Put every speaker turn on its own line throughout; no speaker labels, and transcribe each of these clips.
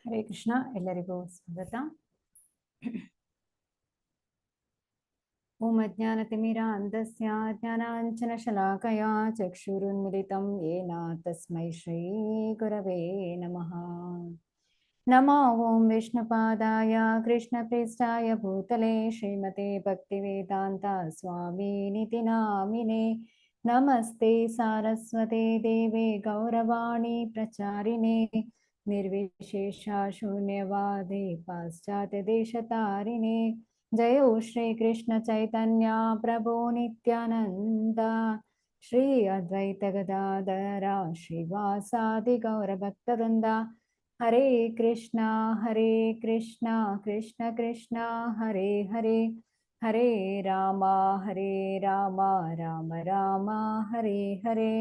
ಹರೇ ಕೃಷ್ಣ. ಎಲ್ಲರಿಗೂ ಸ್ವಾಗತ. ಓಂ ಅಜ್ಞಾನತಿಮಿರಾಂಧಸ್ಯ ಜ್ಞಾನಾಂಜನಶಲಾಕಯ ಚಕ್ಷುರುನ್ಮಿಲಿತಂ ಯೇನ ತಸ್ಮೈ ಶ್ರೀ ಗುರವೇ ನಮಃ. ನಮೋ ಓಂ ವಿಷ್ಣುಪಾದಾಯ ಕೃಷ್ಣಪ್ರೇಷ್ಠಾಯ ಭೂತಲೆ ಶ್ರೀಮತೆ ಭಕ್ತಿವೇದಾಂತ ಸ್ವಾಮಿನಿತಿ ನಾಮಿನೇ. ನಮಸ್ತೆ ಸಾರಸ್ವತೆ ದೇವೆ ಗೌರವಾಣಿ ಪ್ರಚಾರಿಣೆ ನಿರ್ವಿಶೇಷ ಶೂನ್ಯವಾದೆ ಪಾಶ್ಚಾತ್ಯ ದೇಶತಾರಿಣೆ. ಜಯೋ ಶ್ರೀ ಕೃಷ್ಣ ಚೈತನ್ಯ ಪ್ರಭೋ ನಿತ್ಯಾನಂದ ಶ್ರೀ ಅದ್ವೈತ ಗದಾಧರ ಶ್ರೀವಾಸಾದಿ ಗೌರಭಕ್ತವೃಂದ. ಹರೇ ಕೃಷ್ಣ ಕೃಷ್ಣ ಕೃಷ್ಣ ಹರೇ ಹರೇ, ಹರೇ ರಾಮ ರಾಮ ರಾಮ ಹರೇ ಹರೇ.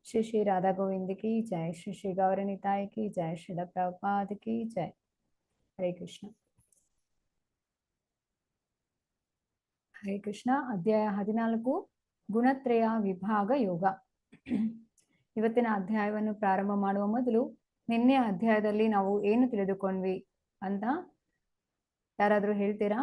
श्री श्री राधा गोविंद की जय, श्री श्री गौर निताय की जय, श्रील प्रभुपाद की जय. हरे कृष्ण. हरे कृष्ण. ಅಧ್ಯಾಯ 14 ಗುಣತ್ರಯ ವಿಭಾಗ ಯೋಗ. ಇವತ್ತಿನ ಅಧ್ಯಾಯವನ್ನು ಪ್ರಾರಂಭ ಮಾಡುವ ಮೊದಲು ನಿನ್ನೆ ಅಧ್ಯಾಯದಲ್ಲಿ ನಾವು ಏನು ತಿಳಿದುಕೊಂಡ್ವಿ ಅಂತ ಯಾರಾದರೂ ಹೇಳ್ತೀರಾ?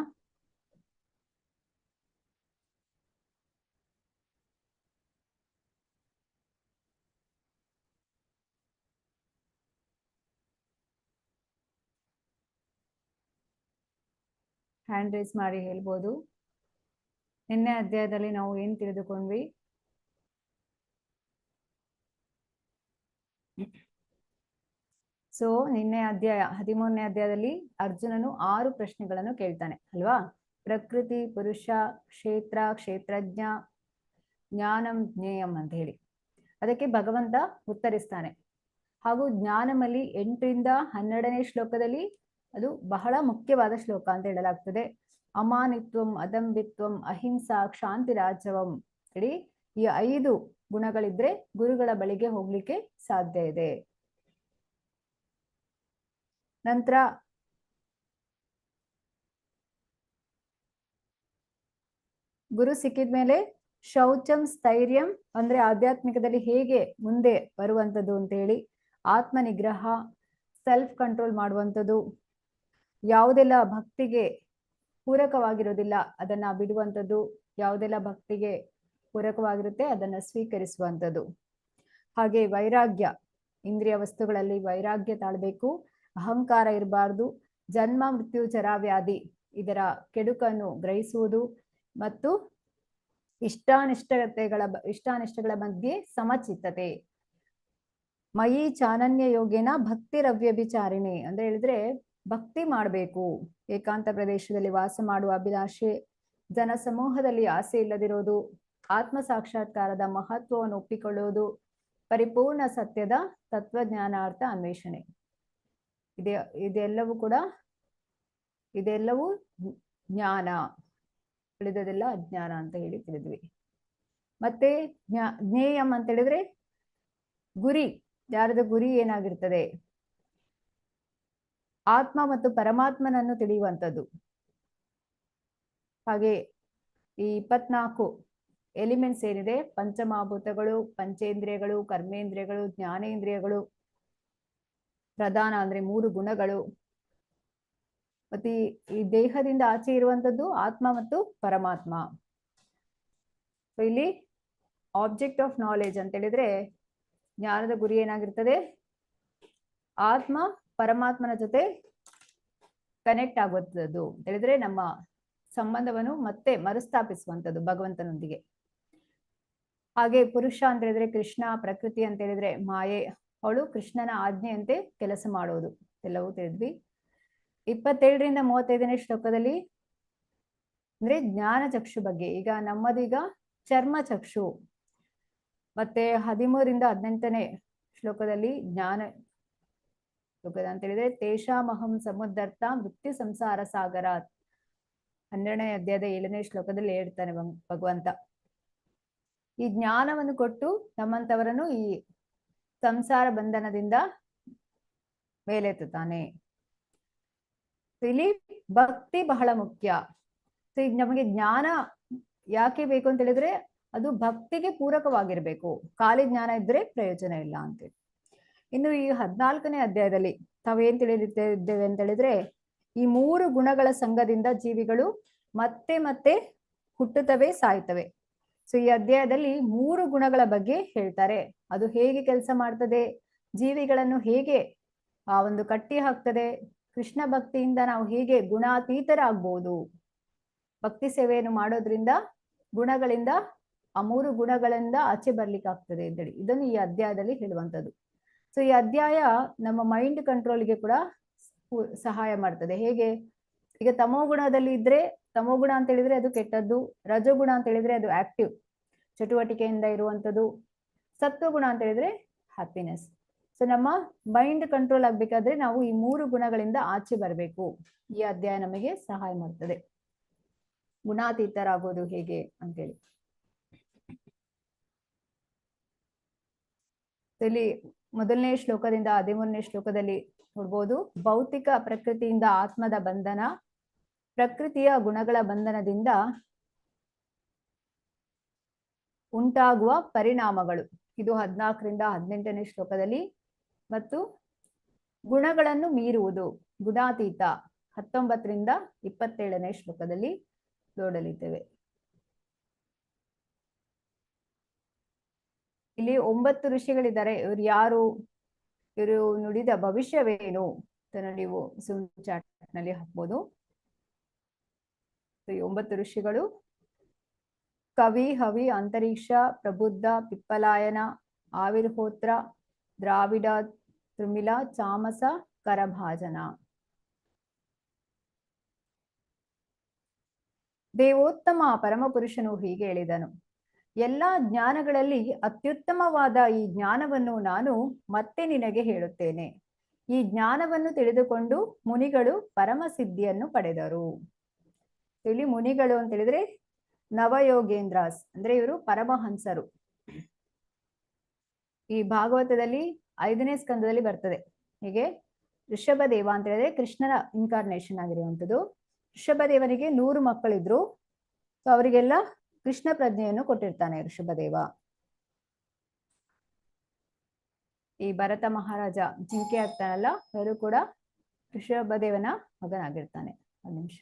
ಹ್ಯಾಂಡ್ ರೈಸ್ ಮಾಡಿ ಹೇಳ್ಬೋದು. ನಿನ್ನೆ ಅಧ್ಯಾಯದಲ್ಲಿ ನಾವು ಏನು ತಿಳಿದುಕೊಂಡ್ವಿ? ಸೊ ನಿನ್ನೆ ಅಧ್ಯಾಯ 13ನೇ ಅಧ್ಯಾಯದಲ್ಲಿ ಅರ್ಜುನನು 6 ಪ್ರಶ್ನೆಗಳನ್ನು ಕೇಳ್ತಾನೆ ಅಲ್ವಾ? ಪ್ರಕೃತಿ, ಪುರುಷ, ಕ್ಷೇತ್ರ, ಕ್ಷೇತ್ರಜ್ಞ, ಜ್ಞಾನಂ, ಜ್ಞೇಯಂ ಅಂತ ಹೇಳಿ. ಅದಕ್ಕೆ ಭಗವಂತ ಉತ್ತರಿಸ್ತಾನೆ. ಹಾಗೂ ಜ್ಞಾನಮಲ್ಲಿ 8ರಿಂದ 12ನೇ ಶ್ಲೋಕದಲ್ಲಿ ಅದು ಬಹಳ ಮುಖ್ಯವಾದ ಶ್ಲೋಕ ಅಂತ ಹೇಳಲಾಗ್ತದೆ. ಅಮಾನಿತ್ವಂ, ಅದಂಬಿತ್ವಂ, ಅಹಿಂಸಾ, ಕ್ಷಾಂತಿರಾಜವಂ ಹೇಳಿ ಈ 5 ಗುಣಗಳಿದ್ರೆ ಗುರುಗಳ ಬಳಿಗೆ ಹೋಗ್ಲಿಕ್ಕೆ ಸಾಧ್ಯ ಇದೆ. ನಂತರ ಗುರು ಸಿಕ್ಕಿದ್ಮೇಲೆ ಶೌಚಂ, ಸ್ಥೈರ್ಯಂ ಅಂದ್ರೆ ಆಧ್ಯಾತ್ಮಿಕದಲ್ಲಿ ಹೇಗೆ ಮುಂದೆ ಬರುವಂಥದ್ದು ಅಂತ ಹೇಳಿ, ಆತ್ಮ ನಿಗ್ರಹ, ಸೆಲ್ಫ್ ಕಂಟ್ರೋಲ್ ಮಾಡುವಂಥದ್ದು, ಯಾವುದೆಲ್ಲ ಭಕ್ತಿಗೆ ಪೂರಕವಾಗಿರೋದಿಲ್ಲ ಅದನ್ನ ಬಿಡುವಂಥದ್ದು, ಯಾವುದೆಲ್ಲ ಭಕ್ತಿಗೆ ಪೂರಕವಾಗಿರುತ್ತೆ ಅದನ್ನ ಸ್ವೀಕರಿಸುವಂಥದ್ದು. ಹಾಗೆ ವೈರಾಗ್ಯ, ಇಂದ್ರಿಯ ವಸ್ತುಗಳಲ್ಲಿ ವೈರಾಗ್ಯ ತಾಳ್ಬೇಕು, ಅಹಂಕಾರ ಇರಬಾರ್ದು, ಜನ್ಮ ಮೃತ್ಯು ಜರಾವ್ಯಾಧಿ ಇದರ ಕೆಡುಕನ್ನು ಗ್ರಹಿಸುವುದು ಮತ್ತು ಇಷ್ಟಾನಿಷ್ಟಗಳ ಮಧ್ಯೆ ಸಮಚಿತ್ತತೆ. ಮಯಿ ಚಾನನ್ಯ ಯೋಗೇನ ಭಕ್ತಿರವ್ಯಭಿಚಾರಿಣಿ ಅಂದ್ರೆ ಹೇಳಿದ್ರೆ ಭಕ್ತಿ ಮಾಡಬೇಕು, ಏಕಾಂತ ಪ್ರದೇಶದಲ್ಲಿ ವಾಸ ಮಾಡುವ ಅಭಿಲಾಷೆ, ಜನ ಸಮೂಹದಲ್ಲಿ ಆಸೆ ಇಲ್ಲದಿರೋದು, ಆತ್ಮ ಸಾಕ್ಷಾತ್ಕಾರದ ಮಹತ್ವವನ್ನು ಒಪ್ಪಿಕೊಳ್ಳುವುದು, ಪರಿಪೂರ್ಣ ಸತ್ಯದ ತತ್ವಜ್ಞಾನಾರ್ಥ ಅನ್ವೇಷಣೆ. ಇದೆಲ್ಲವೂ ಜ್ಞಾನ, ಉಳಿದದೆಲ್ಲ ಅಜ್ಞಾನ ಅಂತ ಹೇಳಿ ತಿಳಿದ್ವಿ. ಮತ್ತೆ ಜ್ಞೇಯಂ ಅಂತ ಹೇಳಿದ್ರೆ ಗುರಿ, ಯಾರದ ಗುರಿ ಏನಾಗಿರ್ತದೆ? ಆತ್ಮ ಮತ್ತು ಪರಮಾತ್ಮನನ್ನು ತಿಳಿಯುವಂಥದ್ದು. ಹಾಗೆ ಈ 24 ಎಲಿಮೆಂಟ್ಸ್ ಏನಿದೆ, ಪಂಚಮಹಾಭೂತಗಳು, ಪಂಚೇಂದ್ರಿಯಗಳು, ಕರ್ಮೇಂದ್ರಿಯಗಳು, ಜ್ಞಾನೇಂದ್ರಿಯಗಳು, ಪ್ರಧಾನ ಅಂದ್ರೆ 3 ಗುಣಗಳು, ಮತ್ತೆ ಈ ದೇಹದಿಂದ ಆಚೆ ಇರುವಂತದ್ದು ಆತ್ಮ ಮತ್ತು ಪರಮಾತ್ಮ. ಇಲ್ಲಿ ಆಬ್ಜೆಕ್ಟ್ ಆಫ್ ನಾಲೆಜ್ ಅಂತ ಹೇಳಿದ್ರೆ ಜ್ಞಾನದ ಗುರಿ ಏನಾಗಿರ್ತದೆ? ಆತ್ಮ ಪರಮಾತ್ಮನ ಜೊತೆ ಕನೆಕ್ಟ್ ಆಗುವಂಥದ್ದು ಹೇಳಿದ್ರೆ ನಮ್ಮ ಸಂಬಂಧವನ್ನು ಮತ್ತೆ ಮರುಸ್ಥಾಪಿಸುವಂಥದ್ದು ಭಗವಂತನೊಂದಿಗೆ. ಹಾಗೆ ಪುರುಷ ಅಂತ ಹೇಳಿದ್ರೆ ಕೃಷ್ಣ, ಪ್ರಕೃತಿ ಅಂತ ಹೇಳಿದ್ರೆ ಮಾಯೆ, ಅವಳು ಕೃಷ್ಣನ ಆಜ್ಞೆಯಂತೆ ಕೆಲಸ ಮಾಡೋದು, ಎಲ್ಲವೂ ತಿಳಿದ್ವಿ. 27ರಿಂದ 35ನೇ ಶ್ಲೋಕದಲ್ಲಿ ಅಂದ್ರೆ ಜ್ಞಾನ ಚಕ್ಷು ಬಗ್ಗೆ. ಈಗ ನಮ್ಮದೀಗ ಚರ್ಮ ಚಕ್ಷು. ಮತ್ತೆ 13ರಿಂದ 18ನೇ ಶ್ಲೋಕದಲ್ಲಿ ಜ್ಞಾನ ಶ್ಲೋಕದ ಅಂತ ಹೇಳಿದ್ರೆ ತೇಷಾಮಹಂ ಸಮುದ್ಧರ್ಥ ಮೃತ್ಯು ಸಂಸಾರ ಸಾಗರ. 12ನೇ ಅಧ್ಯಾಯದ 7ನೇ ಶ್ಲೋಕದಲ್ಲಿ ಹೇಳ್ತಾನೆ ಭಗವಂತ. ಈ ಜ್ಞಾನವನ್ನು ಕೊಟ್ಟು ನಮ್ಮಂತವರನ್ನು ಈ ಸಂಸಾರ ಬಂಧನದಿಂದ ಮೇಲೆತ್ತುತ್ತಾನೆ. ಇಲ್ಲಿ ಭಕ್ತಿ ಬಹಳ ಮುಖ್ಯ. ಸೊ ಈಗ ನಮಗೆ ಜ್ಞಾನ ಯಾಕೆ ಬೇಕು ಅಂತ ಹೇಳಿದ್ರೆ ಅದು ಭಕ್ತಿಗೆ ಪೂರಕವಾಗಿರ್ಬೇಕು. ಖಾಲಿ ಜ್ಞಾನ ಇದ್ರೆ ಪ್ರಯೋಜನ ಇಲ್ಲ ಅಂತೇಳಿ. ಇನ್ನು ಈ 14ನೇ ಅಧ್ಯಾಯದಲ್ಲಿ ತಾವೇನ್ ತಿಳಿದಿದ್ದೇವೆ ಅಂತ ಹೇಳಿದ್ರೆ, ಈ 3 ಗುಣಗಳ ಸಂಘದಿಂದ ಜೀವಿಗಳು ಮತ್ತೆ ಮತ್ತೆ ಹುಟ್ಟುತ್ತವೆ, ಸಾಯ್ತವೆ. ಸೊ ಈ ಅಧ್ಯಾಯದಲ್ಲಿ 3 ಗುಣಗಳ ಬಗ್ಗೆ ಹೇಳ್ತಾರೆ. ಅದು ಹೇಗೆ ಕೆಲಸ ಮಾಡ್ತದೆ, ಜೀವಿಗಳನ್ನು ಹೇಗೆ ಒಂದು ಕಟ್ಟಿ ಹಾಕ್ತದೆ, ಕೃಷ್ಣ ಭಕ್ತಿಯಿಂದ ನಾವು ಹೇಗೆ ಗುಣಾತೀತರಾಗ್ಬೋದು, ಭಕ್ತಿ ಸೇವೆಯನ್ನು ಮಾಡೋದ್ರಿಂದ ಗುಣಗಳಿಂದ ಆ 3 ಗುಣಗಳಿಂದ ಆಚೆ ಬರ್ಲಿಕ್ಕೆ ಆಗ್ತದೆ ಅಂತೇಳಿ ಇದನ್ನು ಈ ಅಧ್ಯಾಯದಲ್ಲಿ ಹೇಳುವಂಥದ್ದು. ಸೊ ಈ ಅಧ್ಯಾಯ ನಮ್ಮ ಮೈಂಡ್ ಕಂಟ್ರೋಲ್ಗೆ ಕೂಡ ಸಹಾಯ ಮಾಡ್ತದೆ. ಹೇಗೆ, ಈಗ ತಮೋಗುಣದಲ್ಲಿ ಇದ್ರೆ, ತಮೋಗುಣ ಅಂತ ಹೇಳಿದ್ರೆ ಅದು ಕೆಟ್ಟದ್ದು, ರಜೋಗುಣ ಅಂತ ಹೇಳಿದ್ರೆ ಅದು ಆಕ್ಟಿವ್ ಚಟುವಟಿಕೆಯಿಂದ ಇರುವಂಥದ್ದು, ಸತ್ವಗುಣ ಅಂತ ಹೇಳಿದ್ರೆ ಹ್ಯಾಪಿನೆಸ್. ಸೊ ನಮ್ಮ ಮೈಂಡ್ ಕಂಟ್ರೋಲ್ ಆಗ್ಬೇಕಾದ್ರೆ ನಾವು ಈ 3 ಗುಣಗಳಿಂದ ಆಚೆ ಬರಬೇಕು. ಈ ಅಧ್ಯಾಯ ನಮಗೆ ಸಹಾಯ ಮಾಡ್ತದೆ ಗುಣಾತೀತರಾಗೋದು ಹೇಗೆ ಅಂತೇಳಿ. ಇಲ್ಲಿ ಮೊದಲನೇ ಶ್ಲೋಕದಿಂದ 13ನೇ ಶ್ಲೋಕದಲ್ಲಿ ನೋಡ್ಬೋದು, ಭೌತಿಕ ಪ್ರಕೃತಿಯಿಂದ ಆತ್ಮದ ಬಂಧನ, ಪ್ರಕೃತಿಯ ಗುಣಗಳ ಬಂಧನದಿಂದ ಉಂಟಾಗುವ ಪರಿಣಾಮಗಳು, ಇದು 14ರಿಂದ 18ನೇ ಶ್ಲೋಕದಲ್ಲಿ. ಮತ್ತು ಗುಣಗಳನ್ನು ಮೀರುವುದು, ಗುಣಾತೀತ, 19ರಿಂದ 27ನೇ ಶ್ಲೋಕದಲ್ಲಿ ನೋಡಲಿದ್ದೇವೆ. ಇಲ್ಲಿ 9 ಋಷಿಗಳಿದ್ದಾರೆ. ಇವರು ಯಾರು, ಇವರು ನುಡಿದ ಭವಿಷ್ಯವೇನು ಅಂತ ನೀವು ಝೂಮ್ ಚಾಟ್ ನಲ್ಲಿ ಹಾಕ್ಬೋದು. ಈ 9 ಋಷಿಗಳು ಕವಿ, ಹವಿ, ಅಂತರಿಕ್ಷ, ಪ್ರಬುದ್ಧ, ಪಿಪ್ಪಲಾಯನ, ಆವಿರ್ಹೋತ್ರ, ದ್ರಾವಿಡ, ತ್ರಿಮಿಲ, ಚಾಮಸ, ಕರಭಾಜನ. ದೇವೋತ್ತಮ ಪರಮಪುರುಷನು ಹೀಗೆ ಹೇಳಿದನು, ಎಲ್ಲಾ ಜ್ಞಾನಗಳಲ್ಲಿ ಅತ್ಯುತ್ತಮವಾದ ಈ ಜ್ಞಾನವನ್ನು ನಾನು ಮತ್ತೆ ನಿನಗೆ ಹೇಳುತ್ತೇನೆ. ಈ ಜ್ಞಾನವನ್ನು ತಿಳಿದುಕೊಂಡು ಮುನಿಗಳು ಪರಮಸಿದ್ಧಿಯನ್ನು ಪಡೆದರು. ಇಲ್ಲಿ ಮುನಿಗಳು ಅಂತ ಹೇಳಿದ್ರೆ ನವಯೋಗೇಂದ್ರಾಸ್, ಅಂದ್ರೆ ಇವರು ಪರಮಹಂಸರು. ಈ ಭಾಗವತದಲ್ಲಿ 5ನೇ ಸ್ಕಂದದಲ್ಲಿ ಬರ್ತದೆ. ಹೀಗೆ ಋಷಭ ದೇವ ಅಂತ ಹೇಳಿದ್ರೆ ಕೃಷ್ಣನ ಇನ್ಕಾರ್ನೇಷನ್ ಆಗಿರುವಂಥದ್ದು. ಋಷಭ ದೇವನಿಗೆ 100 ಮಕ್ಕಳಿದ್ರು. ಸೊ ಅವರಿಗೆಲ್ಲ ಕೃಷ್ಣ ಪ್ರಜ್ಞೆಯನ್ನು ಕೊಟ್ಟಿರ್ತಾನೆ ಋಷಭದೇವ. ಈ ಭರತ ಮಹಾರಾಜ ಜಿಂಕೆ ಆಗ್ತಾನಲ್ಲ, ಅವರು ಕೂಡ ಋಷಭದೇವನ ಮಗನಾಗಿರ್ತಾನೆ. ಒಂದು ನಿಮಿಷ.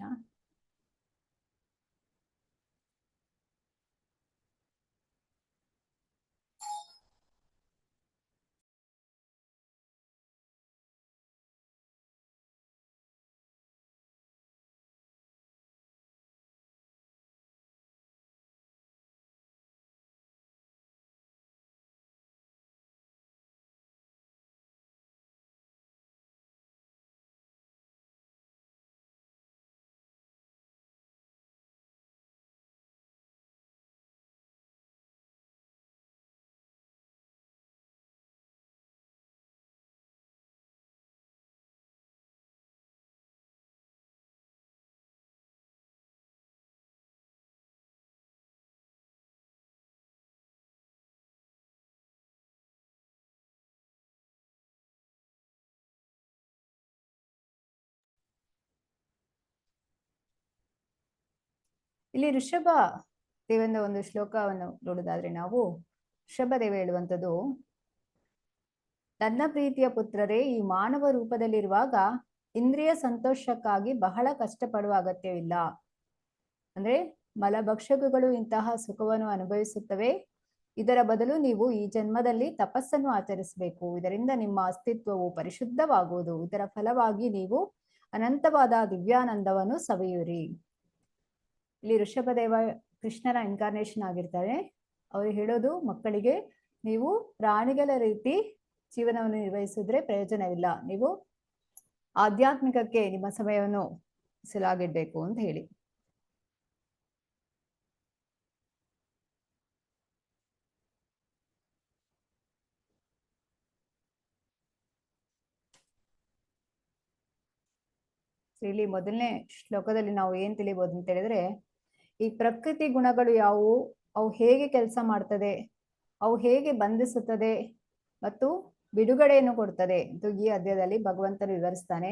ಇಲ್ಲಿ ಋಷಭ ದೇವನ ಒಂದು ಶ್ಲೋಕವನ್ನು ನೋಡುವುದಾದ್ರೆ ನಾವು, ಋಷಭ ದೇವ ಹೇಳುವಂಥದ್ದು, ನನ್ನ ಪ್ರೀತಿಯ ಪುತ್ರರೇ, ಈ ಮಾನವ ರೂಪದಲ್ಲಿರುವಾಗ ಇಂದ್ರಿಯ ಸಂತೋಷಕ್ಕಾಗಿ ಬಹಳ ಕಷ್ಟಪಡುವ ಅಗತ್ಯವಿಲ್ಲ. ಅಂದ್ರೆ ಮಲಭಕ್ಷಕಗಳು ಇಂತಹ ಸುಖವನ್ನು ಅನುಭವಿಸುತ್ತವೆ. ಇದರ ಬದಲು ನೀವು ಈ ಜನ್ಮದಲ್ಲಿ ತಪಸ್ಸನ್ನು ಆಚರಿಸಬೇಕು. ಇದರಿಂದ ನಿಮ್ಮ ಅಸ್ತಿತ್ವವು ಪರಿಶುದ್ಧವಾಗುವುದು. ಇದರ ಫಲವಾಗಿ ನೀವು ಅನಂತವಾದ ದಿವ್ಯಾನಂದವನ್ನು ಸವಿಯುರಿ. ಇಲ್ಲಿ ಋಷಭದೇವ ಕೃಷ್ಣನ ಇನ್ಕಾರ್ನೇಷನ್ ಆಗಿರ್ತಾರೆ. ಅವರು ಹೇಳೋದು ಮಕ್ಕಳಿಗೆ, ನೀವು ಪ್ರಾಣಿಗಳ ರೀತಿ ಜೀವನವನ್ನು ನಿರ್ವಹಿಸಿದ್ರೆ ಪ್ರಯೋಜನವಿಲ್ಲ, ನೀವು ಆಧ್ಯಾತ್ಮಿಕಕ್ಕೆ ನಿಮ್ಮ ಸಮಯವನ್ನು ಮೀಸಲಾಗಿಡ್ಬೇಕು ಅಂತ ಹೇಳಿ. ಇಲ್ಲಿ ಮೊದಲನೇ ಶ್ಲೋಕದಲ್ಲಿ ನಾವು ಏನ್ ತಿಳಿಬಹುದು ಅಂತ ಹೇಳಿದ್ರೆ, ಈ ಪ್ರಕೃತಿ ಗುಣಗಳು ಯಾವುವು, ಅವು ಹೇಗೆ ಕೆಲಸ ಮಾಡ್ತದೆ, ಅವು ಹೇಗೆ ಬಂಧಿಸುತ್ತದೆ ಮತ್ತು ಬಿಡುಗಡೆಯನ್ನು ಕೊಡ್ತದೆ ಅಂತ ಈ ಅಧ್ಯಾಯದಲ್ಲಿ ಭಗವಂತನು ವಿವರಿಸ್ತಾನೆ.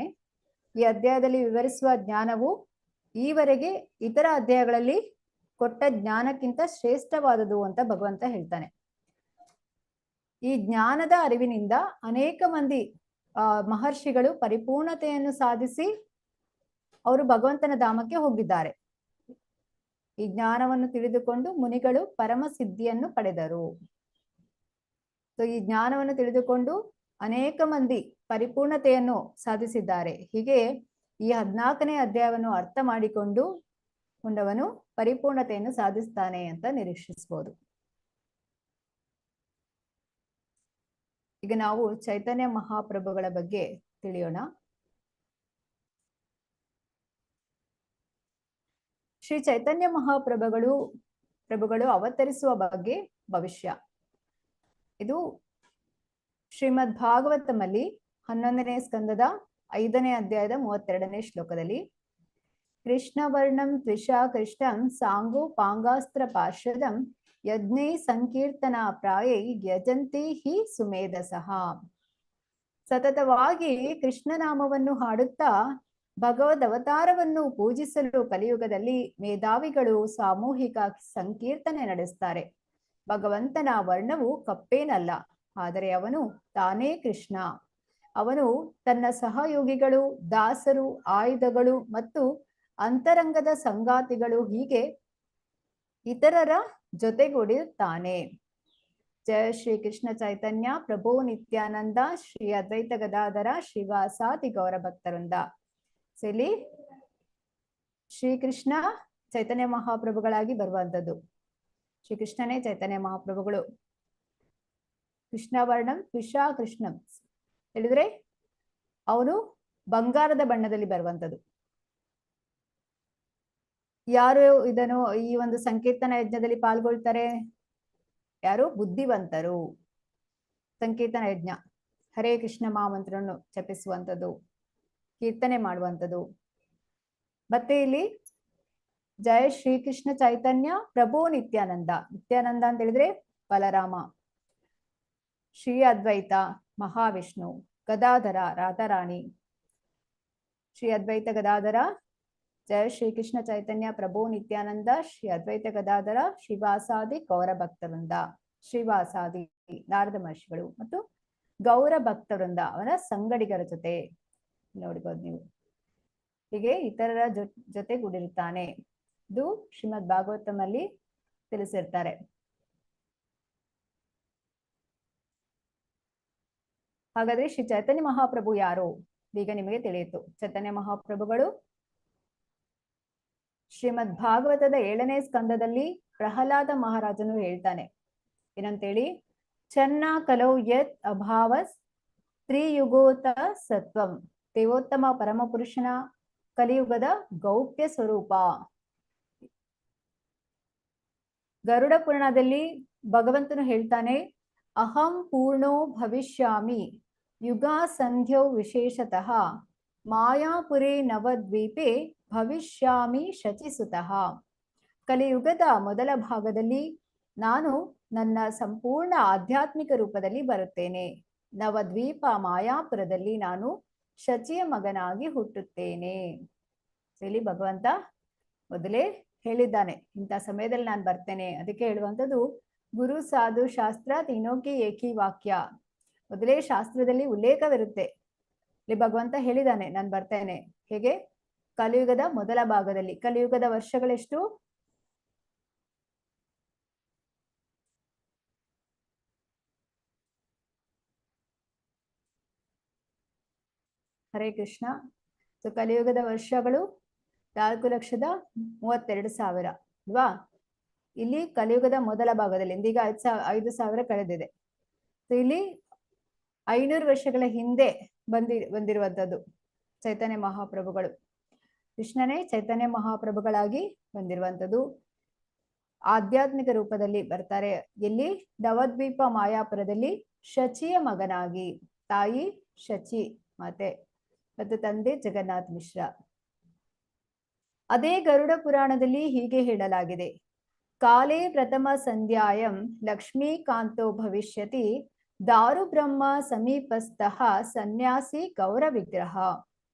ಈ ಅಧ್ಯಾಯದಲ್ಲಿ ವಿವರಿಸುವ ಜ್ಞಾನವು ಈವರೆಗೆ ಇತರ ಅಧ್ಯಾಯಗಳಲ್ಲಿ ಕೊಟ್ಟ ಜ್ಞಾನಕ್ಕಿಂತ ಶ್ರೇಷ್ಠವಾದದು ಅಂತ ಭಗವಂತ ಹೇಳ್ತಾನೆ. ಈ ಜ್ಞಾನದ ಅರಿವಿನಿಂದ ಅನೇಕ ಮಂದಿ ಮಹರ್ಷಿಗಳು ಪರಿಪೂರ್ಣತೆಯನ್ನು ಸಾಧಿಸಿ ಅವರು ಭಗವಂತನ ಧಾಮಕ್ಕೆ ಹೋಗಿದ್ದಾರೆ. ಈ ಜ್ಞಾನವನ್ನು ತಿಳಿದುಕೊಂಡು ಮುನಿಗಳು ಪರಮ ಸಿದ್ಧಿಯನ್ನು ಪಡೆದರು. ಸೊ ಈ ಜ್ಞಾನವನ್ನು ತಿಳಿದುಕೊಂಡು ಅನೇಕ ಮಂದಿ ಪರಿಪೂರ್ಣತೆಯನ್ನು ಸಾಧಿಸಿದ್ದಾರೆ. ಹೀಗೆ ಈ 14ನೇ ಅಧ್ಯಾಯವನ್ನು ಅರ್ಥ ಕೊಂಡವನು ಪರಿಪೂರ್ಣತೆಯನ್ನು ಸಾಧಿಸ್ತಾನೆ ಅಂತ ನಿರೀಕ್ಷಿಸಬಹುದು. ಈಗ ನಾವು ಚೈತನ್ಯ ಮಹಾಪ್ರಭುಗಳ ಬಗ್ಗೆ ತಿಳಿಯೋಣ. ಶ್ರೀ ಚೈತನ್ಯ ಮಹಾಪ್ರಭುಗಳು ಅವತರಿಸುವ ಬಗ್ಗೆ ಭವಿಷ್ಯ. ಇದು ಶ್ರೀಮದ್ ಭಾಗವತಮಲ್ಲಿ 11ನೇ ಸ್ಕಂದದ 5ನೇ ಅಧ್ಯಾಯದ 32ನೇ ಶ್ಲೋಕದಲ್ಲಿ ಕೃಷ್ಣವರ್ಣಂ ತ್ರಿಷಾ ಕೃಷ್ಣಂ ಸಾಂಗೋ ಪಾಂಗಾಸ್ತ್ರ ಪಾರ್ಷದಂ ಯಜ್ಞೈ ಸಂಕೀರ್ತನ ಪ್ರಾಯೈ ಯಜಂತಿ ಹಿ ಸುಮೇಧಸಃ. ಸತತವಾಗಿ ಕೃಷ್ಣನಾಮವನ್ನು ಹಾಡುತ್ತಾ ಭಗವದ್ ಅವತಾರವನ್ನು ಪೂಜಿಸಲು ಕಲಿಯುಗದಲ್ಲಿ ಮೇಧಾವಿಗಳು ಸಾಮೂಹಿಕ ಸಂಕೀರ್ತನೆ ನಡೆಸ್ತಾರೆ. ಭಗವಂತನ ವರ್ಣವು ಕಪ್ಪೇನಲ್ಲ, ಆದರೆ ಅವನು ತಾನೇ ಕೃಷ್ಣ. ಅವನು ತನ್ನ ಸಹಯೋಗಿಗಳು, ದಾಸರು, ಆಯುಧಗಳು ಮತ್ತು ಅಂತರಂಗದ ಸಂಗಾತಿಗಳು ಹೀಗೆ ಇತರರ ಜೊತೆಗೂಡಿರುತ್ತಾನೆ. ಜಯ ಶ್ರೀ ಕೃಷ್ಣ ಚೈತನ್ಯ ಪ್ರಭು ನಿತ್ಯಾನಂದ ಶ್ರೀ ಅದ್ವೈತ ಗದಾಧರ ಶ್ರೀವಾಸಾದಿ ಗೌರ ಭಕ್ತರಿಂದ. ಇಲ್ಲಿ ಶ್ರೀಕೃಷ್ಣ ಚೈತನ್ಯ ಮಹಾಪ್ರಭುಗಳಾಗಿ ಬರುವಂತದ್ದು. ಶ್ರೀಕೃಷ್ಣನೇ ಚೈತನ್ಯ ಮಹಾಪ್ರಭುಗಳು. ಕೃಷ್ಣವರ್ಣಂ ತ್ರಿಷಾ ಕೃಷ್ಣಂ ಹೇಳಿದ್ರೆ ಅವನು ಬಂಗಾರದ ಬಣ್ಣದಲ್ಲಿ ಬರುವಂತದ್ದು. ಯಾರು ಇದನ್ನು ಈ ಒಂದು ಸಂಕೀರ್ತನ ಯಜ್ಞದಲ್ಲಿ ಪಾಲ್ಗೊಳ್ತಾರೆ? ಯಾರು? ಬುದ್ಧಿವಂತರು. ಸಂಕೀರ್ತನ ಯಜ್ಞ ಹರೇ ಕೃಷ್ಣ ಮಹಾಮಂತ್ರವನ್ನು ಜಪಿಸುವಂಥದ್ದು, ಕೀರ್ತನೆ ಮಾಡುವಂಥದ್ದು. ಮತ್ತೆ ಇಲ್ಲಿ ಜಯ ಶ್ರೀಕೃಷ್ಣ ಚೈತನ್ಯ ಪ್ರಭು ನಿತ್ಯಾನಂದ. ನಿತ್ಯಾನಂದ ಅಂತ ಹೇಳಿದ್ರೆ ಬಲರಾಮ, ಶ್ರೀ ಅದ್ವೈತ ಮಹಾವಿಷ್ಣು, ಗದಾಧರ ರಾಧಾರಾಣಿ. ಶ್ರೀ ಅದ್ವೈತ ಗದಾಧರ ಜಯ ಶ್ರೀಕೃಷ್ಣ ಚೈತನ್ಯ ಪ್ರಭು ನಿತ್ಯಾನಂದ ಶ್ರೀ ಅದ್ವೈತ ಗದಾಧರ ಶ್ರೀವಾಸಾದಿ ಗೌರ ಭಕ್ತವೃಂದ. ಶ್ರೀವಾಸಾದಿ ನಾರದ ಮಹರ್ಷಿಗಳು ಮತ್ತು ಗೌರ ಭಕ್ತವೃಂದ ಅವರ ಸಂಗಡಿಗರ ಜೊತೆ ನೋಡ್ಬೋದು ನೀವು. ಹೀಗೆ ಇತರರ ಜೊತೆಗೂಡಿರುತ್ತಾನೆ. ಇದು ಶ್ರೀಮದ್ ಭಾಗವತಮಲ್ಲಿ ತಿಳಿಸಿರ್ತಾರೆ. ಹಾಗಾದ್ರೆ ಶ್ರೀ ಚೈತನ್ಯ ಮಹಾಪ್ರಭು ಯಾರು? ಈಗ ನಿಮಗೆ ತಿಳಿಯಿತು. ಚೈತನ್ಯ ಮಹಾಪ್ರಭುಗಳು ಶ್ರೀಮದ್ ಭಾಗವತದ 7ನೇ ಸ್ಕಂದದಲ್ಲಿ ಪ್ರಹ್ಲಾದ ಮಹಾರಾಜನು ಹೇಳ್ತಾನೆ ಏನಂತೇಳಿ, ಚನ್ನ ಕಲೌ ಯತ್ ಅಭಾವಸ್ ತ್ರಿಯುಗೋತ ಸತ್ವಂ. ದೇವೋತ್ತಮ ಪರಮಪುರುಷನ ಕಲಿಯುಗದ ಗೌಪ್ಯ ಸ್ವರೂಪ. ಗರುಡ ಪುರಾಣದಲ್ಲಿ ಭಗವಂತನು ಹೇಳ್ತಾನೆ, ಅಹಂ ಪೂರ್ಣೋ ಭವಿಷ್ಯಾಮಿ ಯುಗಾ ಸಂಧ್ಯೌ ವಿಶೇಷತಃ ಮಾಯಾಪುರೇ ನವದ್ವೀಪೆ ಭವಿಷ್ಯಾಮಿ ಶಚಿಸುತಃ. ಕಲಿಯುಗದ ಮೊದಲ ಭಾಗದಲ್ಲಿ ನಾನು ನನ್ನ ಸಂಪೂರ್ಣ ಆಧ್ಯಾತ್ಮಿಕ ರೂಪದಲ್ಲಿ ಬರುತ್ತೇನೆ. ನವದ್ವೀಪ ಮಾಯಾಪುರದಲ್ಲಿ ನಾನು ಶಚಿಯ ಮಗನಾಗಿ ಹುಟ್ಟುತ್ತೇನೆ. ಇಲ್ಲಿ ಭಗವಂತ ಮೊದಲೇ ಹೇಳಿದ್ದಾನೆ, ಇಂಥ ಸಮಯದಲ್ಲಿ ನಾನು ಬರ್ತೇನೆ. ಅದಕ್ಕೆ ಹೇಳುವಂಥದ್ದು ಗುರು ಸಾಧು ಶಾಸ್ತ್ರ ತೀನೋಕಿ ಏಕಿ ವಾಕ್ಯ. ಮೊದಲೇ ಶಾಸ್ತ್ರದಲ್ಲಿ ಉಲ್ಲೇಖವಿರುತ್ತೆ. ಇಲ್ಲಿ ಭಗವಂತ ಹೇಳಿದ್ದಾನೆ ನಾನು ಬರ್ತೇನೆ. ಹೇಗೆ? ಕಲಿಯುಗದ ಮೊದಲ ಭಾಗದಲ್ಲಿ. ಕಲಿಯುಗದ ವರ್ಷಗಳೆಷ್ಟು? ಹರೇ ಕೃಷ್ಣ. ಸೊ ಕಲಿಯುಗದ ವರ್ಷಗಳು 4,32,000 ಅಲ್ವಾ? ಇಲ್ಲಿ ಕಲಿಯುಗದ ಮೊದಲ ಭಾಗದಲ್ಲಿ ಇಂದೀಗ 5,000 ಕಳೆದಿದೆ. ಸೊ ಇಲ್ಲಿ 500 ವರ್ಷಗಳ ಹಿಂದೆ ಬಂದಿರುವಂತದ್ದು ಚೈತನ್ಯ ಮಹಾಪ್ರಭುಗಳು. ಕೃಷ್ಣನೇ ಚೈತನ್ಯ ಮಹಾಪ್ರಭುಗಳಾಗಿ ಬಂದಿರುವಂತದ್ದು. ಆಧ್ಯಾತ್ಮಿಕ ರೂಪದಲ್ಲಿ ಬರ್ತಾರೆ. ಎಲ್ಲಿ? ನವದ್ವೀಪ ಮಾಯಾಪುರದಲ್ಲಿ ಶಚಿಯ ಮಗನಾಗಿ. ತಾಯಿ ಶಚಿ ಮಾತೆ ಮತ್ತು ತಂದೆ ಜಗನ್ನಾಥ್ ಮಿಶ್ರ. ಅದೇ ಗರುಡ ಪುರಾಣದಲ್ಲಿ ಹೀಗೆ ಹೇಳಲಾಗಿದೆ, ಕಾಲೇ ಪ್ರಥಮ ಸಂಧ್ಯಾಯಂ ಲಕ್ಷ್ಮೀಕಾಂತೋ ಭವಿಷ್ಯತಿ ದಾರು ಬ್ರಹ್ಮ ಸಮೀಪಸ್ಥಃ ಸನ್ಯಾಸಿ ಗೌರ ವಿಗ್ರಹ.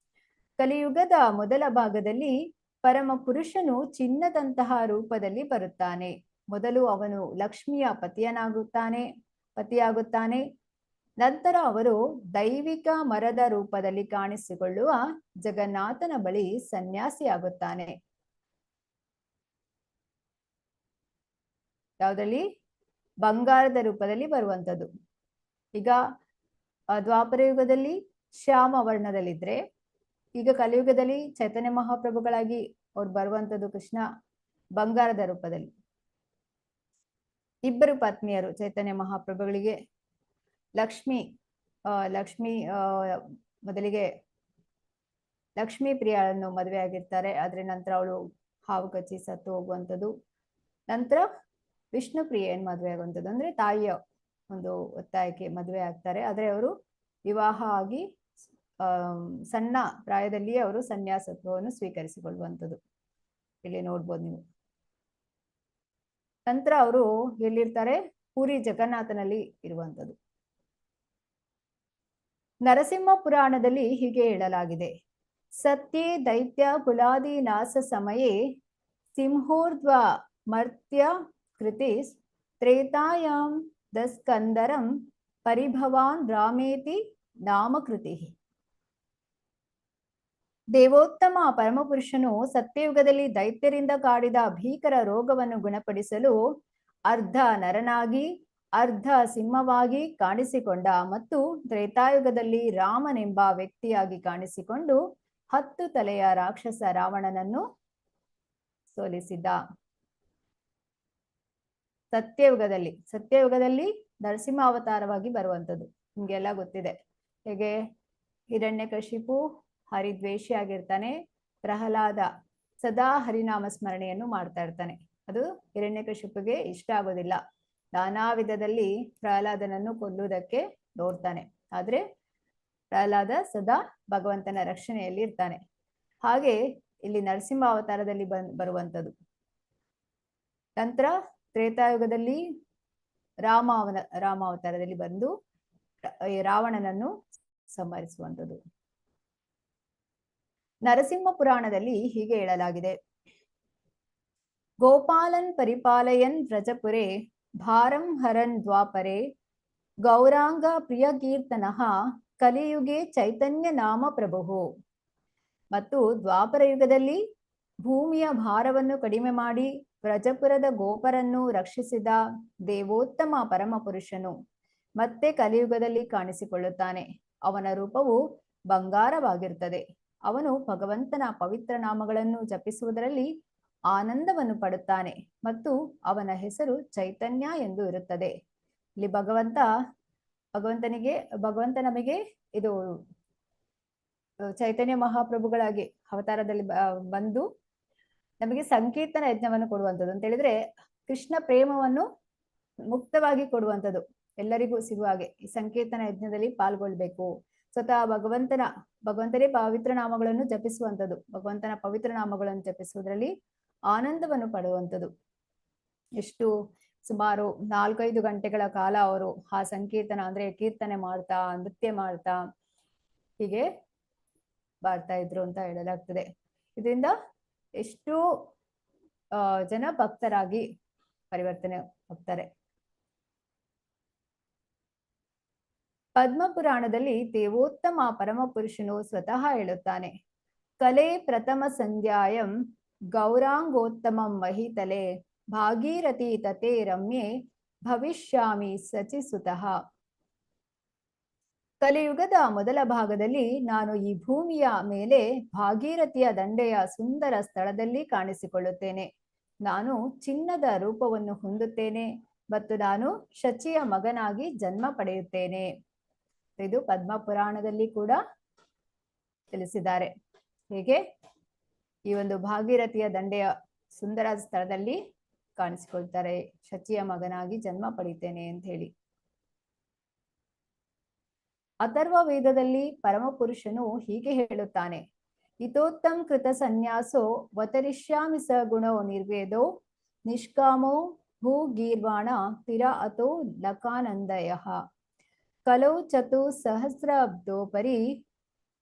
ಕಲಿಯುಗದ ಮೊದಲ ಭಾಗದಲ್ಲಿ ಪರಮ ಪುರುಷನು ಚಿನ್ನದಂತಹ ರೂಪದಲ್ಲಿ ಬರುತ್ತಾನೆ. ಮೊದಲು ಅವನು ಲಕ್ಷ್ಮಿಯ ಪತಿಯನಾಗುತ್ತಾನೆ. ಪತಿಯಾಗುತ್ತಾನೆ. ನಂತರ ಅವರು ದೈವಿಕ ಮರದ ರೂಪದಲ್ಲಿ ಕಾಣಿಸಿಕೊಳ್ಳುವ ಜಗನ್ನಾಥನ ಬಳಿ ಸನ್ಯಾಸಿಯಾಗುತ್ತಾನೆ. ಯಾವುದಲ್ಲಿ? ಬಂಗಾರದ ರೂಪದಲ್ಲಿ ಬರುವಂಥದ್ದು. ಈಗ ದ್ವಾಪರ ಯುಗದಲ್ಲಿ ಶ್ಯಾಮ ವರ್ಣದಲ್ಲಿದ್ರೆ, ಈಗ ಕಲಿಯುಗದಲ್ಲಿ ಚೈತನ್ಯ ಮಹಾಪ್ರಭುಗಳಾಗಿ ಅವ್ರು ಬರುವಂಥದ್ದು ಕೃಷ್ಣ ಬಂಗಾರದ ರೂಪದಲ್ಲಿ. ಇಬ್ಬರು ಪತ್ನಿಯರು ಚೈತನ್ಯ ಮಹಾಪ್ರಭುಗಳಿಗೆ. ಲಕ್ಷ್ಮಿ ಮೊದಲಿಗೆ ಲಕ್ಷ್ಮೀ ಪ್ರಿಯಳನ್ನು ಮದುವೆ ಆಗಿರ್ತಾರೆ. ಆದ್ರೆ ನಂತರ ಅವಳು ಹಾವು ಕಚ್ಚಿ ಸತ್ತು ಹೋಗುವಂಥದ್ದು. ನಂತರ ವಿಷ್ಣು ಪ್ರಿಯೆಯನ್ನು ಮದುವೆ ಆಗುವಂಥದ್ದು. ಅಂದ್ರೆ ತಾಯಿಯ ಒಂದು ಒತ್ತಾಯಕ್ಕೆ ಮದುವೆ ಆಗ್ತಾರೆ. ಆದ್ರೆ ಅವರು ವಿವಾಹ ಆಗಿ ಸಣ್ಣ ಪ್ರಾಯದಲ್ಲಿಯೇ ಅವರು ಸನ್ಯಾಸತ್ವವನ್ನು ಸ್ವೀಕರಿಸಿಕೊಳ್ಳುವಂಥದ್ದು ಇಲ್ಲಿ ನೋಡ್ಬೋದು ನೀವು. ನಂತರ ಅವರು ಎಲ್ಲಿರ್ತಾರೆ? ಪುರಿ ಜಗನ್ನಾಥನಲ್ಲಿ ಇರುವಂಥದ್ದು. ನರಸಿಂಹ ಪುರಾಣದಲ್ಲಿ ಹೀಗೆ ಹೇಳಲಾಗಿದೆ: ಸತ್ಯೇ ದೈತ್ಯ ಕುಲಾದಿ ನಾಸ ಸಮಯೇ ಸಿಂಹೋರ್ಧ್ವ ಮರ್ತ್ಯ ಕೃತಿಸ್ ತ್ರೇತಾಯಾಂ ದಸ್ಕಂದರಂ ಪರಿಭವಾನ್ ರಾಮೇತಿ ನಾಮಕೃತಿ. ದೇವೋತ್ತಮ ಪರಮಪುರುಷನು ಸತ್ಯಯುಗದಲ್ಲಿ ದೈತ್ಯರಿಂದ ಕಾಡಿದ ಭೀಕರ ರೋಗವನ್ನು ಗುಣಪಡಿಸಲು ಅರ್ಧ ನರನಾಗಿ ಅರ್ಧ ಸಿಂಹವಾಗಿ ಕಾಣಿಸಿಕೊಂಡ ಮತ್ತು ತ್ರೇತಾಯುಗದಲ್ಲಿ ರಾಮನೆಂಬ ವ್ಯಕ್ತಿಯಾಗಿ ಕಾಣಿಸಿಕೊಂಡು 10 ತಲೆಯ ರಾಕ್ಷಸ ರಾವಣನನ್ನು ಸೋಲಿಸಿದ. ಸತ್ಯಯುಗದಲ್ಲಿ ನರಸಿಂಹ ಅವತಾರವಾಗಿ ಬರುವಂಥದ್ದು ನಿಮ್ಗೆಲ್ಲ ಗೊತ್ತಿದೆ. ಹೇಗೆ ಹಿರಣ್ಯಕಶಿಪು ಹರಿದ್ವೇಷಿ ಆಗಿರ್ತಾನೆ, ಪ್ರಹ್ಲಾದ ಸದಾ ಹರಿನಾಮ ಸ್ಮರಣೆಯನ್ನು ಮಾಡ್ತಾ ಇರ್ತಾನೆ. ಅದು ಹಿರಣ್ಯಕಶಿಪುಗೆ ಇಷ್ಟ ಆಗೋದಿಲ್ಲ. ನಾನಾ ವಿಧದಲ್ಲಿ ಪ್ರಹ್ಲಾದನನ್ನು ಕೊಲ್ಲುವುದಕ್ಕೆ ನೋಡ್ತಾನೆ. ಆದ್ರೆ ಪ್ರಹ್ಲಾದ ಸದಾ ಭಗವಂತನ ರಕ್ಷಣೆಯಲ್ಲಿ ಇರ್ತಾನೆ. ಹಾಗೆ ಇಲ್ಲಿ ನರಸಿಂಹ ಅವತಾರದಲ್ಲಿ ಬರುವಂಥದ್ದು. ನಂತರ ತ್ರೇತಾಯುಗದಲ್ಲಿ ರಾಮ ಅವತಾರದಲ್ಲಿ ಬಂದು ರಾವಣನನ್ನು ಸಂಹರಿಸುವಂಥದ್ದು. ನರಸಿಂಹ ಪುರಾಣದಲ್ಲಿ ಹೀಗೆ ಹೇಳಲಾಗಿದೆ: ಗೋಪಾಲನ್ ಪರಿಪಾಲಯನ್ ವ್ರಜಪುರೇ ಭಾರಂ ಹರನ್ ದ್ವಾಪರೆ ಗೌರಾಂಗ ಪ್ರಿಯ ಕೀರ್ತನಃ ಕಲಿಯುಗೆ ಚೈತನ್ಯ ನಾಮ ಪ್ರಭು. ಮತ್ತು ದ್ವಾಪರ ಯುಗದಲ್ಲಿ ಭೂಮಿಯ ಭಾರವನ್ನು ಕಡಿಮೆ ಮಾಡಿ ವ್ರಜಪುರದ ಗೋಪರನ್ನು ರಕ್ಷಿಸಿದ ದೇವೋತ್ತಮ ಪರಮಪುರುಷನು ಮತ್ತೆ ಕಲಿಯುಗದಲ್ಲಿ ಕಾಣಿಸಿಕೊಳ್ಳುತ್ತಾನೆ. ಅವನ ರೂಪವು ಬಂಗಾರವಾಗಿರುತ್ತದೆ. ಅವನು ಭಗವಂತನ ಪವಿತ್ರ ನಾಮಗಳನ್ನು ಜಪಿಸುವುದರಲ್ಲಿ ಆನಂದವನ್ನು ಪಡುತ್ತಾನೆ ಮತ್ತು ಅವನ ಹೆಸರು ಚೈತನ್ಯ ಎಂದು ಇರುತ್ತದೆ. ಇಲ್ಲಿ ಭಗವಂತ ನಮಗೆ ಇದು ಚೈತನ್ಯ ಮಹಾಪ್ರಭುಗಳಾಗಿ ಅವತಾರದಲ್ಲಿ ಬಂದು ನಮಗೆ ಸಂಕೀರ್ತನ ಯಜ್ಞವನ್ನು ಕೊಡುವಂಥದ್ದು ಅಂತ ಹೇಳಿದ್ರೆ ಕೃಷ್ಣ ಪ್ರೇಮವನ್ನು ಮುಕ್ತವಾಗಿ ಕೊಡುವಂಥದ್ದು, ಎಲ್ಲರಿಗೂ ಸಿಗುವ ಹಾಗೆ ಈ ಸಂಕೀರ್ತನ ಯಜ್ಞದಲ್ಲಿ ಪಾಲ್ಗೊಳ್ಬೇಕು. ಸ್ವತಃ ಭಗವಂತನೇ ಪವಿತ್ರ ನಾಮಗಳನ್ನು ಜಪಿಸುವಂಥದ್ದು, ಭಗವಂತನ ಪವಿತ್ರ ನಾಮಗಳನ್ನು ಜಪಿಸುವುದರಲ್ಲಿ ಆನಂದವನ್ನು ಪಡುವಂಥದ್ದು. ಎಷ್ಟು ಸುಮಾರು 4-5 ಗಂಟೆಗಳ ಕಾಲ ಅವರು ಆ ಸಂಕೀರ್ತನ ಅಂದ್ರೆ ಕೀರ್ತನೆ ಮಾಡ್ತಾ ನೃತ್ಯ ಮಾಡ್ತಾ ಹೀಗೆ ಬರ್ತಾ ಇದ್ರು ಅಂತ ಹೇಳಲಾಗ್ತದೆ. ಇದರಿಂದ ಎಷ್ಟು ಜನ ಭಕ್ತರಾಗಿ ಪರಿವರ್ತನೆ ಹೋಗ್ತಾರೆ. ಪದ್ಮ ಪುರಾಣದಲ್ಲಿ ದೇವೋತ್ತಮ ಪರಮಪುರುಷನು ಸ್ವತಃ ಹೇಳುತ್ತಾನೆ: ಕಲೆ ಪ್ರಥಮ ಸಂಧ್ಯಾಯಂ ಗೌರಾಂಗೋತ್ತಮಂ ಮಹಿತಲೆ ಭಾಗೀರಥಿ ತತೆ ರಮ್ಯೆ ಭವಿಷ್ಯಾಮಿ ಸಚಿಸುತಃ. ಕಲಿಯುಗದ ಮೊದಲ ಭಾಗದಲ್ಲಿ ನಾನು ಈ ಭೂಮಿಯ ಮೇಲೆ ಭಾಗೀರಥಿಯ ದಂಡೆಯ ಸುಂದರ ಸ್ಥಳದಲ್ಲಿ ಕಾಣಿಸಿಕೊಳ್ಳುತ್ತೇನೆ. ನಾನು ಚಿನ್ನದ ರೂಪವನ್ನು ಹೊಂದುತ್ತೇನೆ ಮತ್ತು ನಾನು ಶಚಿಯ ಮಗನಾಗಿ ಜನ್ಮ ಪಡೆಯುತ್ತೇನೆ. ಇದು ಪದ್ಮ ಪುರಾಣದಲ್ಲಿ ಕೂಡ ತಿಳಿಸಿದ್ದಾರೆ. ಹೇಗೆ ಈ ಒಂದು ಭಾಗೀರಥಿಯ ದಂಡೆಯ ಸುಂದರ ಸ್ಥಳದಲ್ಲಿ ಕಾಣಿಸಿಕೊಳ್ತಾರೆ, ಶಚಿಯ ಮಗನಾಗಿ ಜನ್ಮ ಪಡಿತೇನೆ ಅಂತ ಹೇಳಿ. ಅಥರ್ವ ವೇದದಲ್ಲಿ ಪರಮಪುರುಷನು ಹೀಗೆ ಹೇಳುತ್ತಾನೆ: ಇತೋತ್ತಂ ಕೃತ ಸನ್ಯಾಸೋ ವತರಿಷ್ಯಾಮಿ ಸ ಗುಣೋ ನಿರ್ವೇದೋ ನಿಷ್ಕಾಮೋ ಭೂಗೀರ್ವಾಣ ತಿರ ಅಥೋ ಲಕಾನಂದಯಃ ಕಲೌ ಚತು ಸಹಸ್ರಾಬ್ದೋಪರಿ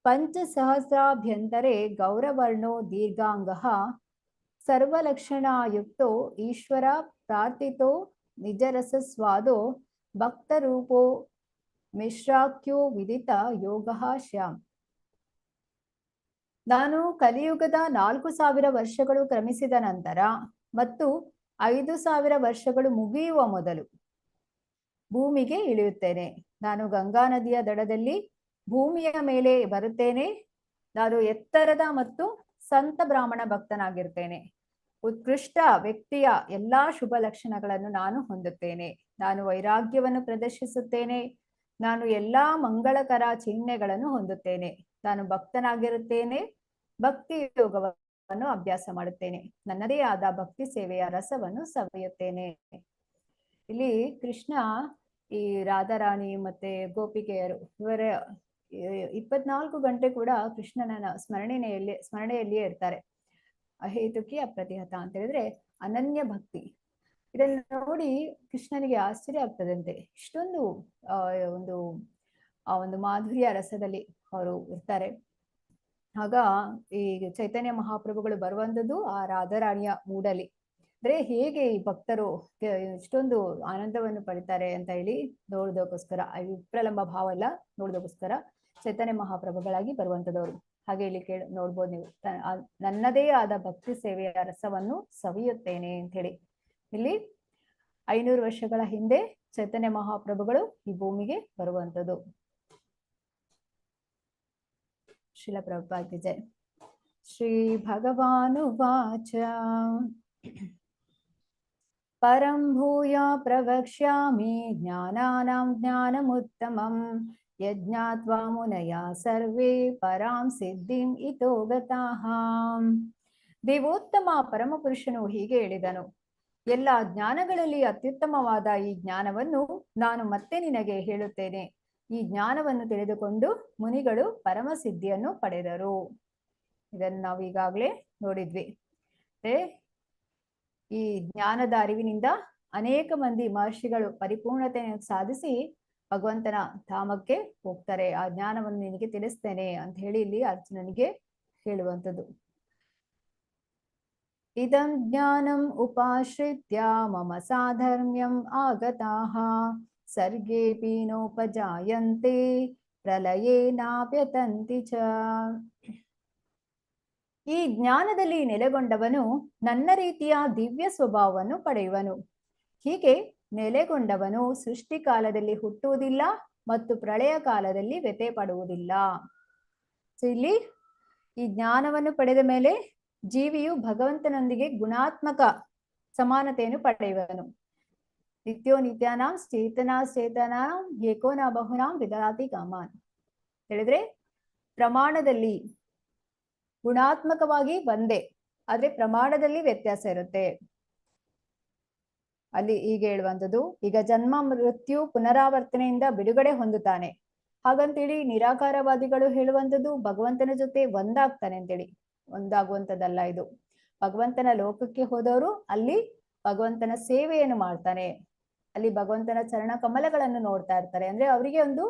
ಪಂಚಸಹಸ್ರಾಭ್ಯಂತರೆ ಗೌರವರ್ಣೋ ದೀರ್ಘಾಂಗಃ ಸರ್ವಲಕ್ಷಣಾಯುಕ್ತೋ ಈಶ್ವರ ಪ್ರಾರ್ಥಿತೋ ನಿಜರಸಸ್ವಾದೋ ಭಕ್ತ ರೂಪೋ ಮಿಶ್ರಾಕ್ಯೋ ವಿದಿತ ಯೋಗ ಶ್ಯಾಮ್. ನಾನು ಕಲಿಯುಗದ 4000 ವರ್ಷಗಳು ಕ್ರಮಿಸಿದ ನಂತರ ಮತ್ತು 5000 ವರ್ಷಗಳು ಮುಗಿಯುವ ಮೊದಲು ಭೂಮಿಗೆ ಇಳಿಯುತ್ತೇನೆ. ನಾನು ಗಂಗಾ ನದಿಯ ದಡದಲ್ಲಿ ಭೂಮಿಯ ಮೇಲೆ ಬರುತ್ತೇನೆ. ನಾನು ಎತ್ತರದ ಮತ್ತು ಸಂತ ಬ್ರಾಹ್ಮಣ ಭಕ್ತನಾಗಿರ್ತೇನೆ. ಉತ್ಕೃಷ್ಟ ವ್ಯಕ್ತಿಯ ಎಲ್ಲಾ ಶುಭ ಲಕ್ಷಣಗಳನ್ನು ನಾನು ಹೊಂದುತ್ತೇನೆ. ನಾನು ವೈರಾಗ್ಯವನ್ನು ಪ್ರದರ್ಶಿಸುತ್ತೇನೆ. ನಾನು ಎಲ್ಲಾ ಮಂಗಳಕರ ಚಿಹ್ನೆಗಳನ್ನು ಹೊಂದುತ್ತೇನೆ. ನಾನು ಭಕ್ತನಾಗಿರುತ್ತೇನೆ. ಭಕ್ತಿ ಯೋಗವನ್ನು ಅಭ್ಯಾಸ ಮಾಡುತ್ತೇನೆ. ನನ್ನದೇ ಆದ ಭಕ್ತಿ ಸೇವೆಯ ರಸವನ್ನು ಸವಿಯುತ್ತೇನೆ. ಇಲ್ಲಿ ಕೃಷ್ಣ ಈ ರಾಧಾರಾಣಿ ಮತ್ತೆ ಗೋಪಿಕೆಯರು ಇವರ 24 ಗಂಟೆ ಕೂಡ ಕೃಷ್ಣನ ಸ್ಮರಣೆಯಲ್ಲಿಯೇ ಇರ್ತಾರೆ. ಅಹೇತುಕಿ ಅಪ್ರತಿಹತ ಅಂತ ಹೇಳಿದ್ರೆ ಅನನ್ಯ ಭಕ್ತಿ. ಇದನ್ನು ನೋಡಿ ಕೃಷ್ಣನಿಗೆ ಆಶ್ಚರ್ಯ ಆಗ್ತದಂತೆ. ಇಷ್ಟೊಂದು ಒಂದು ಮಾಧುರ್ಯ ರಸದಲ್ಲಿ ಅವರು ಇರ್ತಾರೆ. ಆಗ ಈ ಚೈತನ್ಯ ಮಹಾಪ್ರಭುಗಳು ಬರುವಂಥದ್ದು ಆ ರಾಧಾರಾಣಿಯ ಮೂಡಲಿ. ಅಂದ್ರೆ ಹೇಗೆ ಈ ಭಕ್ತರು ಇಷ್ಟೊಂದು ಆನಂದವನ್ನು ಪಡಿತಾರೆ ಅಂತ ಹೇಳಿ ನೋಡೋದಕ್ಕೋಸ್ಕರ, ವಿಪ್ರಲಂಬ ಭಾವ ಎಲ್ಲ ನೋಡೋದಕ್ಕೋಸ್ಕರ ಚೈತನ್ಯ ಮಹಾಪ್ರಭುಗಳಾಗಿ ಬರುವಂತದವರು. ಹಾಗೆ ಇಲ್ಲಿ ನೋಡ್ಬೋದು ನೀವು, ನನ್ನದೇ ಆದ ಭಕ್ತಿ ಸೇವೆಯ ರಸವನ್ನು ಸವಿಯುತ್ತೇನೆ ಅಂತ ಹೇಳಿ. ಇಲ್ಲಿ 500 ವರ್ಷಗಳ ಹಿಂದೆ ಚೈತನ್ಯ ಮಹಾಪ್ರಭುಗಳು ಈ ಭೂಮಿಗೆ ಬರುವಂತದ್ದು. ಶ್ರೀಲ ಪ್ರಭುಪಾದ ಕಿ ಜೈ. ಶ್ರೀ ಭಗವಾನುವಾಚ ಪರಂ ಭೂಯ ಪ್ರವಕ್ಷ್ಯಾಮಿ ಜ್ಞಾನಾನಾಂ ಜ್ಞಾನಮುತ್ತಮಂ ಯಜ್ಞಾತ್ವಾ ಮುನಯ ಸರ್ವೇ ಪರಾಂ ಸಿದ್ಧಿಂ ಇತೋ ಗತಾಃ. ದೇವೋತ್ತಮ ಪರಮಪುರುಷನು ಹೀಗೆ ಹೇಳಿದನು, ಎಲ್ಲ ಜ್ಞಾನಗಳಲ್ಲಿ ಅತ್ಯುತ್ತಮವಾದ ಈ ಜ್ಞಾನವನ್ನು ನಾನು ಮತ್ತೆ ನಿನಗೆ ಹೇಳುತ್ತೇನೆ. ಈ ಜ್ಞಾನವನ್ನು ತಿಳಿದುಕೊಂಡು ಮುನಿಗಳು ಪರಮಸಿದ್ಧಿಯನ್ನು ಪಡೆದರು. ಇದನ್ನು ನಾವು ಈಗಾಗಲೇ ನೋಡಿದ್ವಿ. ಈ ಜ್ಞಾನದ ಅರಿವಿನಿಂದ ಅನೇಕ ಮಂದಿ ಮಹರ್ಷಿಗಳು ಪರಿಪೂರ್ಣತೆಯನ್ನು ಸಾಧಿಸಿ ಭಗವಂತನ ಧಾಮಕ್ಕೆ ಹೋಗ್ತಾರೆ. ಆ ಜ್ಞಾನವನ್ನು ನಿನಗೆ ತಿಳಿಸ್ತೇನೆ ಅಂತ ಹೇಳಿ ಇಲ್ಲಿ ಅರ್ಜುನನಿಗೆ ಹೇಳುವಂಥದ್ದು. ಇದಂ ಜ್ಞಾನಂ ಉಪಾಶ್ರಿತ್ಯ ಮಮ ಸಾಧರ್ಮ್ಯಂ ಆಗತಾಃ ಸರ್ಗೇಪಿ ನೋಪಜಾಯಂತೆ ಪ್ರಲಯೇ ನಾಪ್ಯತಂತಿ ಚ. ಈ ಜ್ಞಾನದಲ್ಲಿ ನೆಲೆಗೊಂಡವನು ನನ್ನ ರೀತಿಯ ದಿವ್ಯ ಸ್ವಭಾವವನ್ನು ಪಡೆಯುವನು. ಹೀಗೆ ನೆಲೆಗೊಂಡವನು ಸೃಷ್ಟಿ ಕಾಲದಲ್ಲಿ ಹುಟ್ಟುವುದಿಲ್ಲ ಮತ್ತು ಪ್ರಳಯ ಕಾಲದಲ್ಲಿ ವ್ಯಥೆ ಪಡುವುದಿಲ್ಲ. ಸೊ ಇಲ್ಲಿ ಈ ಜ್ಞಾನವನ್ನು ಪಡೆದ ಮೇಲೆ ಜೀವಿಯು ಭಗವಂತನೊಂದಿಗೆ ಗುಣಾತ್ಮಕ ಸಮಾನತೆಯನ್ನು ಪಡೆಯುವನು. ನಿತ್ಯೋ ನಿತ್ಯಾನಾಂ ಚೇತನಾಂ ಏಕೋನ ಬಹುನಾಂ ವಿದಧಾತಿ ಕಾಮಾನ್ ಹೇಳಿದ್ರೆ, ಪ್ರಮಾಣದಲ್ಲಿ ಗುಣಾತ್ಮಕವಾಗಿ ಒಂದೇ, ಆದ್ರೆ ಪ್ರಮಾಣದಲ್ಲಿ ವ್ಯತ್ಯಾಸ ಇರುತ್ತೆ. ಅಲ್ಲಿ ಹೀಗೆ ಹೇಳುವಂಥದ್ದು, ಈಗ ಜನ್ಮ ಮೃತ್ಯು ಪುನರಾವರ್ತನೆಯಿಂದ ಬಿಡುಗಡೆ ಹೊಂದುತ್ತಾನೆ ಹಾಗಂತೇಳಿ ನಿರಾಕಾರವಾದಿಗಳು ಹೇಳುವಂಥದ್ದು ಭಗವಂತನ ಜೊತೆ ಒಂದಾಗ್ತಾನೆ ಅಂತೇಳಿ. ಒಂದಾಗುವಂಥದ್ದಲ್ಲ ಇದು. ಭಗವಂತನ ಲೋಕಕ್ಕೆ ಹೋದವರು ಅಲ್ಲಿ ಭಗವಂತನ ಸೇವೆಯನ್ನು ಮಾಡ್ತಾನೆ, ಅಲ್ಲಿ ಭಗವಂತನ ಚರಣ ಕಮಲಗಳನ್ನು ನೋಡ್ತಾ ಇರ್ತಾರೆ. ಅಂದ್ರೆ ಅವರಿಗೆ ಒಂದು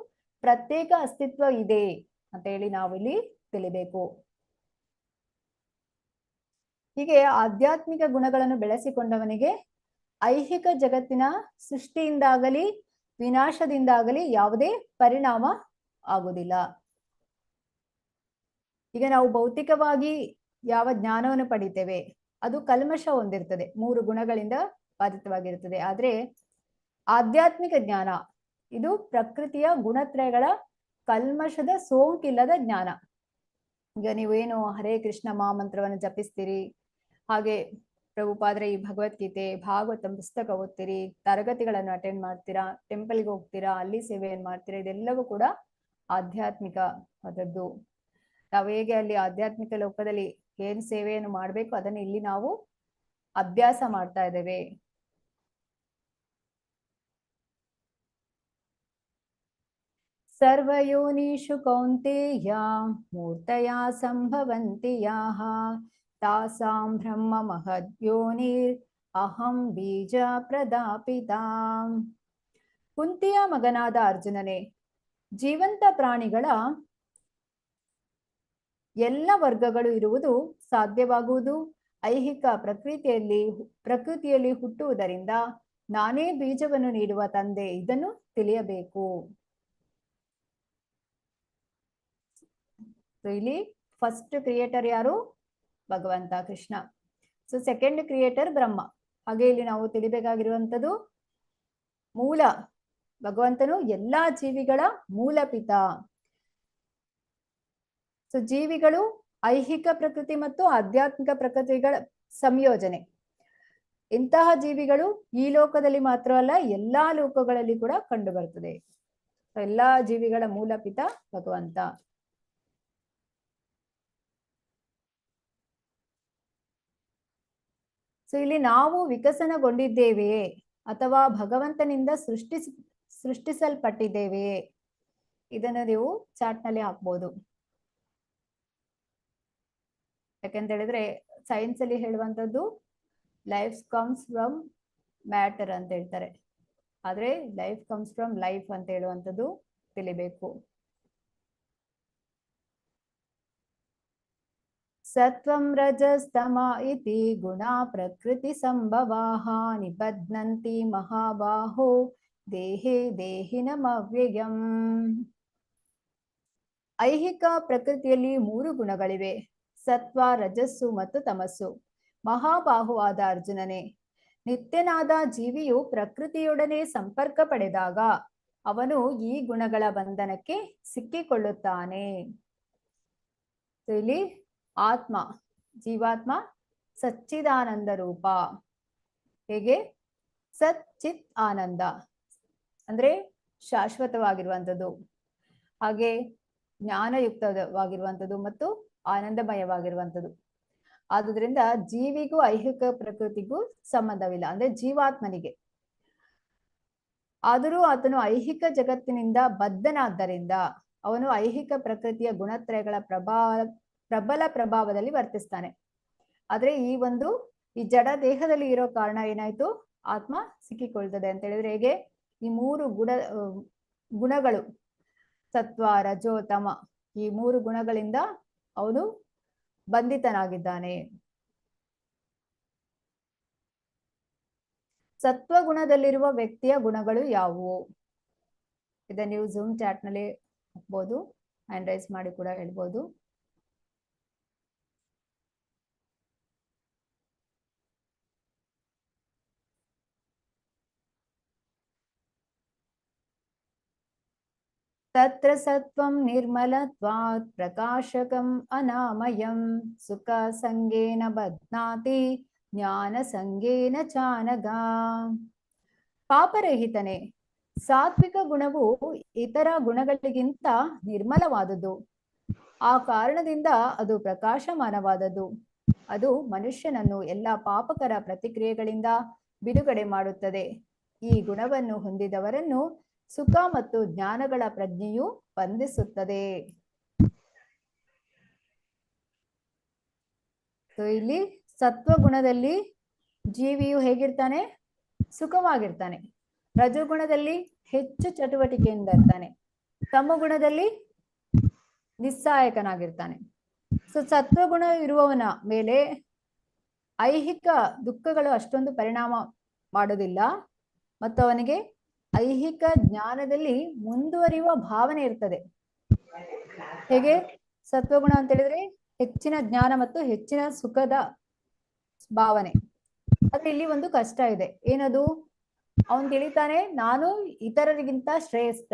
ಪ್ರತ್ಯೇಕ ಅಸ್ತಿತ್ವ ಇದೆ ಅಂತ ಹೇಳಿ ನಾವಿಲ್ಲಿ ತಿಳಿಬೇಕು. ಹೀಗೆ ಆಧ್ಯಾತ್ಮಿಕ ಗುಣಗಳನ್ನು ಬೆಳೆಸಿಕೊಂಡವನಿಗೆ ಐಹಿಕ ಜಗತ್ತಿನ ಸೃಷ್ಟಿಯಿಂದಾಗಲಿ ವಿನಾಶದಿಂದಾಗಲಿ ಯಾವುದೇ ಪರಿಣಾಮ ಆಗುವುದಿಲ್ಲ. ಈಗ ನಾವು ಭೌತಿಕವಾಗಿ ಯಾವ ಜ್ಞಾನವನ್ನು ಪಡಿತೇವೆ ಅದು ಕಲ್ಮಶ ಹೊಂದಿರ್ತದೆ, 3 ಗುಣಗಳಿಂದ ಬಾಧಿತವಾಗಿರುತ್ತದೆ. ಆದ್ರೆ ಆಧ್ಯಾತ್ಮಿಕ ಜ್ಞಾನ ಇದು ಪ್ರಕೃತಿಯ ಗುಣತ್ರಯಗಳ ಕಲ್ಮಶದ ಸೋಂಕಿಲ್ಲದ ಜ್ಞಾನ. ಈಗ ನೀವೇನು ಹರೇ ಕೃಷ್ಣ ಮಹಾಮಂತ್ರವನ್ನು ಜಪಿಸ್ತೀರಿ, ಹಾಗೆ ಪ್ರಭುಪಾದ್ರೆ ಈ ಭಗವದ್ಗೀತೆ ಭಾಗವತ ಪುಸ್ತಕ ಓದ್ತೀರಿ, ತರಗತಿಗಳನ್ನು ಅಟೆಂಡ್ ಮಾಡ್ತೀರಾ, ಟೆಂಪಲ್ಗೆ ಹೋಗ್ತೀರಾ, ಅಲ್ಲಿ ಸೇವೆಯನ್ನು ಮಾಡ್ತೀರಾ, ಇದೆಲ್ಲವೂ ಕೂಡ ಆಧ್ಯಾತ್ಮಿಕವಾದದ್ದು. ನಾವು ಹೇಗೆ ಅಲ್ಲಿ ಆಧ್ಯಾತ್ಮಿಕ ಲೋಕದಲ್ಲಿ ಏನ್ ಸೇವೆಯನ್ನು ಮಾಡ್ಬೇಕು ಅದನ್ನು ಇಲ್ಲಿ ನಾವು ಅಭ್ಯಾಸ ಮಾಡ್ತಾ ಇದ್ದೇವೆ. ಸರ್ವಯೋನಿಷು ಕೌಂತೆಯ ಮೂರ್ತಯ ಸಂಭವಂತಿ ಯಾಹ ತಾಸಾಂ ಬ್ರಹ್ಮ ಮಹದ್ಯೋನಿರ್ ಅಹಂ ಬೀಜ ಪ್ರದಾಪಿತಾಂ. ಕುಂತಿಯ ಮಗನಾದ ಅರ್ಜುನನೇ, ಜೀವಂತ ಪ್ರಾಣಿಗಳ ಎಲ್ಲ ವರ್ಗಗಳು ಇರುವುದು ಸಾಧ್ಯವಾಗುವುದು ಐಹಿಕ ಪ್ರಕೃತಿಯಲ್ಲಿ ಹುಟ್ಟುವುದರಿಂದ ನಾನೇ ಬೀಜವನ್ನು ನೀಡುವ ತಂದೆ, ಇದನ್ನು ತಿಳಿಯಬೇಕು. ಇಲ್ಲಿ ಫಸ್ಟ್ ಕ್ರಿಯೇಟರ್ ಯಾರು? ಭಗವಂತ ಕೃಷ್ಣ. ಸೊ ಸೆಕೆಂಡ್ ಕ್ರಿಯೇಟರ್ ಬ್ರಹ್ಮ. ಹಾಗೆ ಇಲ್ಲಿ ನಾವು ತಿಳಿಬೇಕಾಗಿರುವಂತದ್ದು ಮೂಲ ಭಗವಂತನು ಎಲ್ಲಾ ಜೀವಿಗಳ ಮೂಲ ಪಿತ. ಸೊ ಜೀವಿಗಳು ಐಹಿಕ ಪ್ರಕೃತಿ ಮತ್ತು ಆಧ್ಯಾತ್ಮಿಕ ಪ್ರಕೃತಿಗಳ ಸಂಯೋಜನೆ. ಇಂತಹ ಜೀವಿಗಳು ಈ ಲೋಕದಲ್ಲಿ ಮಾತ್ರ ಅಲ್ಲ, ಎಲ್ಲಾ ಲೋಕಗಳಲ್ಲಿ ಕೂಡ ಕಂಡು ಬರ್ತದೆ. ಎಲ್ಲಾ ಜೀವಿಗಳ ಮೂಲ ಪಿತ ಭಗವಂತ. ಸೊ ಇಲ್ಲಿ ನಾವು ವಿಕಸನಗೊಂಡಿದ್ದೇವೆಯೇ ಅಥವಾ ಭಗವಂತನಿಂದ ಸೃಷ್ಟಿಸಲ್ಪಟ್ಟಿದ್ದೇವೆಯೇ? ಇದನ್ನು ನೀವು ಚಾಟ್ ನಲ್ಲಿ ಹಾಕ್ಬೋದು. ಯಾಕೆಂತ ಹೇಳಿದ್ರೆ ಸೈನ್ಸ್ ಅಲ್ಲಿ ಹೇಳುವಂತದ್ದು ಲೈಫ್ ಕಮ್ಸ್ ಫ್ರಮ್ ಮ್ಯಾಟರ್ ಅಂತ ಹೇಳ್ತಾರೆ, ಆದ್ರೆ ಲೈಫ್ ಕಮ್ಸ್ ಫ್ರಮ್ ಲೈಫ್ ಅಂತ ಹೇಳುವಂಥದ್ದು ತಿಳಿಬೇಕು. ಸತ್ವಂ ರಜಸ್ತಮ ಇತಿ ಗುಣ ಪ್ರಕೃತಿ ಸಂಭವಾಹ ನಿಬಧ್ನಂತಿ ಮಹಾಬಾಹೋ ದೇಹೇ ದೇಹಿನಮವ್ಯಯಂ. ಐಹಿಕ ಪ್ರಕೃತಿಯಲ್ಲಿ 3 ಗುಣಗಳಿವೆ, ಸತ್ವ, ರಜಸ್ಸು ಮತ್ತು ತಮಸ್ಸು. ಮಹಾಬಾಹುವಾದ ಅರ್ಜುನನೇ, ನಿತ್ಯನಾದ ಜೀವಿಯು ಪ್ರಕೃತಿಯೊಡನೆ ಸಂಪರ್ಕ ಪಡೆದಾಗ ಅವನು ಈ ಗುಣಗಳ ಬಂಧನಕ್ಕೆ ಸಿಕ್ಕಿಕೊಳ್ಳುತ್ತಾನೆ. ಇಲ್ಲಿ ಆತ್ಮ, ಜೀವಾತ್ಮ ಸಚ್ಚಿದಾನಂದ ರೂಪ. ಹೇಗೆ? ಸಚ್ಚಿತ್ ಆನಂದ ಅಂದ್ರೆ ಶಾಶ್ವತವಾಗಿರುವಂಥದ್ದು, ಹಾಗೆ ಜ್ಞಾನಯುಕ್ತವಾಗಿರುವಂಥದ್ದು ಮತ್ತು ಆನಂದಮಯವಾಗಿರುವಂಥದ್ದು. ಆದುದರಿಂದ ಜೀವಿಗೂ ಐಹಿಕ ಪ್ರಕೃತಿಗೂ ಸಂಬಂಧವಿಲ್ಲ, ಅಂದ್ರೆ ಜೀವಾತ್ಮನಿಗೆ. ಆದರೂ ಆತನು ಐಹಿಕ ಜಗತ್ತಿನಿಂದ ಬದ್ಧನಾದ್ದರಿಂದ ಅವನು ಐಹಿಕ ಪ್ರಕೃತಿಯ ಗುಣತ್ರಯಗಳ ಪ್ರಬಲ ಪ್ರಭಾವದಲ್ಲಿ ವರ್ತಿಸ್ತಾನೆ. ಆದ್ರೆ ಈ ಜಡ ದೇಹದಲ್ಲಿ ಇರೋ ಕಾರಣ ಏನಾಯ್ತು? ಆತ್ಮ ಸಿಕ್ಕಿಕೊಳ್ತದೆ ಅಂತ ಹೇಳಿದ್ರೆ ಹೇಗೆ? ಈ 3 ಗುಣಗಳು ಸತ್ವ, ರಜೋ, ತಮ, ಈ 3 ಗುಣಗಳಿಂದ ಅವನು ಬಂಧಿತನಾಗಿದ್ದಾನೆ. ಸತ್ವ ಗುಣದಲ್ಲಿರುವ ವ್ಯಕ್ತಿಯ ಗುಣಗಳು ಯಾವುವು? ಇದನ್ನ ನೀವು ಝೂಮ್ ಚಾಟ್ ನಲ್ಲಿ ಹಾಕ್ಬೋದು, ಹ್ಯಾಂಡ್ ರೈಸ್ ಮಾಡಿ ಕೂಡ ಹೇಳ್ಬೋದು. ತತ್ರ ಸತ್ವಂ ನಿರ್ಮಲತ್ವಾತ್ ಪ್ರಕಾಶಕಂ ಅನಾಮಯಂ ಸುಖ ಸಂಗೇನ ಬಧ್ನಾತಿ ಜ್ಞಾನ ಸಂಗೇನ ಚಾನಗ. ಪಾಪರಹಿತನೇ, ಸಾತ್ವಿಕ ಗುಣವು ಇತರ ಗುಣಗಳಿಗಿಂತ ನಿರ್ಮಲವಾದುದು. ಆ ಕಾರಣದಿಂದ ಅದು ಪ್ರಕಾಶಮಾನವಾದದ್ದು. ಅದು ಮನುಷ್ಯನನ್ನು ಎಲ್ಲ ಪಾಪಕರ ಪ್ರತಿಕ್ರಿಯೆಗಳಿಂದ ಬಿಡುಗಡೆ ಮಾಡುತ್ತದೆ. ಈ ಗುಣವನ್ನು ಹೊಂದಿದವರನ್ನು ಸುಖ ಮತ್ತು ಜ್ಞಾನಗಳ ಪ್ರಜ್ಞೆಯು ಬಂಧಿಸುತ್ತದೆ. ಇಲ್ಲಿ ಸತ್ವಗುಣದಲ್ಲಿ ಜೀವಿಯು ಹೇಗಿರ್ತಾನೆ? ಸುಖವಾಗಿರ್ತಾನೆ. ರಜೋಗುಣದಲ್ಲಿ ಹೆಚ್ಚು ಚಟುವಟಿಕೆಯಿಂದ ಇರ್ತಾನೆ. ತಮಗುಣದಲ್ಲಿ ನಿಸ್ಸಹಾಯಕನಾಗಿರ್ತಾನೆ. ಸೊ ಸತ್ವಗುಣ ಇರುವವನ ಮೇಲೆ ಐಹಿಕ ದುಃಖಗಳು ಅಷ್ಟೊಂದು ಪರಿಣಾಮ ಮಾಡೋದಿಲ್ಲ ಮತ್ತು ಅವನಿಗೆ ಐಹಿಕ ಜ್ಞಾನದಲ್ಲಿ ಮುಂದುವರಿಯುವ ಭಾವನೆ ಇರ್ತದೆ. ಹೇಗೆ? ಸತ್ವಗುಣ ಅಂತ ಹೇಳಿದ್ರೆ ಹೆಚ್ಚಿನ ಜ್ಞಾನ ಮತ್ತು ಹೆಚ್ಚಿನ ಸುಖದ ಭಾವನೆ. ಆದ್ರೆ ಇಲ್ಲಿ ಒಂದು ಕಷ್ಟ ಇದೆ. ಏನದು? ಅವನು ತಿಳಿತಾನೆ, ನಾನು ಇತರರಿಗಿಂತ ಶ್ರೇಷ್ಠ,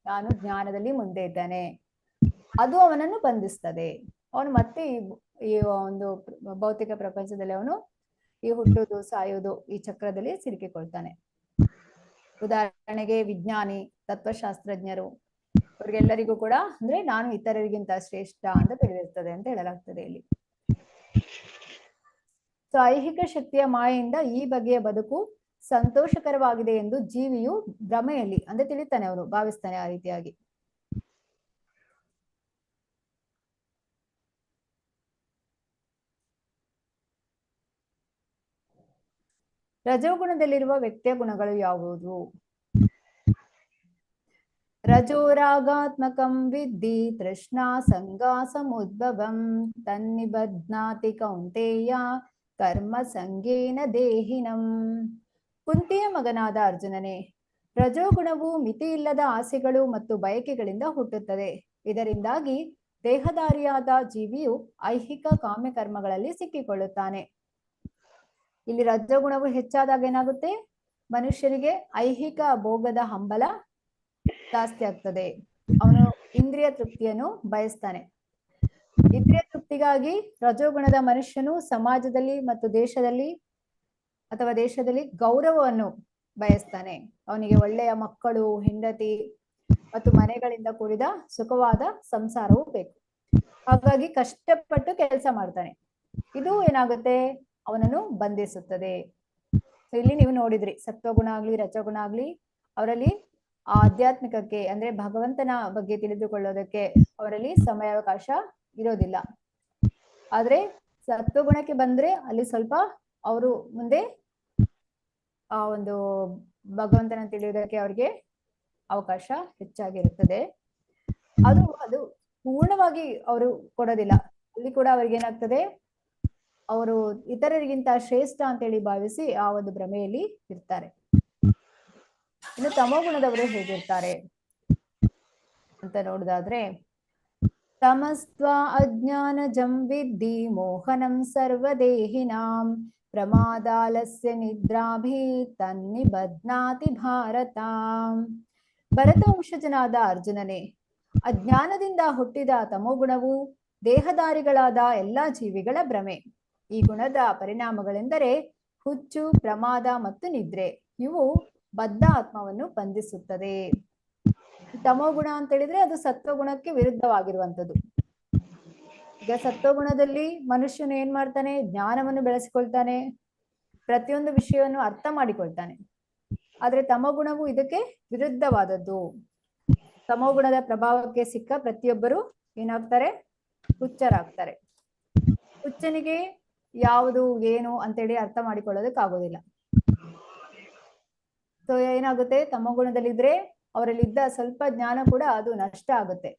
ನಾನು ಜ್ಞಾನದಲ್ಲಿ ಮುಂದೆ ಇದ್ದೇನೆ. ಅದು ಅವನನ್ನು ಬಂಧಿಸ್ತದೆ. ಅವನು ಮತ್ತೆ ಈ ಒಂದು ಭೌತಿಕ ಪ್ರಪಂಚದಲ್ಲಿ ಅವನು ಈ ಹುಟ್ಟುವುದು, ಸಾಯುವುದು, ಈ ಚಕ್ರದಲ್ಲಿ ಸಿಲುಕಿಕೊಳ್ತಾನೆ. ಉದಾಹರಣೆಗೆ ವಿಜ್ಞಾನಿ, ತತ್ವಶಾಸ್ತ್ರಜ್ಞರು, ಅವ್ರಿಗೆಲ್ಲರಿಗೂ ಕೂಡ ಅಂದ್ರೆ ನಾನು ಇತರರಿಗಿಂತ ಶ್ರೇಷ್ಠ ಅಂತ ತಿಳಿದಿರ್ತದೆ ಅಂತ ಹೇಳಲಾಗ್ತದೆ ಇಲ್ಲಿ. ಸೊ ಐಹಿಕ ಶಕ್ತಿಯ ಮಾಯೆಯಿಂದ ಈ ಬಗೆಯ ಬದುಕು ಸಂತೋಷಕರವಾಗಿದೆ ಎಂದು ಜೀವಿಯು ಭ್ರಮೆಯಲ್ಲಿ ಅಂದ್ರೆ ತಿಳಿತಾನೆ, ಅವನು ಭಾವಿಸ್ತಾನೆ ಆ ರೀತಿಯಾಗಿ. ರಜೋಗುಣದಲ್ಲಿರುವ ವ್ಯಕ್ತಿಯ ಗುಣಗಳು ಯಾವುವು? ರಜೋರಾಗಾತ್ಮಕಂ ವಿದ್ಧಿ ತೃಷ್ಣಾ ಸಂಗಾ ಸಮುದ್ಭವಂ ತನ್ನಿಬಧ್ನಾತಿ ಕೌಂತೇಯ ಕರ್ಮ ಸಂಗೇನ ದೇಹಿನಂ. ಕುಂತಿಯ ಮಗನಾದ ಅರ್ಜುನನೇ, ರಜೋಗುಣವು ಮಿತಿಯಿಲ್ಲದ ಆಸೆಗಳು ಮತ್ತು ಬಯಕೆಗಳಿಂದ ಹುಟ್ಟುತ್ತದೆ. ಇದರಿಂದಾಗಿ ದೇಹಧಾರಿಯಾದ ಜೀವಿಯು ಐಹಿಕ ಕಾಮ್ಯಕರ್ಮಗಳಲ್ಲಿ ಸಿಕ್ಕಿಕೊಳ್ಳುತ್ತಾನೆ. ಇಲ್ಲಿ ರಜೋಗುಣವು ಹೆಚ್ಚಾದಾಗ ಏನಾಗುತ್ತೆ? ಮನುಷ್ಯನಿಗೆ ಐಹಿಕ ಭೋಗದ ಹಂಬಲ ಜಾಸ್ತಿ ಆಗ್ತದೆ. ಅವನು ಇಂದ್ರಿಯ ತೃಪ್ತಿಯನ್ನು ಬಯಸ್ತಾನೆ. ಇಂದ್ರಿಯ ತೃಪ್ತಿಗಾಗಿ ರಜೋಗುಣದ ಮನುಷ್ಯನು ಸಮಾಜದಲ್ಲಿ ಮತ್ತು ದೇಶದಲ್ಲಿ ಗೌರವವನ್ನು ಬಯಸ್ತಾನೆ. ಅವನಿಗೆ ಒಳ್ಳೆಯ ಮಕ್ಕಳು, ಹೆಂಡತಿ ಮತ್ತು ಮನೆಗಳಿಂದ ಕೂಡಿದ ಸುಖವಾದ ಸಂಸಾರವು ಬೇಕು. ಹಾಗಾಗಿ ಕಷ್ಟಪಟ್ಟು ಕೆಲಸ ಮಾಡ್ತಾನೆ. ಇದು ಏನಾಗುತ್ತೆ? ಅವನನ್ನು ಬಂಧಿಸುತ್ತದೆ. ಇಲ್ಲಿ ನೀವು ನೋಡಿದ್ರಿ, ಸತ್ವಗುಣ ಆಗ್ಲಿ ರಜೋಗುಣ ಆಗ್ಲಿ ಅವರಲ್ಲಿ ಆಧ್ಯಾತ್ಮಿಕಕ್ಕೆ ಅಂದ್ರೆ ಭಗವಂತನ ಬಗ್ಗೆ ತಿಳಿದುಕೊಳ್ಳೋದಕ್ಕೆ ಅವರಲ್ಲಿ ಸಮಯಾವಕಾಶ ಇರೋದಿಲ್ಲ. ಆದ್ರೆ ಸತ್ವಗುಣಕ್ಕೆ ಬಂದ್ರೆ ಅಲ್ಲಿ ಸ್ವಲ್ಪ ಅವರು ಮುಂದೆ ಆ ಒಂದು ಭಗವಂತನ ತಿಳಿಯೋದಕ್ಕೆ ಅವ್ರಿಗೆ ಅವಕಾಶ ಹೆಚ್ಚಾಗಿರುತ್ತದೆ. ಅದು ಪೂರ್ಣವಾಗಿ ಅವರು ಕೊಡೋದಿಲ್ಲ. ಅಲ್ಲಿ ಕೂಡ ಅವ್ರಿಗೆ ಏನಾಗ್ತದೆ? ಅವರು ಇತರರಿಗಿಂತ ಶ್ರೇಷ್ಠ ಅಂತೇಳಿ ಭಾವಿಸಿ ಆ ಒಂದು ಭ್ರಮೆಯಲ್ಲಿ ಇರ್ತಾರೆ. ಇನ್ನು ತಮೋಗುಣದವರು ಹೇಗಿರ್ತಾರೆ ಅಂತ ನೋಡುದಾದ್ರೆ, ತಮಸ್ತ್ವ ಅಜ್ಞಾನಜಂ ವಿದ್ಧಿ ಮೋಹನಂ ಸರ್ವದೇಹಿನಾಂ ಪ್ರಮಾದಾಲಸ್ಯ ನಿದ್ರಾಭಿ ತನ್ನಿಬಧ್ನಾತಿ ಭಾರತ. ಭರತ ವಂಶಜನಾದ ಅರ್ಜುನನೇ, ಅಜ್ಞಾನದಿಂದ ಹುಟ್ಟಿದ ತಮೋಗುಣವು ದೇಹಧಾರಿಗಳಾದ ಎಲ್ಲಾ ಜೀವಿಗಳ ಭ್ರಮೆ. ಈ ಗುಣದ ಪರಿಣಾಮಗಳೆಂದರೆ ಹುಚ್ಚು, ಪ್ರಮಾದ ಮತ್ತು ನಿದ್ರೆ. ಇವು ಬದ್ಧ ಆತ್ಮವನ್ನು ಬಂಧಿಸುತ್ತದೆ. ತಮೋಗುಣ ಅಂತ ಹೇಳಿದ್ರೆ ಅದು ಸತ್ವಗುಣಕ್ಕೆ ವಿರುದ್ಧವಾಗಿರುವಂಥದ್ದು. ಈಗ ಸತ್ವಗುಣದಲ್ಲಿ ಮನುಷ್ಯನು ಏನ್ ಮಾಡ್ತಾನೆ? ಜ್ಞಾನವನ್ನು ಬೆಳೆಸಿಕೊಳ್ತಾನೆ, ಪ್ರತಿಯೊಂದು ವಿಷಯವನ್ನು ಅರ್ಥ ಮಾಡಿಕೊಳ್ತಾನೆ. ಆದ್ರೆ ತಮೋಗುಣವು ಇದಕ್ಕೆ ವಿರುದ್ಧವಾದದ್ದು. ತಮೋಗುಣದ ಪ್ರಭಾವಕ್ಕೆ ಸಿಕ್ಕ ಪ್ರತಿಯೊಬ್ಬರು ಏನಾಗ್ತಾರೆ? ಹುಚ್ಚರಾಗ್ತಾರೆ. ಹುಚ್ಚನಿಗೆ ಯಾವುದು ಏನು ಅಂತೇಳಿ ಅರ್ಥ ಮಾಡಿಕೊಳ್ಳೋದಕ್ಕಾಗೋದಿಲ್ಲ. ಸೊ ಏನಾಗುತ್ತೆ? ತಮೋಗುಣದಲ್ಲಿದ್ರೆ ಅವರಲ್ಲಿದ್ದ ಸ್ವಲ್ಪ ಜ್ಞಾನ ಕೂಡ ಅದು ನಷ್ಟ ಆಗುತ್ತೆ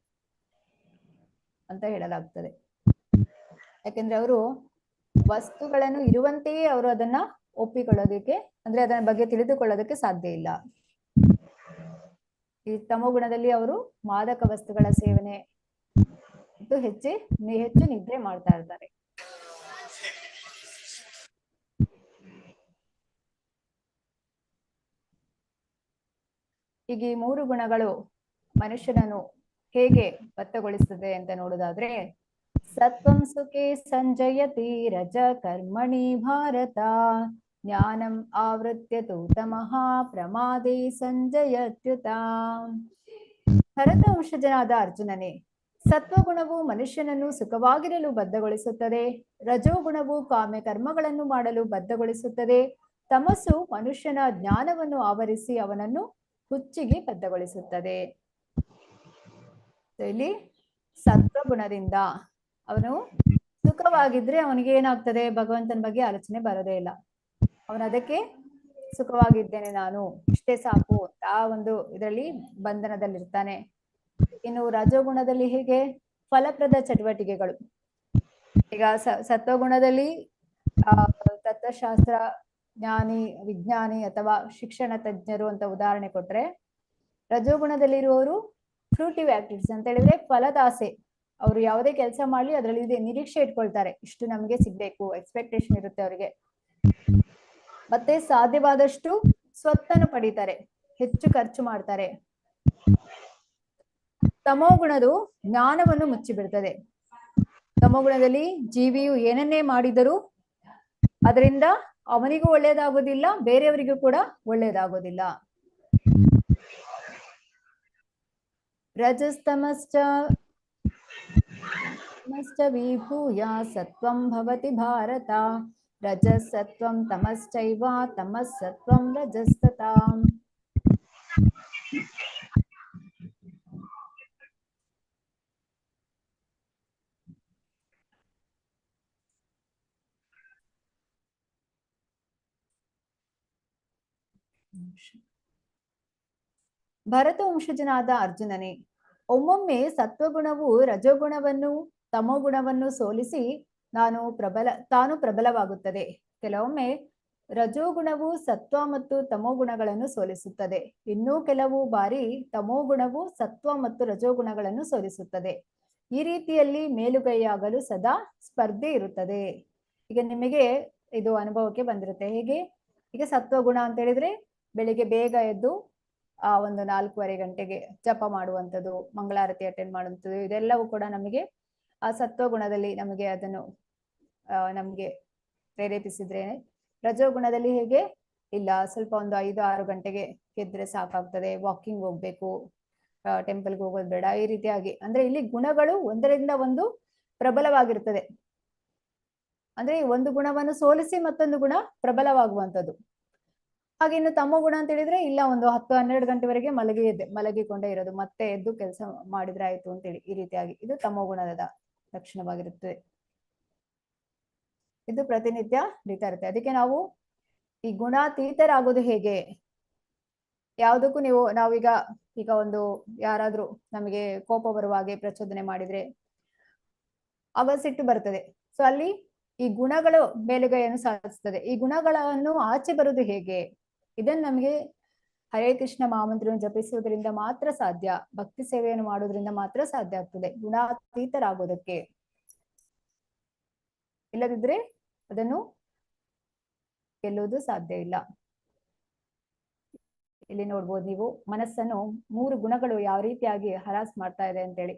ಅಂತ ಹೇಳಲಾಗ್ತದೆ. ಯಾಕೆಂದ್ರೆ ಅವರು ವಸ್ತುಗಳನ್ನು ಇರುವಂತೆಯೇ ಅವರು ಅದನ್ನ ಒಪ್ಪಿಕೊಳ್ಳೋದಕ್ಕೆ ಅಂದ್ರೆ ಅದರ ಬಗ್ಗೆ ತಿಳಿದುಕೊಳ್ಳೋದಕ್ಕೆ ಸಾಧ್ಯ ಇಲ್ಲ. ಈ ತಮೋಗುಣದಲ್ಲಿ ಅವರು ಮಾದಕ ವಸ್ತುಗಳ ಸೇವನೆ ಹೆಚ್ಚು ನಿದ್ರೆ ಮಾಡ್ತಾ ಇರ್ತಾರೆ. ಈಗ ಈ ಮೂರು ಗುಣಗಳು ಮನುಷ್ಯನನ್ನು ಹೇಗೆ ಬತ್ತಗೊಳಿಸ್ತದೆ ಅಂತ ನೋಡುದಾದ್ರೆ, ಸತ್ವಂ ಸುಖೇ ಸಂಜಯತಿ ರಜ ಕರ್ಮಣಿ ಭಾರತ ಜ್ಞಾನಂ ಆವೃತ್ಯ ತು ತಮಃ ಪ್ರಮಾದೇ ಸಂಜಯತ್ಯುತ. ಭರತ ವಂಶಜನಾದ ಅರ್ಜುನನೇ, ಸತ್ವಗುಣವು ಮನುಷ್ಯನನ್ನು ಸುಖವಾಗಿರಲು ಬದ್ಧಗೊಳಿಸುತ್ತದೆ. ರಜೋಗುಣವು ಕಾಮ್ಯ ಕರ್ಮಗಳನ್ನು ಮಾಡಲು ಬದ್ಧಗೊಳಿಸುತ್ತದೆ. ತಮಸ್ಸು ಮನುಷ್ಯನ ಜ್ಞಾನವನ್ನು ಆವರಿಸಿ ಅವನನ್ನು ಹುಚ್ಚಿಗೆ ಬದ್ಧಗೊಳಿಸುತ್ತದೆ. ಇಲ್ಲಿ ಸತ್ವಗುಣದಿಂದ ಅವನು ಸುಖವಾಗಿದ್ರೆ ಅವನಿಗೆ ಏನಾಗ್ತದೆ? ಭಗವಂತನ ಬಗ್ಗೆ ಆಲೋಚನೆ ಬರೋದೇ ಇಲ್ಲ. ಅವನು ಅದಕ್ಕೆ ಸುಖವಾಗಿದ್ದೇನೆ, ನಾನು ಇಷ್ಟೇ ಸಾಕು ಆ ಒಂದು ಇದರಲ್ಲಿ ಬಂಧನದಲ್ಲಿರ್ತಾನೆ. ಇನ್ನು ರಜೋಗುಣದಲ್ಲಿ ಹೇಗೆ? ಫಲಪ್ರದ ಚಟುವಟಿಕೆಗಳು. ಈಗ ಸತ್ವಗುಣದಲ್ಲಿ ತತ್ವಶಾಸ್ತ್ರ ಜ್ಞಾನಿ, ವಿಜ್ಞಾನಿ ಅಥವಾ ಶಿಕ್ಷಣ ತಜ್ಞರು ಅಂತ ಉದಾಹರಣೆ ಕೊಟ್ರೆ, ರಜೋಗುಣದಲ್ಲಿರುವವರು ಫ್ರೂಟಿವ್ ಆಕ್ಟಿವಿಟೀಸ್ ಅಂತ ಹೇಳಿದ್ರೆ ಫಲದಾಸೆ. ಅವರು ಯಾವುದೇ ಕೆಲಸ ಮಾಡ್ಲಿ ಅದರಲ್ಲಿ ನಿರೀಕ್ಷೆ ಇಟ್ಕೊಳ್ತಾರೆ, ಇಷ್ಟು ನಮ್ಗೆ ಸಿಗ್ಬೇಕು, ಎಕ್ಸ್ಪೆಕ್ಟೇಷನ್ ಇರುತ್ತೆ ಅವರಿಗೆ. ಮತ್ತೆ ಸಾಧ್ಯವಾದಷ್ಟು ಸ್ವತ್ತನ್ನು ಪಡೀತಾರೆ, ಹೆಚ್ಚು ಖರ್ಚು ಮಾಡ್ತಾರೆ. ತಮೋಗುಣದು ಜ್ಞಾನವನ್ನು ಮುಚ್ಚಿಬಿಡ್ತದೆ. ತಮೋಗುಣದಲ್ಲಿ ಜೀವಿಯು ಏನನ್ನೇ ಮಾಡಿದರೂ ಅದರಿಂದ ಅವನಿಗೂ ಒಳ್ಳೇದಾಗೋದಿಲ್ಲ, ಬೇರೆಯವರಿಗೂ ಕೂಡ ಒಳ್ಳೇದಾಗೋದಿಲ್ಲ. ರಜಸ್ತಮಶ್ಚ ವಿಭೂಯ ಸತ್ವಂ ಭವತಿ ಭಾರತ ರಜಸತ್ವಂ ತಮಶ್ಚೈವ ತಮಸ್ಸತ್ವಂ ರಜಸ್ತತಾಂ. ಭರತ ವಂಶಜನಾದ ಅರ್ಜುನನೇ, ಒಮ್ಮೊಮ್ಮೆ ಸತ್ವಗುಣವು ರಜೋಗುಣವನ್ನು ತಮೋಗುಣವನ್ನು ಸೋಲಿಸಿ ತಾನು ಪ್ರಬಲವಾಗುತ್ತದೆ. ಕೆಲವೊಮ್ಮೆ ರಜೋಗುಣವು ಸತ್ವ ಮತ್ತು ತಮೋಗುಣಗಳನ್ನು ಸೋಲಿಸುತ್ತದೆ. ಇನ್ನೂ ಕೆಲವು ಬಾರಿ ತಮೋಗುಣವು ಸತ್ವ ಮತ್ತು ರಜೋಗುಣಗಳನ್ನು ಸೋಲಿಸುತ್ತದೆ. ಈ ರೀತಿಯಲ್ಲಿ ಮೇಲುಗೈಯಾಗಲು ಸದಾ ಸ್ಪರ್ಧೆ ಇರುತ್ತದೆ. ಈಗ ನಿಮಗೆ ಇದು ಅನುಭವಕ್ಕೆ ಬಂದಿರುತ್ತೆ. ಹೇಗೆ? ಈಗ ಸತ್ವಗುಣ ಅಂತ ಹೇಳಿದ್ರೆ ಬೆಳಿಗ್ಗೆ ಬೇಗ ಎದ್ದು ಒಂದು 4:15 ಗಂಟೆಗೆ ಜಪ ಮಾಡುವಂಥದ್ದು, ಮಂಗಳಾರತಿ ಅಟೆಂಡ್ ಮಾಡುವಂಥದ್ದು, ಇದೆಲ್ಲವೂ ಕೂಡ ನಮಗೆ ಆ ಸತ್ವಗುಣದಲ್ಲಿ ನಮಗೆ ಅದನ್ನು ನಮಗೆ ಪ್ರೇರೇಪಿಸಿದ್ರೆ, ರಜೋಗುಣದಲ್ಲಿ ಹೇಗೆ ಇಲ್ಲ, ಸ್ವಲ್ಪ ಒಂದು 5-6 ಗಂಟೆಗೆ ಎದ್ರೆ ಸಾಕಾಗ್ತದೆ, ವಾಕಿಂಗ್ ಹೋಗ್ಬೇಕು, ಟೆಂಪಲ್ಗೆ ಹೋಗೋದು ಬೇಡ, ಈ ರೀತಿಯಾಗಿ. ಅಂದ್ರೆ ಇಲ್ಲಿ ಗುಣಗಳು ಒಂದರಿಂದ ಒಂದು ಪ್ರಬಲವಾಗಿರ್ತದೆ. ಅಂದ್ರೆ ಒಂದು ಗುಣವನ್ನು ಸೋಲಿಸಿ ಮತ್ತೊಂದು ಗುಣ ಪ್ರಬಲವಾಗುವಂಥದ್ದು. ಹಾಗೆ ಇನ್ನು ತಮ್ಮ ಗುಣ ಅಂತ ಹೇಳಿದ್ರೆ ಇಲ್ಲ, ಒಂದು 10-12 ಗಂಟೆವರೆಗೆ ಮಲಗಿಕೊಂಡೇ ಇರೋದು, ಮತ್ತೆ ಎದ್ದು ಕೆಲಸ ಮಾಡಿದ್ರೆ ಆಯ್ತು ಅಂತೇಳಿ, ಈ ರೀತಿಯಾಗಿ ಇದು ತಮ್ಮ ಗುಣದ ಲಕ್ಷಣವಾಗಿರುತ್ತದೆ. ಇದು ಪ್ರತಿನಿತ್ಯ ನಡೀತಾ ಇರುತ್ತೆ. ಅದಕ್ಕೆ ನಾವು ಈ ಗುಣಾತೀತರಾಗೋದು ಹೇಗೆ? ಯಾವುದಕ್ಕೂ ನಾವೀಗ ಒಂದು ಯಾರಾದ್ರೂ ನಮಗೆ ಕೋಪ ಬರುವ ಹಾಗೆ ಪ್ರಚೋದನೆ ಮಾಡಿದ್ರೆ ಆಗ ಸಿಟ್ಟು ಬರ್ತದೆ. ಸೊ ಅಲ್ಲಿ ಈ ಗುಣಗಳು ಮೇಲುಗೈಯನ್ನು ಸಾಧಿಸ್ತದೆ. ಈ ಗುಣಗಳನ್ನು ಆಚೆ ಬರುವುದು ಹೇಗೆ? ಇದನ್ನು ನಮಗೆ ಹರೇ ಕೃಷ್ಣ ಮಹಾಮಂತ್ರವನ್ನು ಜಪಿಸುವುದರಿಂದ ಮಾತ್ರ ಸಾಧ್ಯ, ಭಕ್ತಿ ಸೇವೆಯನ್ನು ಮಾಡುವುದರಿಂದ ಮಾತ್ರ ಸಾಧ್ಯ ಆಗ್ತದೆ ಗುಣಾತೀತರಾಗೋದಕ್ಕೆ. ಇಲ್ಲದಿದ್ರೆ ಅದನ್ನು ಗೆಲ್ಲುವುದು ಸಾಧ್ಯ ಇಲ್ಲ. ಇಲ್ಲಿ ನೋಡ್ಬೋದು ನೀವು, ಮನಸ್ಸನ್ನು 3 ಗುಣಗಳು ಯಾವ ರೀತಿಯಾಗಿ ಹರಾಸ್ ಮಾಡ್ತಾ ಇದೆ ಅಂತೇಳಿ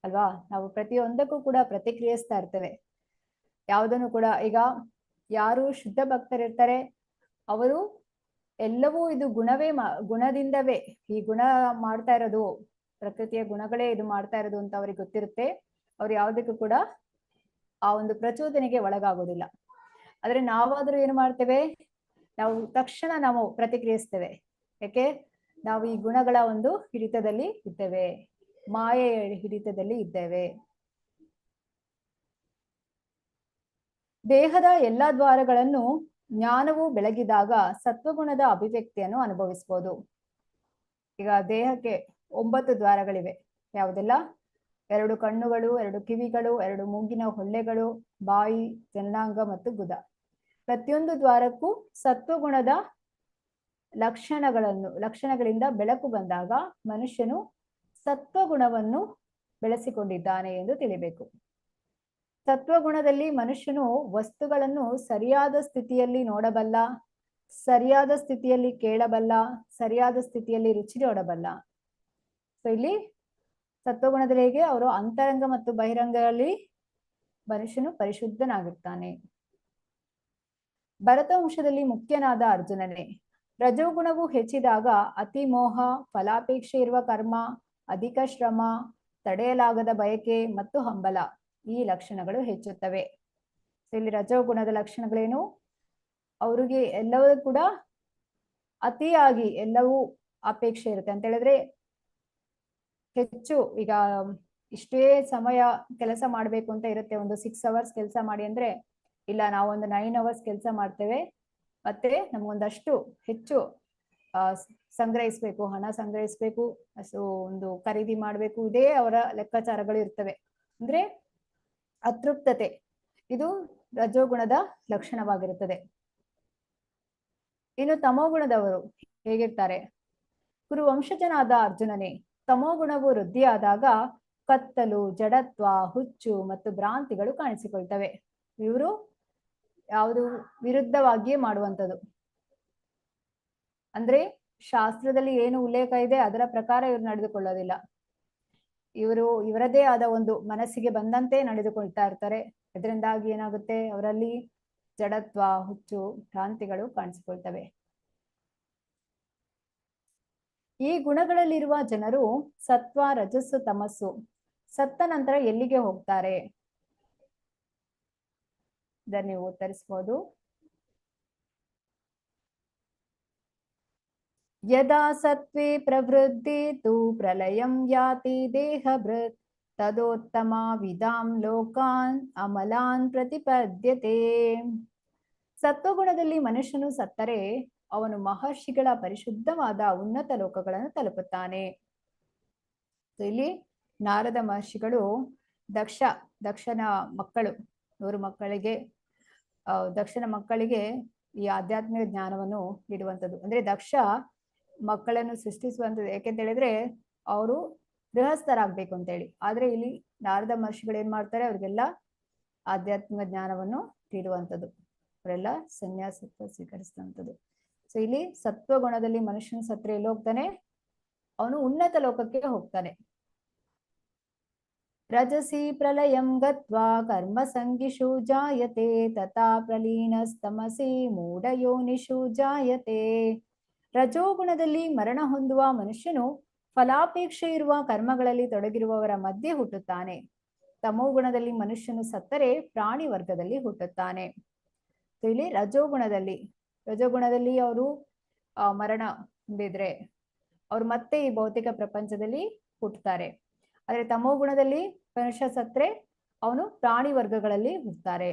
ಅಲ್ವಾ? ನಾವು ಪ್ರತಿಯೊಂದಕ್ಕೂ ಕೂಡ ಪ್ರತಿಕ್ರಿಯಿಸ್ತಾ ಇರ್ತೇವೆ. ಯಾವುದನ್ನು ಕೂಡ ಈಗ ಯಾರು ಶುದ್ಧ ಭಕ್ತರಿರ್ತಾರೆ ಅವರು ಎಲ್ಲವೂ ಇದು ಗುಣದಿಂದವೇ, ಈ ಗುಣ ಮಾಡ್ತಾ ಇರೋದು, ಪ್ರಕೃತಿಯ ಗುಣಗಳೇ ಇದು ಮಾಡ್ತಾ ಇರೋದು ಅಂತ ಅವ್ರಿಗೆ ಗೊತ್ತಿರುತ್ತೆ. ಅವ್ರು ಯಾವುದಕ್ಕೂ ಕೂಡ ಆ ಒಂದು ಪ್ರಚೋದನೆಗೆ ಒಳಗಾಗೋದಿಲ್ಲ. ಆದ್ರೆ ನಾವಾದ್ರೂ ಏನು ಮಾಡ್ತೇವೆ, ನಾವು ತಕ್ಷಣ ನಾವು ಪ್ರತಿಕ್ರಿಯಿಸ್ತೇವೆ. ಯಾಕೆ? ನಾವು ಈ ಗುಣಗಳ ಒಂದು ಹಿಡಿತದಲ್ಲಿ ಇದ್ದೇವೆ, ಮಾಯೆಯ ಹಿಡಿತದಲ್ಲಿ ಇದ್ದೇವೆ. ದೇಹದ ಎಲ್ಲಾ ದ್ವಾರಗಳನ್ನು ಜ್ಞಾನವು ಬೆಳಗಿದಾಗ ಸತ್ವಗುಣದ ಅಭಿವ್ಯಕ್ತಿಯನ್ನು ಅನುಭವಿಸಬಹುದು. ಈಗ ದೇಹಕ್ಕೆ 9 ದ್ವಾರಗಳಿವೆ. ಯಾವುದೆಲ್ಲ? 2 ಕಣ್ಣುಗಳು, 2 ಕಿವಿಗಳು, 2 ಮೂಗಿನ ಹೊಳ್ಳೆಗಳು, ಬಾಯಿ, ಜನನಾಂಗ ಮತ್ತು ಗುದ. ಪ್ರತಿಯೊಂದು ದ್ವಾರಕ್ಕೂ ಸತ್ವಗುಣದ ಲಕ್ಷಣಗಳಿಂದ ಬೆಳಕು ಬಂದಾಗ ಮನುಷ್ಯನು ಸತ್ವಗುಣವನ್ನು ಬೆಳೆಸಿಕೊಂಡಿದ್ದಾನೆ ಎಂದು ತಿಳಿಬೇಕು. ಸತ್ವಗುಣದಲ್ಲಿ ಮನುಷ್ಯನು ವಸ್ತುಗಳನ್ನು ಸರಿಯಾದ ಸ್ಥಿತಿಯಲ್ಲಿ ನೋಡಬಲ್ಲ, ಸರಿಯಾದ ಸ್ಥಿತಿಯಲ್ಲಿ ಕೇಳಬಲ್ಲ, ಸರಿಯಾದ ಸ್ಥಿತಿಯಲ್ಲಿ ರುಚಿ ನೋಡಬಲ್ಲ. ಸೊ ಇಲ್ಲಿ ಸತ್ವಗುಣದಲ್ಲಿ ಹೇಗೆ ಅವರು ಅಂತರಂಗ ಮತ್ತು ಬಹಿರಂಗದಲ್ಲಿ ಮನುಷ್ಯನು ಪರಿಶುದ್ಧನಾಗಿರ್ತಾನೆ. ಭರತ ವಂಶದಲ್ಲಿ ಮುಖ್ಯನಾದ ಅರ್ಜುನನೇ, ರಜೋಗುಣವು ಹೆಚ್ಚಿದಾಗ ಅತಿ ಮೋಹ, ಫಲಾಪೇಕ್ಷೆ ಇರುವ ಕರ್ಮ, ಅಧಿಕ ಶ್ರಮ, ತಡೆಯಲಾಗದ ಬಯಕೆ ಮತ್ತು ಹಂಬಲ, ಈ ಲಕ್ಷಣಗಳು ಹೆಚ್ಚುತ್ತವೆ. ಇಲ್ಲಿ ರಜೋಗುಣದ ಲಕ್ಷಣಗಳೇನು? ಅವ್ರಿಗೆ ಎಲ್ಲವೂ ಕೂಡ ಅತಿಯಾಗಿ ಎಲ್ಲವೂ ಅಪೇಕ್ಷೆ ಇರುತ್ತೆ ಅಂತ ಹೇಳಿದ್ರೆ, ಹೆಚ್ಚು ಈಗ ಇಷ್ಟೇ ಸಮಯ ಕೆಲಸ ಮಾಡ್ಬೇಕು ಅಂತ ಇರುತ್ತೆ. ಒಂದು 6 ಅವರ್ಸ್ ಕೆಲಸ ಮಾಡಿ ಅಂದ್ರೆ, ಇಲ್ಲ ನಾವೊಂದು 9 ಅವರ್ಸ್ ಕೆಲಸ ಮಾಡ್ತೇವೆ, ಮತ್ತೆ ನಮ್ಗೊಂದಷ್ಟು ಹೆಚ್ಚು ಸಂಗ್ರಹಿಸ್ಬೇಕು, ಹಣ ಸಂಗ್ರಹಿಸ್ಬೇಕು, ಸೊ ಒಂದು ಖರೀದಿ ಮಾಡ್ಬೇಕು, ಇದೇ ಅವರ ಲೆಕ್ಕಾಚಾರಗಳು ಇರ್ತವೆ. ಅಂದ್ರೆ ಅತೃಪ್ತತೆ, ಇದು ರಜೋಗುಣದ ಲಕ್ಷಣವಾಗಿರುತ್ತದೆ. ಇನ್ನು ತಮೋಗುಣದವರು ಹೇಗಿರ್ತಾರೆ? ಕುರುವಂಶಜನಾದ ಅರ್ಜುನನೇ, ತಮೋಗುಣವು ವೃದ್ಧಿಯಾದಾಗ ಕತ್ತಲು, ಜಡತ್ವ, ಹುಚ್ಚು ಮತ್ತು ಭ್ರಾಂತಿಗಳು ಕಾಣಿಸಿಕೊಳ್ತವೆ. ಇವರು ಯಾವುದು ವಿರುದ್ಧವಾಗಿಯೇ ಮಾಡುವಂಥದ್ದು. ಅಂದ್ರೆ ಶಾಸ್ತ್ರದಲ್ಲಿ ಏನು ಉಲ್ಲೇಖ ಇದೆ ಅದರ ಪ್ರಕಾರ ಇವರು ನಡೆದುಕೊಳ್ಳೋದಿಲ್ಲ. ಇವರದೇ ಆದ ಒಂದು ಮನಸ್ಸಿಗೆ ಬಂದಂತೆ ನಡೆದುಕೊಳ್ತಾ ಇರ್ತಾರೆ. ಇದರಿಂದಾಗಿ ಏನಾಗುತ್ತೆ, ಅವರಲ್ಲಿ ಜಡತ್ವ, ಹುಚ್ಚು, ಭ್ರಾಂತಿಗಳು ಕಾಣಿಸಿಕೊಳ್ತವೆ. ಈ ಗುಣಗಳಲ್ಲಿರುವ ಜನರು ಸತ್ವ, ರಜಸ್ಸು, ತಮಸ್ಸು ಸತ್ತ ನಂತರ ಎಲ್ಲಿಗೆ ಹೋಗ್ತಾರೆ? ಇದನ್ನು ನೀವು ಉತ್ತರಿಸಬಹುದು. ಯದಾ ಸತ್ವೇ ಪ್ರವೃದ್ಧಿ ತು ಪ್ರಲಯಂ ಯಾತಿ ದೇಹಭೃತ್ ತದೋತ್ತಮ ವಿದಾಂ ಲೋಕಾನ್ ಅಮಲಾನ್ ಪ್ರತಿಪದ್ಯತೆ. ಸತ್ವಗುಣದಲ್ಲಿ ಮನುಷ್ಯನು ಸತ್ತರೆ ಅವನು ಮಹರ್ಷಿಗಳ ಪರಿಶುದ್ಧವಾದ ಉನ್ನತ ಲೋಕಗಳನ್ನು ತಲುಪುತ್ತಾನೆ. ಇಲ್ಲಿ ನಾರದ ಮಹರ್ಷಿಗಳು ದಕ್ಷನ ಮಕ್ಕಳು, 100 ಮಕ್ಕಳಿಗೆ ದಕ್ಷನ ಮಕ್ಕಳಿಗೆ ಈ ಆಧ್ಯಾತ್ಮಿಕ ಜ್ಞಾನವನ್ನು ನೀಡುವಂಥದ್ದು. ಅಂದ್ರೆ ದಕ್ಷ ಮಕ್ಕಳನ್ನು ಸೃಷ್ಟಿಸುವಂಥದ್ದು. ಯಾಕೆಂತ ಹೇಳಿದ್ರೆ ಅವರು ಗೃಹಸ್ಥರಾಗ್ಬೇಕು ಅಂತ ಹೇಳಿ. ಆದ್ರೆ ಇಲ್ಲಿ ನಾರದ ಮಹರ್ಷಿಗಳು ಏನ್ ಮಾಡ್ತಾರೆ, ಅವ್ರಿಗೆಲ್ಲ ಆಧ್ಯಾತ್ಮಿಕ ಜ್ಞಾನವನ್ನು ನೀಡುವಂಥದ್ದು. ಅವರೆಲ್ಲ ಸನ್ಯಾಸತ್ವ ಸ್ವೀಕರಿಸಿದಂಥದ್ದು. ಸೊ ಇಲ್ಲಿ ಸತ್ವಗುಣದಲ್ಲಿ ಮನುಷ್ಯನ ಸತ್ರೆ ಎಲ್ಲಿ ಹೋಗ್ತಾನೆ, ಅವನು ಉನ್ನತ ಲೋಕಕ್ಕೆ ಹೋಗ್ತಾನೆ. ರಜಸಿ ಪ್ರಲಯಂ ಗತ್ವಾ ಕರ್ಮ ಸಂಗಿಷು ಜಾಯತೆ ತಥಾ ಪ್ರಲೀನಸ್ತಮಸಿ ಮೂಢಯೋನಿಷು ಜಾಯತೆ. ರಜೋಗುಣದಲ್ಲಿ ಮರಣ ಹೊಂದುವ ಮನುಷ್ಯನು ಫಲಾಪೇಕ್ಷೆ ಇರುವ ಕರ್ಮಗಳಲ್ಲಿ ತೊಡಗಿರುವವರ ಮಧ್ಯೆ ಹುಟ್ಟುತ್ತಾನೆ. ತಮೋಗುಣದಲ್ಲಿ ಮನುಷ್ಯನು ಸತ್ತರೆ ಪ್ರಾಣಿ ವರ್ಗದಲ್ಲಿ ಹುಟ್ಟುತ್ತಾನೆ. ಇಲ್ಲಿ ರಜೋಗುಣದಲ್ಲಿ ಅವರು ಮರಣ ಹೊಂದಿದ್ರೆ ಅವ್ರು ಮತ್ತೆ ಈ ಭೌತಿಕ ಪ್ರಪಂಚದಲ್ಲಿ ಹುಟ್ಟುತ್ತಾರೆ. ಆದ್ರೆ ತಮೋಗುಣದಲ್ಲಿ ಮನುಷ್ಯ ಸತ್ರೆ ಅವನು ಪ್ರಾಣಿ ವರ್ಗಗಳಲ್ಲಿ ಹುಟ್ಟುತ್ತಾರೆ.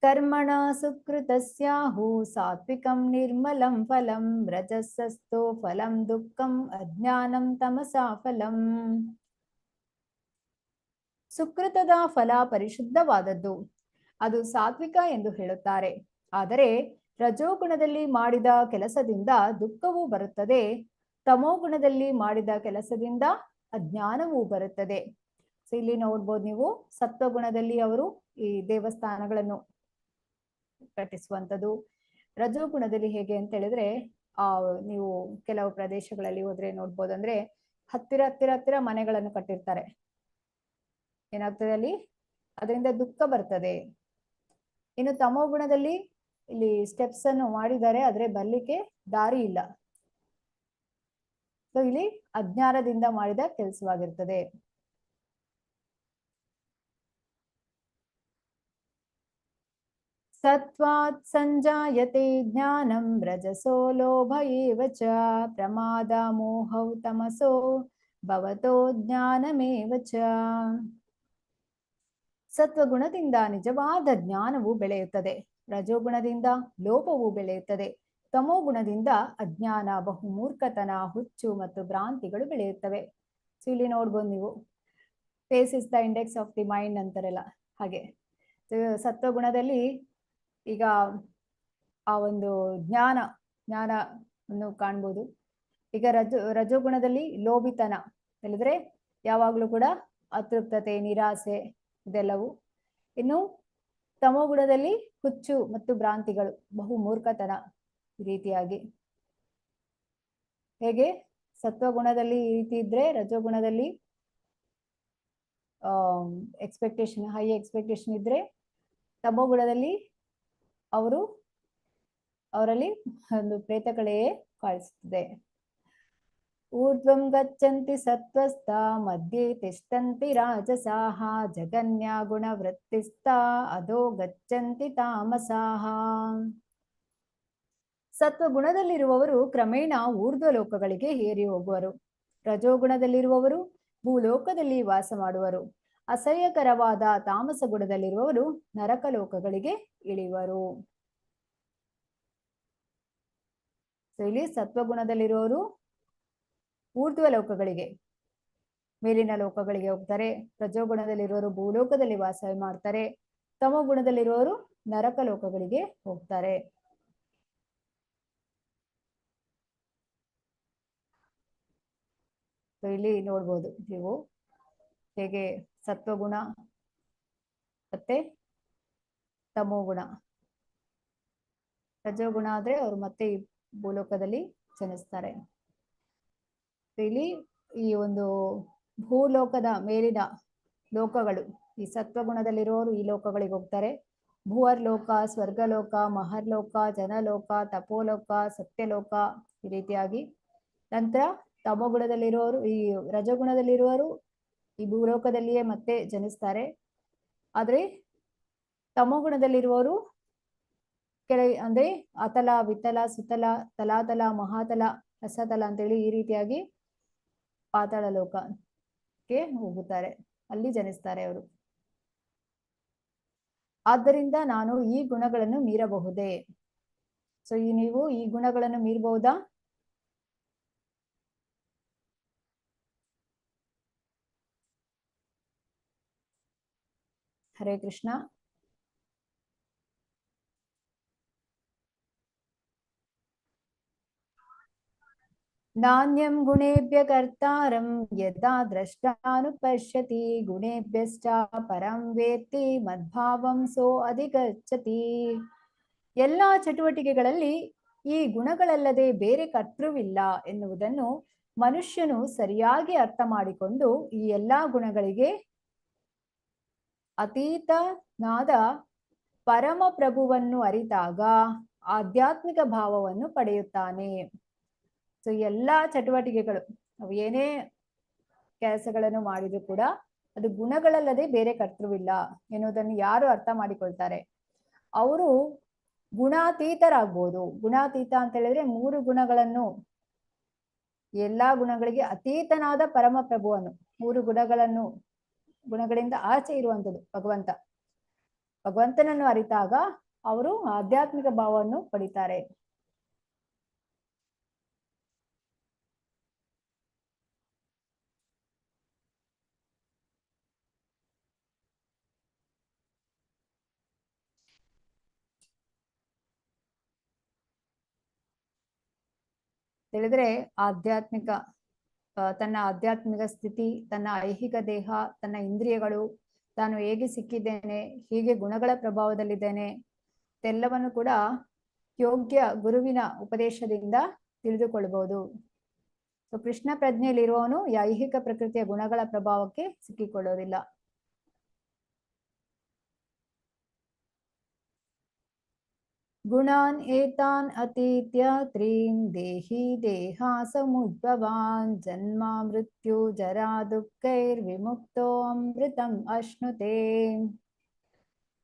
ಕರ್ಮಣ ಸುಕೃತಸ್ಯಾಹು ಸಾತ್ವಿಕಂ ನಿರ್ಮಲಂ ಫಲಂ ರಜಸಸ್ತೋ ಫಲಂ ದುಃಖಂ ಅಜ್ಞಾನಂ ತಮಸಾ ಫಲಂ. ಸುಕೃತದ ಫಲ ಪರಿಶುದ್ಧವಾದದ್ದು, ಅದು ಸಾತ್ವಿಕ ಎಂದು ಹೇಳುತ್ತಾರೆ. ಆದರೆ ರಜೋಗುಣದಲ್ಲಿ ಮಾಡಿದ ಕೆಲಸದಿಂದ ದುಃಖವೂ ಬರುತ್ತದೆ, ತಮೋಗುಣದಲ್ಲಿ ಮಾಡಿದ ಕೆಲಸದಿಂದ ಅಜ್ಞಾನವೂ ಬರುತ್ತದೆ. ಸೊ ಇಲ್ಲಿ ನೋಡ್ಬೋದು ನೀವು, ಸತ್ವಗುಣದಲ್ಲಿ ಅವರು ಈ ದೇವಸ್ಥಾನಗಳನ್ನು ಕಟ್ಟಿಸುವಂಥದ್ದು. ರಜೋಗುಣದಲ್ಲಿ ಹೇಗೆ ಅಂತ ಹೇಳಿದ್ರೆ ನೀವು ಕೆಲವು ಪ್ರದೇಶಗಳಲ್ಲಿ ಹೋದ್ರೆ ನೋಡ್ಬೋದು, ಅಂದ್ರೆ ಹತ್ತಿರ ಮನೆಗಳನ್ನು ಕಟ್ಟಿರ್ತಾರೆ. ಏನಾಗ್ತದೆ ಅಲ್ಲಿ, ಅದರಿಂದ ದುಃಖ ಬರ್ತದೆ. ಇನ್ನು ತಮೋಗುಣದಲ್ಲಿ ಇಲ್ಲಿ ಸ್ಟೆಪ್ಸ್ ಅನ್ನು ಮಾಡಿದ್ದಾರೆ, ಆದ್ರೆ ಬರ್ಲಿಕ್ಕೆ ದಾರಿ ಇಲ್ಲ. ಸೊ ಇಲ್ಲಿ ಅಜ್ಞಾನದಿಂದ ಮಾಡಿದ ಕೆಲಸವಾಗಿರ್ತದೆ. ಸತ್ವಾತ್ ಸಂಜಾಯತೆ ಜ್ಞಾನಂ ರಜಸೋ ಲೋಭ ಏವ ಚ ಪ್ರಮಾದ ಮೋಹೌ ತಮಸೋ ಭವತೋ ಜ್ಞಾನಮೇವ ಚ. ಸತ್ವಗುಣದಿಂದ ನಿಜವಾದ ಜ್ಞಾನವು ಬೆಳೆಯುತ್ತದೆ, ರಜೋಗುಣದಿಂದ ಲೋಭವು ಬೆಳೆಯುತ್ತದೆ, ತಮೋಗುಣದಿಂದ ಅಜ್ಞಾನ, ಬಹುಮೂರ್ಖತನ, ಹುಚ್ಚು ಮತ್ತು ಭ್ರಾಂತಿಗಳು ಬೆಳೆಯುತ್ತವೆ. ಸೊ ಇಲ್ಲಿ ನೋಡ್ಬೋದು ನೀವು, face is the index of the mind ಅಂತಾರಲ್ಲ ಹಾಗೆ. ಸತ್ವಗುಣದಲ್ಲಿ ಈಗ ಆ ಒಂದು ಜ್ಞಾನವನ್ನು ಕಾಣ್ಬೋದು. ಈಗ ರಜೋಗುಣದಲ್ಲಿ ಲೋಭಿತನ ಹೇಳಿದ್ರೆ ಯಾವಾಗ್ಲೂ ಕೂಡ ಅತೃಪ್ತತೆ, ನಿರಾಸೆ ಇದೆಲ್ಲವು. ಇನ್ನು ತಮೋಗುಣದಲ್ಲಿ ಹುಚ್ಚು ಮತ್ತು ಭ್ರಾಂತಿಗಳು, ಬಹು ಮೂರ್ಖತನ. ಈ ರೀತಿಯಾಗಿ ಹೇಗೆ ಸತ್ವಗುಣದಲ್ಲಿ ಈ ರೀತಿ ಇದ್ರೆ ರಜೋಗುಣದಲ್ಲಿ ಎಕ್ಸ್ಪೆಕ್ಟೇಷನ್, ಹೈ ಎಕ್ಸ್ಪೆಕ್ಟೇಷನ್ ಇದ್ರೆ ತಮೋಗುಣದಲ್ಲಿ ಅವರಲ್ಲಿ ಒಂದು ಪ್ರೇತಕಳೆಯೇ ಕಾಣಿಸುತ್ತದೆ. ಊರ್ಧ್ವಂ ಗಚ್ಚಂತಿ ಸತ್ವಸ್ಥ ಮಧ್ಯೆ ತಿಷ್ಟಂತಿ ರಾಜಸಾಹ ಜಗನ್ಯ ಗುಣವೃತ್ತಿಸ್ಥ ಅಧೋ ಗಚ್ಚಂತಿ ತಾಮಸಾಹ. ಸತ್ವಗುಣದಲ್ಲಿರುವವರು ಕ್ರಮೇಣ ಊರ್ಧ್ವ ಲೋಕಗಳಿಗೆ ಏರಿ ಹೋಗುವರು. ರಜೋಗುಣದಲ್ಲಿರುವವರು ಭೂಲೋಕದಲ್ಲಿ ವಾಸ ಮಾಡುವರು. ಅಸಹ್ಯಕರವಾದ ತಾಮಸ ಗುಣದಲ್ಲಿರುವವರು ನರಕ ಲೋಕಗಳಿಗೆ ಇಳಿಯುವರು. ಇಲ್ಲಿ ಸತ್ವಗುಣದಲ್ಲಿರುವವರು ಊರ್ಧ್ವ ಲೋಕಗಳಿಗೆ, ಮೇಲಿನ ಲೋಕಗಳಿಗೆ ಹೋಗ್ತಾರೆ. ರಜೋಗುಣದಲ್ಲಿರುವವರು ಭೂಲೋಕದಲ್ಲಿ ವಾಸ ಮಾಡ್ತಾರೆ. ತಮೋ ಗುಣದಲ್ಲಿರುವವರು ನರಕ ಲೋಕಗಳಿಗೆ ಹೋಗ್ತಾರೆ. ಇಲ್ಲಿ ನೋಡ್ಬೋದು ನೀವು ಹೇಗೆ ಸತ್ವಗುಣ ಮತ್ತೆ ತಮೋಗುಣ. ರಜೋಗುಣ ಆದ್ರೆ ಅವರು ಮತ್ತೆ ಈ ಭೂಲೋಕದಲ್ಲಿ ಜನಿಸ್ತಾರೆ. ಇಲ್ಲಿ ಈ ಒಂದು ಭೂಲೋಕದ ಮೇಲಿನ ಲೋಕಗಳು, ಈ ಸತ್ವಗುಣದಲ್ಲಿರೋರು ಈ ಲೋಕಗಳಿಗೆ ಹೋಗ್ತಾರೆ. ಭೂವರ್ಲೋಕ, ಸ್ವರ್ಗಲೋಕ, ಮಹರ್ಲೋಕ, ಜನಲೋಕ, ತಪೋಲೋಕ, ಸತ್ಯಲೋಕ ಈ ರೀತಿಯಾಗಿ. ನಂತರ ತಮೋಗುಣದಲ್ಲಿರುವವರು, ಈ ರಜಗುಣದಲ್ಲಿರುವವರು ಈ ಭೂಲೋಕದಲ್ಲಿಯೇ ಮತ್ತೆ ಜನಿಸ್ತಾರೆ. ಆದ್ರೆ ತಮೋಗುಣದಲ್ಲಿರುವವರು ಅಂದ್ರೆ ಅತಲ, ವಿತಲ, ಸುತಲ, ತಲಾತಲ, ಮಹಾತಲ, ರಸತಲ ಅಂತೇಳಿ ಈ ರೀತಿಯಾಗಿ ಪಾತಾಳ ಲೋಕಕ್ಕೆ ಹೋಗುತ್ತಾರೆ, ಅಲ್ಲಿ ಜನಿಸ್ತಾರೆ ಅವರು. ಆದ್ದರಿಂದ ನಾನು ಈ ಗುಣಗಳನ್ನು ಮೀರಬಹುದೇ? ಸೊ ನೀವು ಈ ಗುಣಗಳನ್ನು ಮೀರಬಹುದಾ? ಹರೇ ಕೃಷ್ಣ. नान्यं गुणेभ्य कर्तारं यदा द्रष्टानुपश्यति गुणेभ्यश्च परं वेत्ति ಮದ್ಭಾವಂ ಸೋ ಅಧಿಗಚ್ಚತಿ. ಎಲ್ಲ ಚಟುವಟಿಕೆಗಳಲ್ಲಿ ಈ ಗುಣಗಳಲ್ಲದೆ ಬೇರೆ ಕರ್ತೃವಿಲ್ಲ ಎನ್ನುವುದನ್ನು ಮನುಷ್ಯನು ಸರಿಯಾಗಿ ಅರ್ಥ ಮಾಡಿಕೊಂಡು ಈ ಎಲ್ಲಾ ಗುಣಗಳಿಗೆ ಅತೀತನಾದ ಪರಮ ಪ್ರಭುವನ್ನು ಅರಿತಾಗ ಆಧ್ಯಾತ್ಮಿಕ ಭಾವವನ್ನು ಪಡೆಯುತ್ತಾನೆ. ಸೊ ಎಲ್ಲಾ ಚಟುವಟಿಕೆಗಳು ಅವು ಏನೇ ಕೆಲಸಗಳನ್ನು ಮಾಡಿದ್ರು ಕೂಡ ಅದು ಗುಣಗಳಲ್ಲದೆ ಬೇರೆ ಕರ್ತೃವಿಲ್ಲ ಎನ್ನುವುದನ್ನು ಯಾರು ಅರ್ಥ ಮಾಡಿಕೊಳ್ತಾರೆ ಅವರು ಗುಣಾತೀತರಾಗ್ಬೋದು. ಗುಣಾತೀತ ಅಂತ ಹೇಳಿದ್ರೆ 3 ಗುಣಗಳನ್ನು, ಎಲ್ಲಾ ಗುಣಗಳಿಗೆ ಅತೀತನಾದ ಪರಮ ಪ್ರಭುವನ್ನು, 3 ಗುಣಗಳಿಂದ ಆಚೆ ಇರುವಂತದ್ದು ಭಗವಂತನನ್ನು ಅರಿತಾಗ ಅವರು ಆಧ್ಯಾತ್ಮಿಕ ಭಾವವನ್ನು ಪಡಿತಾರೆ. ಹೇಳಿದ್ರೆ ತನ್ನ ಆಧ್ಯಾತ್ಮಿಕ ಸ್ಥಿತಿ, ತನ್ನ ಐಹಿಕ ದೇಹ, ತನ್ನ ಇಂದ್ರಿಯಗಳು, ತಾನು ಹೇಗೆ ಸಿಕ್ಕಿದ್ದೇನೆ, ಹೀಗೆ ಗುಣಗಳ ಪ್ರಭಾವದಲ್ಲಿದ್ದೇನೆ ಎಲ್ಲವನ್ನು ಕೂಡ ಯೋಗ್ಯ ಗುರುವಿನ ಉಪದೇಶದಿಂದ ತಿಳಿದುಕೊಳ್ಳಬಹುದು. ಸೊ ಕೃಷ್ಣ ಪ್ರಜ್ಞೆಯಲ್ಲಿರುವವನು ಐಹಿಕ ಪ್ರಕೃತಿಯ ಗುಣಗಳ ಪ್ರಭಾವಕ್ಕೆ ಸಿಕ್ಕಿಕೊಳ್ಳೋದಿಲ್ಲ. ಗುಣಾನ್ ಏತಾನ್ ಅತೀತ್ಯ ತ್ರೀಂ ದೇಹಿ ದೇಹ ಸಮುದ್ಭವಾನ್ ಜನ್ಮ ಮೃತ್ಯು ಜರಾ ದುಃಖೈರ್ ವಿಮುಕ್ತೋ ಅಮೃತಂ ಅಶ್ನುತೆ.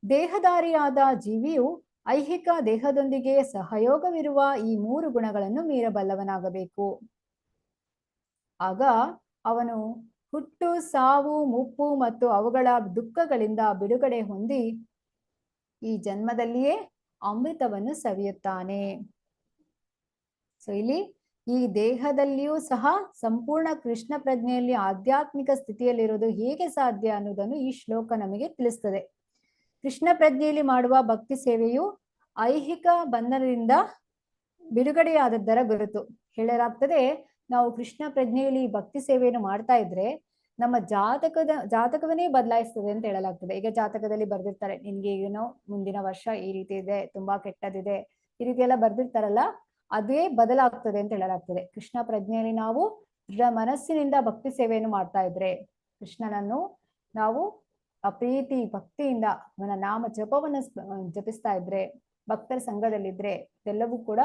ದೇಹಧಾರಿಯಾದ ಜೀವಿಯು ಐಹಿಕ ದೇಹದೊಂದಿಗೆ ಸಹಯೋಗವಿರುವ ಈ 3 ಗುಣಗಳನ್ನು ಮೀರಬಲ್ಲವನಾಗಬೇಕು. ಆಗ ಅವನು ಹುಟ್ಟು, ಸಾವು, ಮುಪ್ಪು ಮತ್ತು ಅವುಗಳ ದುಃಖಗಳಿಂದ ಬಿಡುಗಡೆ ಹೊಂದಿ ಈ ಜನ್ಮದಲ್ಲಿಯೇ ಅಮೃತವನ್ನು ಸವಿಯುತ್ತಾನೆ. ಸೊ ಇಲ್ಲಿ ಈ ದೇಹದಲ್ಲಿಯೂ ಸಹ ಸಂಪೂರ್ಣ ಕೃಷ್ಣ ಪ್ರಜ್ಞೆಯಲ್ಲಿ ಆಧ್ಯಾತ್ಮಿಕ ಸ್ಥಿತಿಯಲ್ಲಿರೋದು ಹೇಗೆ ಸಾಧ್ಯ ಅನ್ನೋದನ್ನು ಈ ಶ್ಲೋಕ ನಮಗೆ ತಿಳಿಸ್ತದೆ. ಕೃಷ್ಣ ಪ್ರಜ್ಞೆಯಲ್ಲಿ ಮಾಡುವ ಭಕ್ತಿ ಸೇವೆಯು ಐಹಿಕ ಬಂಧನದಿಂದ ಬಿಡುಗಡೆಯಾದದ್ದರ ಗುರುತು. ಹೇಳಲಾಗ್ತದೆ, ನಾವು ಕೃಷ್ಣ ಪ್ರಜ್ಞೆಯಲ್ಲಿ ಭಕ್ತಿ ಸೇವೆಯನ್ನು ಮಾಡ್ತಾ ಇದ್ರೆ ನಮ್ಮ ಜಾತಕವನ್ನೇ ಬದಲಾಯಿಸ್ತದೆ ಅಂತ ಹೇಳಲಾಗ್ತದೆ. ಈಗ ಜಾತಕದಲ್ಲಿ ಬರ್ದಿರ್ತಾರೆ, ನಿನ್ಗೆ ಏನೋ ಮುಂದಿನ ವರ್ಷ ಈ ರೀತಿ ಇದೆ, ತುಂಬಾ ಕೆಟ್ಟದಿದೆ, ಈ ರೀತಿ ಎಲ್ಲ ಬರ್ದಿರ್ತಾರಲ್ಲ, ಅದೇ ಬದಲಾಗ್ತದೆ ಅಂತ ಹೇಳಲಾಗ್ತದೆ. ಕೃಷ್ಣ ಪ್ರಜ್ಞೆಯಲ್ಲಿ ನಾವು ದೃಢ ಮನಸ್ಸಿನಿಂದ ಭಕ್ತಿ ಸೇವೆಯನ್ನು ಮಾಡ್ತಾ ಇದ್ರೆ, ಕೃಷ್ಣನನ್ನು ನಾವು ಪ್ರೀತಿ ಭಕ್ತಿಯಿಂದ ಅವನ ನಾಮ ಜಪವನ್ನು ಜಪಿಸ್ತಾ ಇದ್ರೆ, ಭಕ್ತರ ಸಂಘದಲ್ಲಿದ್ರೆ ಇದೆಲ್ಲವೂ ಕೂಡ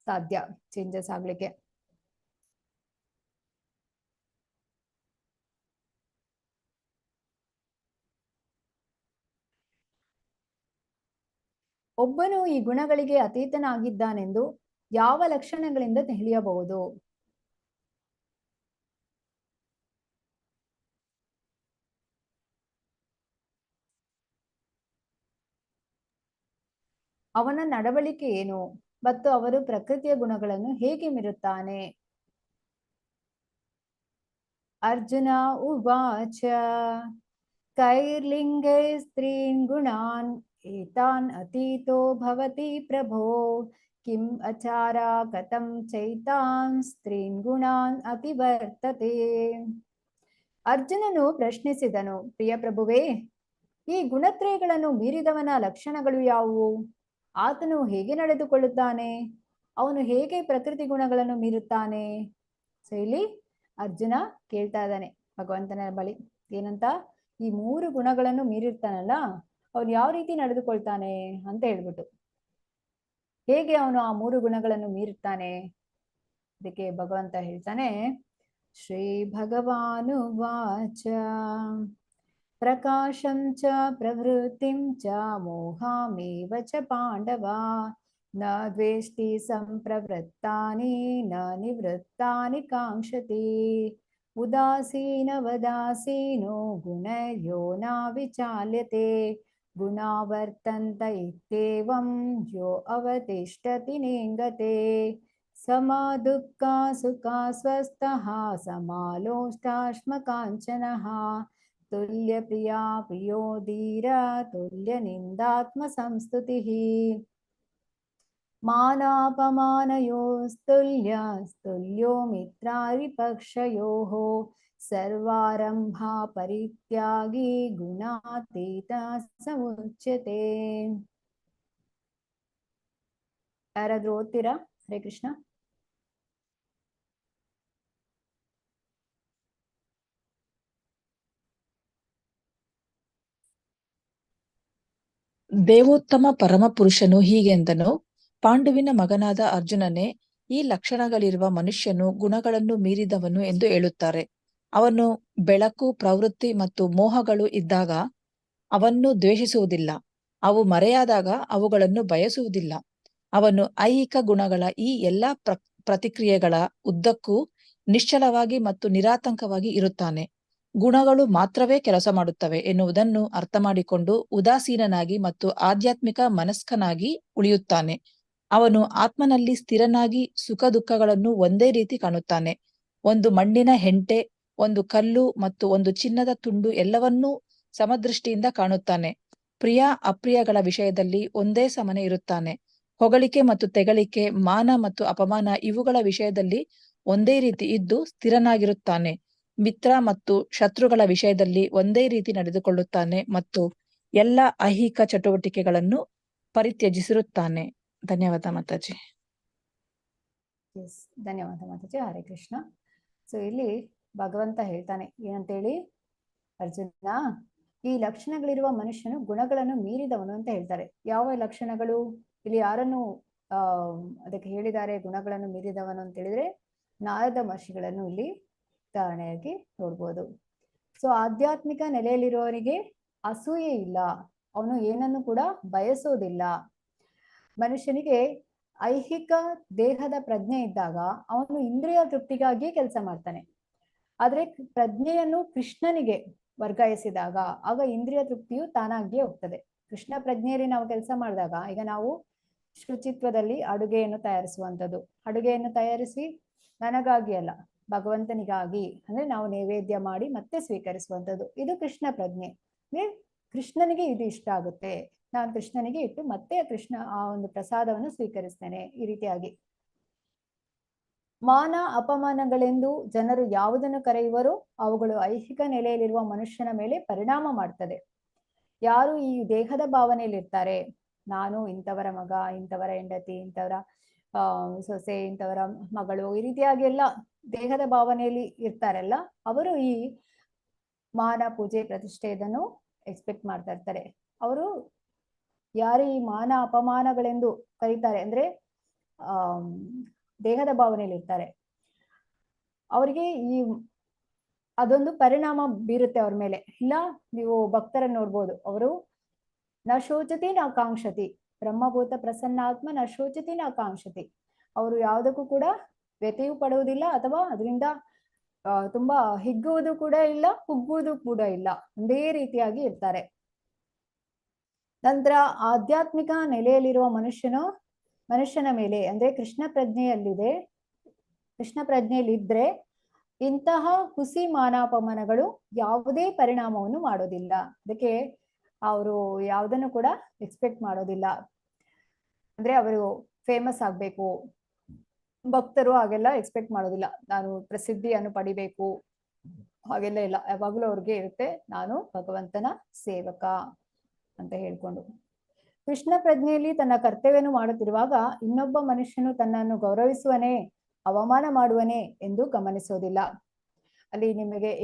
ಸಾಧ್ಯ ಚೇಂಜಸ್ ಆಗ್ಲಿಕ್ಕೆ. ಒಬ್ಬನು ಈ ಗುಣಗಳಿಗೆ ಅತೀತನಾಗಿದ್ದಾನೆಂದು ಯಾವ ಲಕ್ಷಣಗಳಿಂದ ತಿಳಿಯಬಹುದು? ಅವನ ನಡವಳಿಕೆ ಏನು ಮತ್ತು ಅವರು ಪ್ರಕೃತಿಯ ಗುಣಗಳನ್ನು ಹೇಗೆ ಮೀರುತ್ತಾನೆ? ಅರ್ಜುನ ಉವಾಚ ಕೈರ್ಲಿಂಗೈ ಸ್ತ್ರೀನ್ ಗುಣಾನ್ ಏತಾನ್ ಅತೀತೋ ಭವತಿ ಪ್ರಭೋ ಕಿಂ ಅಚಾರ ಕಥಂ ಚೈತಾನ್ ಸ್ತ್ರೀನ್ ಗುಣಾನ್ ಅತಿವರ್ತತೆ. ಅರ್ಜುನನು ಪ್ರಶ್ನಿಸಿದನು, ಪ್ರಿಯ ಪ್ರಭುವೇ, ಈ ಗುಣತ್ರಯಗಳನ್ನು ಮೀರಿದವನ ಲಕ್ಷಣಗಳು ಯಾವುವು? ಆತನು ಹೇಗೆ ನಡೆದುಕೊಳ್ಳುತ್ತಾನೆ? ಅವನು ಹೇಗೆ ಪ್ರಕೃತಿ ಗುಣಗಳನ್ನು ಮೀರುತ್ತಾನೆ? ಸೊ ಇಲ್ಲಿ ಅರ್ಜುನ ಕೇಳ್ತಾ ಇದ್ದಾನೆ ಭಗವಂತನ ಬಳಿ, ಏನಂತ, ಈ 3 ಗುಣಗಳನ್ನು ಮೀರಿರ್ತಾನಲ್ಲ, ಅವನು ಯಾವ ರೀತಿ ನಡೆದುಕೊಳ್ತಾನೆ ಅಂತ ಹೇಳ್ಬಿಟ್ಟು. ಹೇಗೆ ಅವನು ಆ 3 ಗುಣಗಳನ್ನು ಮೀರುತ್ತಾನೆ? ಅದಕ್ಕೆ ಭಗವಂತ ಹೇಳ್ತಾನೆ, ಶ್ರೀ ಭಗವಾನುವಾಚ ಪ್ರಕಾಶಂ ಚ ಪ್ರವೃತ್ತಿಂ ಚ ಮೋಹಮೇವ ಚ ಪಾಂಡವ ನ ದ್ವೇಷ್ಟಿ ಸಂಪ್ರವೃತ್ತಾನಿ ನ ನಿವೃತ್ತಾನಿ ಕಾಂಕ್ಷತಿ ಉದಾಸೀನವದಾಸೀನೋ ಗುಣಯೋ ನ ವಿಚಾಲ್ಯತೆ ಗುಣಾವರ್ತಂತ ಇತ್ಯೇವಂ ಯೋ ಅವತಿಷ್ಠತಿ ನೇಂಗತೆ ಸಮ ದುಃಖ ಸುಖ ಸ್ವಸ್ಥಃ ಸಮಾಲೋಷ್ಟಾಶ್ಮಕಾಂಚನಃ ತುಲ್ಯ ಪ್ರಿಯ ಪ್ರಿಯೋ ಧೀರ ತುಲ್ಯ ನಿಂದಾತ್ಮ ಸಂಸ್ತುತಿಃ. ಮಾನಾಪಮಾನಯೋಸ್ತುಲ್ಯಸ್ತುಲ್ಯೋ ಮಿತ್ರಾರಿಪಕ್ಷಯೋಃ ಸರ್ವಾರಂಭಾ ಪರಿತ್ಯಾಗಿ ಗುಣಾತೀತ ಸಮುಚ್ಯತೆ. ಯಾರಾದ್ರೂ ಓದ್ತೀರಾ? ಹರೇ ಕೃಷ್ಣ.
ದೇವೋತ್ತಮ ಪರಮಪುರುಷನು ಹೀಗೆಂದನು: ಪಾಂಡುವಿನ ಮಗನಾದ ಅರ್ಜುನನೇ, ಈ ಲಕ್ಷಣಗಳಿರುವ ಮನುಷ್ಯನು ಗುಣಗಳನ್ನು ಮೀರಿದವನು ಎಂದು ಹೇಳುತ್ತಾರೆ. ಅವನು ಬೆಳಕು, ಪ್ರವೃತ್ತಿ ಮತ್ತು ಮೋಹಗಳು ಇದ್ದಾಗ ಅವನ್ನು ದ್ವೇಷಿಸುವುದಿಲ್ಲ, ಅವು ಮರೆಯಾದಾಗ ಅವುಗಳನ್ನು ಬಯಸುವುದಿಲ್ಲ. ಅವನು ಐಹಿಕ ಗುಣಗಳ ಈ ಎಲ್ಲಾ ಪ್ರತಿಕ್ರಿಯೆಗಳ ಉದ್ದಕ್ಕೂ ನಿಶ್ಚಲವಾಗಿ ಮತ್ತು ನಿರಾತಂಕವಾಗಿ ಇರುತ್ತಾನೆ. ಗುಣಗಳು ಮಾತ್ರವೇ ಕೆಲಸ ಮಾಡುತ್ತವೆ ಎನ್ನುವುದನ್ನು ಅರ್ಥ ಮಾಡಿಕೊಂಡು ಉದಾಸೀನನಾಗಿ ಮತ್ತು ಆಧ್ಯಾತ್ಮಿಕ ಮನಸ್ಕನಾಗಿ ಉಳಿಯುತ್ತಾನೆ. ಅವನು ಆತ್ಮನಲ್ಲಿ ಸ್ಥಿರನಾಗಿ ಸುಖ ದುಃಖಗಳನ್ನು ಒಂದೇ ರೀತಿ ಕಾಣುತ್ತಾನೆ. ಒಂದು ಮಣ್ಣಿನ ಹೆಂಟೆ, ಒಂದು ಕಲ್ಲು ಮತ್ತು ಒಂದು ಚಿನ್ನದ ತುಂಡು ಎಲ್ಲವನ್ನೂ ಸಮದೃಷ್ಟಿಯಿಂದ ಕಾಣುತ್ತಾನೆ. ಪ್ರಿಯ ಅಪ್ರಿಯಗಳ ವಿಷಯದಲ್ಲಿ ಒಂದೇ ಸಮನೆ ಇರುತ್ತಾನೆ. ಹೊಗಳಿಕೆ ಮತ್ತು ತೆಗಳಿಕೆ, ಮಾನ ಮತ್ತು ಅಪಮಾನ ಇವುಗಳ ವಿಷಯದಲ್ಲಿ ಒಂದೇ ರೀತಿ ಇದ್ದು ಸ್ಥಿರನಾಗಿರುತ್ತಾನೆ. ಮಿತ್ರ ಮತ್ತು ಶತ್ರುಗಳ ವಿಷಯದಲ್ಲಿ ಒಂದೇ ರೀತಿ ನಡೆದುಕೊಳ್ಳುತ್ತಾನೆ ಮತ್ತು ಎಲ್ಲ ಐಹಿಕ ಚಟುವಟಿಕೆಗಳನ್ನು ಪರಿತ್ಯಜಿಸಿರುತ್ತಾನೆ. ಧನ್ಯವಾದ ಮಾತಾಜಿ.
ಧನ್ಯವಾದ ಮಾತಾಜಿ. ಹರೇ ಕೃಷ್ಣ. ಸೊ ಇಲ್ಲಿ ಭಗವಂತ ಹೇಳ್ತಾನೆ ಏನಂತೇಳಿ, ಅರ್ಜುನ, ಈ ಲಕ್ಷಣಗಳಿರುವ ಮನುಷ್ಯನು ಗುಣಗಳನ್ನು ಮೀರಿದವನು ಅಂತ ಹೇಳ್ತಾರೆ. ಯಾವ ಲಕ್ಷಣಗಳು? ಇಲ್ಲಿ ಯಾರನ್ನು ಅದಕ್ಕೆ ಹೇಳಿದ್ದಾರೆ ಗುಣಗಳನ್ನು ಮೀರಿದವನು ಅಂತ ಹೇಳಿದ್ರೆ ನಾರದ ಮಹರ್ಷಿಗಳನ್ನು ಇಲ್ಲಿ ಉದಾಹರಣೆಯಾಗಿ ನೋಡ್ಬೋದು. ಸೊ ಆಧ್ಯಾತ್ಮಿಕ ನೆಲೆಯಲ್ಲಿರುವವನಿಗೆ ಅಸೂಯೆ ಇಲ್ಲ, ಅವನು ಏನನ್ನು ಕೂಡ ಬಯಸೋದಿಲ್ಲ. ಮನುಷ್ಯನಿಗೆ ಐಹಿಕ ದೇಹದ ಪ್ರಜ್ಞೆ ಇದ್ದಾಗ ಅವನು ಇಂದ್ರಿಯ ತೃಪ್ತಿಗಾಗಿ ಕೆಲಸ ಮಾಡ್ತಾನೆ. ಆದ್ರೆ ಪ್ರಜ್ಞೆಯನ್ನು ಕೃಷ್ಣನಿಗೆ ವರ್ಗಾಯಿಸಿದಾಗ ಆಗ ಇಂದ್ರಿಯ ತೃಪ್ತಿಯು ತಾನಾಗಿಯೇ ಹೋಗ್ತದೆ. ಕೃಷ್ಣ ಪ್ರಜ್ಞೆಯಲ್ಲಿ ನಾವು ಕೆಲಸ ಮಾಡಿದಾಗ, ಈಗ ನಾವು ಶುಚಿತ್ವದಲ್ಲಿ ಅಡುಗೆಯನ್ನು ತಯಾರಿಸುವಂಥದ್ದು, ಅಡುಗೆಯನ್ನು ತಯಾರಿಸಿ ನನಗಾಗಿ ಅಲ್ಲ, ಭಗವಂತನಿಗಾಗಿ, ಅಂದ್ರೆ ನಾವು ನೈವೇದ್ಯ ಮಾಡಿ ಮತ್ತೆ ಸ್ವೀಕರಿಸುವಂಥದ್ದು, ಇದು ಕೃಷ್ಣ ಪ್ರಜ್ಞೆ. ಅಂದ್ರೆ ಕೃಷ್ಣನಿಗೆ ಇದು ಇಷ್ಟ ಆಗುತ್ತೆ, ನಾನು ಕೃಷ್ಣನಿಗೆ ಇಟ್ಟು ಮತ್ತೆ ಕೃಷ್ಣ ಆ ಒಂದು ಪ್ರಸಾದವನ್ನು ಸ್ವೀಕರಿಸ್ತೇನೆ. ಈ ರೀತಿಯಾಗಿ ಮಾನ ಅಪಮಾನಗಳೆಂದು ಜನರು ಯಾವುದನ್ನು ಕರೆಯುವರೋ ಅವುಗಳು ಐಹಿಕ ನೆಲೆಯಲ್ಲಿರುವ ಮನುಷ್ಯನ ಮೇಲೆ ಪರಿಣಾಮ ಮಾಡ್ತದೆ. ಯಾರು ಈ ದೇಹದ ಭಾವನೆಯಲ್ಲಿ ಇರ್ತಾರೆ, ನಾನು ಇಂಥವರ ಮಗ, ಇಂಥವರ ಹೆಂಡತಿ, ಇಂಥವರ ಸೊಸೆ, ಇಂಥವರ ಮಗಳು, ಈ ರೀತಿಯಾಗಿ ಎಲ್ಲ ದೇಹದ ಭಾವನೆಯಲ್ಲಿ ಇರ್ತಾರಲ್ಲ, ಅವರು ಈ ಮಾನ, ಪೂಜೆ, ಪ್ರತಿಷ್ಠೆ ಇದನ್ನು ಎಕ್ಸ್ಪೆಕ್ಟ್ ಮಾಡ್ತಾ ಇರ್ತಾರೆ. ಅವರು ಯಾರು ಈ ಮಾನ ಅಪಮಾನಗಳೆಂದು ಕರೀತಾರೆ ಅಂದ್ರೆ ದೇಹದ ಭಾವನೆಯಲ್ಲಿ ಇರ್ತಾರೆ, ಅವರಿಗೆ ಈ ಅದೊಂದು ಪರಿಣಾಮ ಬೀರುತ್ತೆ ಅವ್ರ ಮೇಲೆ. ಇಲ್ಲ, ನೀವು ಭಕ್ತರನ್ನು ನೋಡ್ಬೋದು, ಅವರು ನ ಶೋಚತಿ ನ ಕಾಂಕ್ಷತಿ, ಬ್ರಹ್ಮಭೂತ ಪ್ರಸನ್ನಾತ್ಮ ನ ಶೋಚತಿ ನ ಕಾಂಕ್ಷತಿ. ಅವರು ಯಾವುದಕ್ಕೂ ಕೂಡ ವ್ಯಥೆಯೂ ಪಡುವುದಿಲ್ಲ ಅಥವಾ ಅದರಿಂದ ತುಂಬಾ ಹಿಗ್ಗುವುದು ಕೂಡ ಇಲ್ಲ, ಕುಗ್ಗುವುದು ಕೂಡ ಇಲ್ಲ, ಒಂದೇ ರೀತಿಯಾಗಿ ಇರ್ತಾರೆ. ನಂತರ ಆಧ್ಯಾತ್ಮಿಕ ನೆಲೆಯಲ್ಲಿರುವ ಮನುಷ್ಯನ ಮೇಲೆ ಅಂದ್ರೆ ಕೃಷ್ಣ ಪ್ರಜ್ಞೆಯಲ್ಲಿದ್ರೆ ಇಂತಹ ಹುಸಿ ಮಾನಾಪಮಾನಗಳು ಯಾವುದೇ ಪರಿಣಾಮವನ್ನು ಮಾಡೋದಿಲ್ಲ. ಅದಕ್ಕೆ ಅವರು ಯಾವುದನ್ನು ಕೂಡ ಎಕ್ಸ್ಪೆಕ್ಟ್ ಮಾಡೋದಿಲ್ಲ. ಅಂದ್ರೆ ಅವರು ಫೇಮಸ್ ಆಗ್ಬೇಕು, ಭಕ್ತರು ಹಾಗೆಲ್ಲ ಎಕ್ಸ್ಪೆಕ್ಟ್ ಮಾಡೋದಿಲ್ಲ. ನಾನು ಪ್ರಸಿದ್ಧಿಯನ್ನು ಪಡಿಬೇಕು ಹಾಗೆಲ್ಲ ಇಲ್ಲ. ಯಾವಾಗ್ಲೂ ಅವ್ರಿಗೆ ಇರುತ್ತೆ, ನಾನು ಭಗವಂತನ ಸೇವಕ ಅಂತ ಹೇಳ್ಕೊಂಡು. ಕೃಷ್ಣ ಪ್ರಜ್ಞೆಯಲ್ಲಿ ತನ್ನ ಕರ್ತವ್ಯವನ್ನು ಮಾಡುತ್ತಿರುವಾಗ ಇನ್ನೊಬ್ಬ ಮನುಷ್ಯನು ತನ್ನನ್ನು ಗೌರವಿಸುವನೇ, ಅವಮಾನ ಮಾಡುವನೇ ಎಂದು ಗಮನಿಸೋದಿಲ್ಲ. ಅಲ್ಲಿ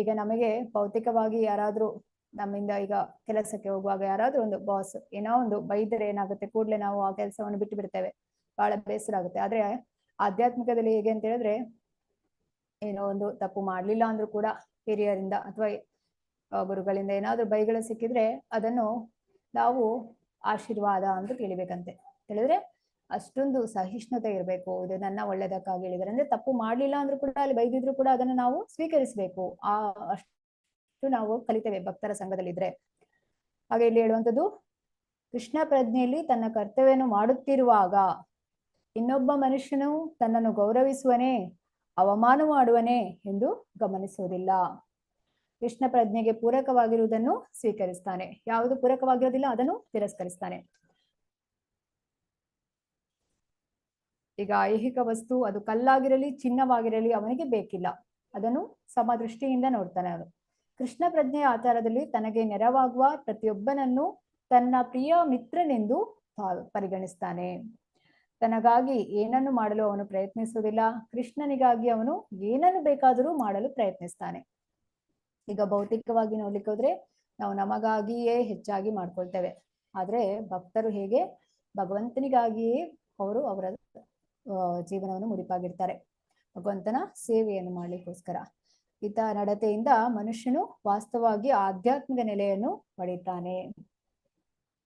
ಈಗ ನಮಗೆ ಭೌತಿಕವಾಗಿ ಯಾರಾದ್ರೂ ನಮ್ಮಿಂದ ಈಗ ಕೆಲಸಕ್ಕೆ ಹೋಗುವಾಗ ಯಾರಾದ್ರೂ ಒಂದು ಬಾಸ್ ಏನೋ ಒಂದು ಬೈದರೆ ಏನಾಗುತ್ತೆ, ಕೂಡ್ಲೆ ನಾವು ಆ ಕೆಲಸವನ್ನು ಬಿಟ್ಟು ಬಿಡ್ತೇವೆ, ಬಹಳ ಬೇಸರ ಆಗುತ್ತೆ. ಆದ್ರೆ ಆಧ್ಯಾತ್ಮಿಕದಲ್ಲಿ ಹೇಗೆ ಅಂತ ಹೇಳಿದ್ರೆ, ಏನೋ ಒಂದು ತಪ್ಪು ಮಾಡ್ಲಿಲ್ಲ ಅಂದ್ರೂ ಕೂಡ ಹಿರಿಯರಿಂದ ಅಥವಾ ಗುರುಗಳಿಂದ ಏನಾದ್ರೂ ಬೈಗಳು ಸಿಕ್ಕಿದ್ರೆ ಅದನ್ನು ನಾವು ಆಶೀರ್ವಾದ ಅಂತ ತಿಳಿಬೇಕಂತೆ. ಹೇಳಿದ್ರೆ ಅಷ್ಟೊಂದು ಸಹಿಷ್ಣುತೆ ಇರಬೇಕು. ಇದು ನನ್ನ ಒಳ್ಳೇದಕ್ಕಾಗಿ ಹೇಳಿದಾರೆ ಅಂದ್ರೆ ತಪ್ಪು ಮಾಡ್ಲಿಲ್ಲ ಅಂದ್ರೂ ಕೂಡ, ಅಲ್ಲಿ ಬೈದಿದ್ರು ಕೂಡ ಅದನ್ನು ನಾವು ಸ್ವೀಕರಿಸಬೇಕು. ಅಷ್ಟು ನಾವು ಕಲಿತೇವೆ ಭಕ್ತರ ಸಂಘದಲ್ಲಿದ್ರೆ. ಹಾಗೆ ಇಲ್ಲಿ ಹೇಳುವಂಥದ್ದು, ಕೃಷ್ಣ ಪ್ರಜ್ಞೆಯಲ್ಲಿ ತನ್ನ ಕರ್ತವ್ಯವನ್ನು ಮಾಡುತ್ತಿರುವಾಗ ಇನ್ನೊಬ್ಬ ಮನುಷ್ಯನು ತನ್ನನ್ನು ಗೌರವಿಸುವನೇ, ಅವಮಾನ ಮಾಡುವನೇ ಎಂದು ಗಮನಿಸುವುದಿಲ್ಲ. ಕೃಷ್ಣ ಪ್ರಜ್ಞೆಗೆ ಪೂರಕವಾಗಿರುವುದನ್ನು ಸ್ವೀಕರಿಸ್ತಾನೆ, ಯಾವುದು ಪೂರಕವಾಗಿರೋದಿಲ್ಲ ಅದನ್ನು ತಿರಸ್ಕರಿಸ್ತಾನೆ. ಈಗ ಐಹಿಕ ವಸ್ತು ಅದು ಕಲ್ಲಾಗಿರಲಿ ಚಿನ್ನವಾಗಿರಲಿ ಅವನಿಗೆ ಬೇಕಿಲ್ಲ, ಅದನ್ನು ಸಮದೃಷ್ಟಿಯಿಂದ ನೋಡ್ತಾನೆ ಅವನು. ಕೃಷ್ಣ ಪ್ರಜ್ಞೆಯ ಆಧಾರದಲ್ಲಿ ತನಗೆ ನೆರವಾಗುವ ಪ್ರತಿಯೊಬ್ಬನನ್ನು ತನ್ನ ಪ್ರಿಯ ಮಿತ್ರನೆಂದು ಪರಿಗಣಿಸ್ತಾನೆ. ತನಗಾಗಿ ಏನನ್ನು ಮಾಡಲು ಅವನು ಪ್ರಯತ್ನಿಸುವುದಿಲ್ಲ, ಕೃಷ್ಣನಿಗಾಗಿ ಅವನು ಏನನ್ನು ಬೇಕಾದರೂ ಮಾಡಲು ಪ್ರಯತ್ನಿಸ್ತಾನೆ. ಈಗ ಭೌತಿಕವಾಗಿ ನೋಡ್ಲಿಕ್ಕೆ ಹೋದ್ರೆ ನಾವು ನಮಗಾಗಿಯೇ ಹೆಚ್ಚಾಗಿ ಮಾಡ್ಕೊಳ್ತೇವೆ, ಆದ್ರೆ ಭಕ್ತರು ಹೇಗೆ ಭಗವಂತನಿಗಾಗಿಯೇ ಅವರ ಜೀವನವನ್ನು ಮುಡಿಪಾಗಿರ್ತಾರೆ, ಭಗವಂತನ ಸೇವೆಯನ್ನು ಮಾಡ್ಲಿಕ್ಕೋಸ್ಕರ. ಈತ ನಡತೆಯಿಂದ ಮನುಷ್ಯನು ವಾಸ್ತವವಾಗಿ ಆಧ್ಯಾತ್ಮಿಕ ನೆಲೆಯನ್ನು ಪಡೀತಾನೆ.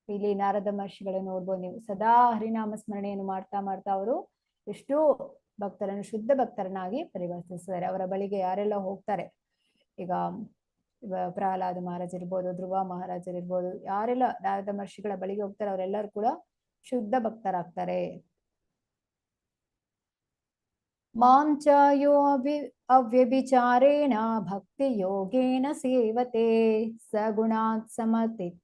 ಇಲ್ಲಿ ನಾರದ ಮಹರ್ಷಿಗಳನ್ನು ನೋಡ್ಬೋದು ನೀವು, ಸದಾ ಹರಿನಾಮ ಸ್ಮರಣೆಯನ್ನು ಮಾಡ್ತಾ ಮಾಡ್ತಾ ಅವರು ಎಷ್ಟೋ ಭಕ್ತರನ್ನು ಶುದ್ಧ ಭಕ್ತರನ್ನಾಗಿ ಪರಿವರ್ತಿಸಿದ್ದಾರೆ. ಅವರ ಬಳಿಗೆ ಯಾರೆಲ್ಲ ಹೋಗ್ತಾರೆ, ಈಗ ಪ್ರಹ್ಲಾದ ಮಹಾರಾಜ್ ಇರ್ಬೋದು, ಧ್ರುವ ಮಹಾರಾಜರಿರ್ಬೋದು, ಯಾರೆಲ್ಲ ನಾರದ ಮಹರ್ಷಿಗಳ ಬಳಿಗೆ ಹೋಗ್ತಾರೆ ಅವರೆಲ್ಲರೂ ಕೂಡ ಶುದ್ಧ ಭಕ್ತರಾಗ್ತಾರೆ. ಮಾಂಚ ಯೋ ಅವ್ಯಭಿಚಾರೇಣ ಭಕ್ತಿ ಯೋಗೇನ ಸೇವತೆ ಸಗುಣಾತ್ ಸಮತಿತೈತಾನ್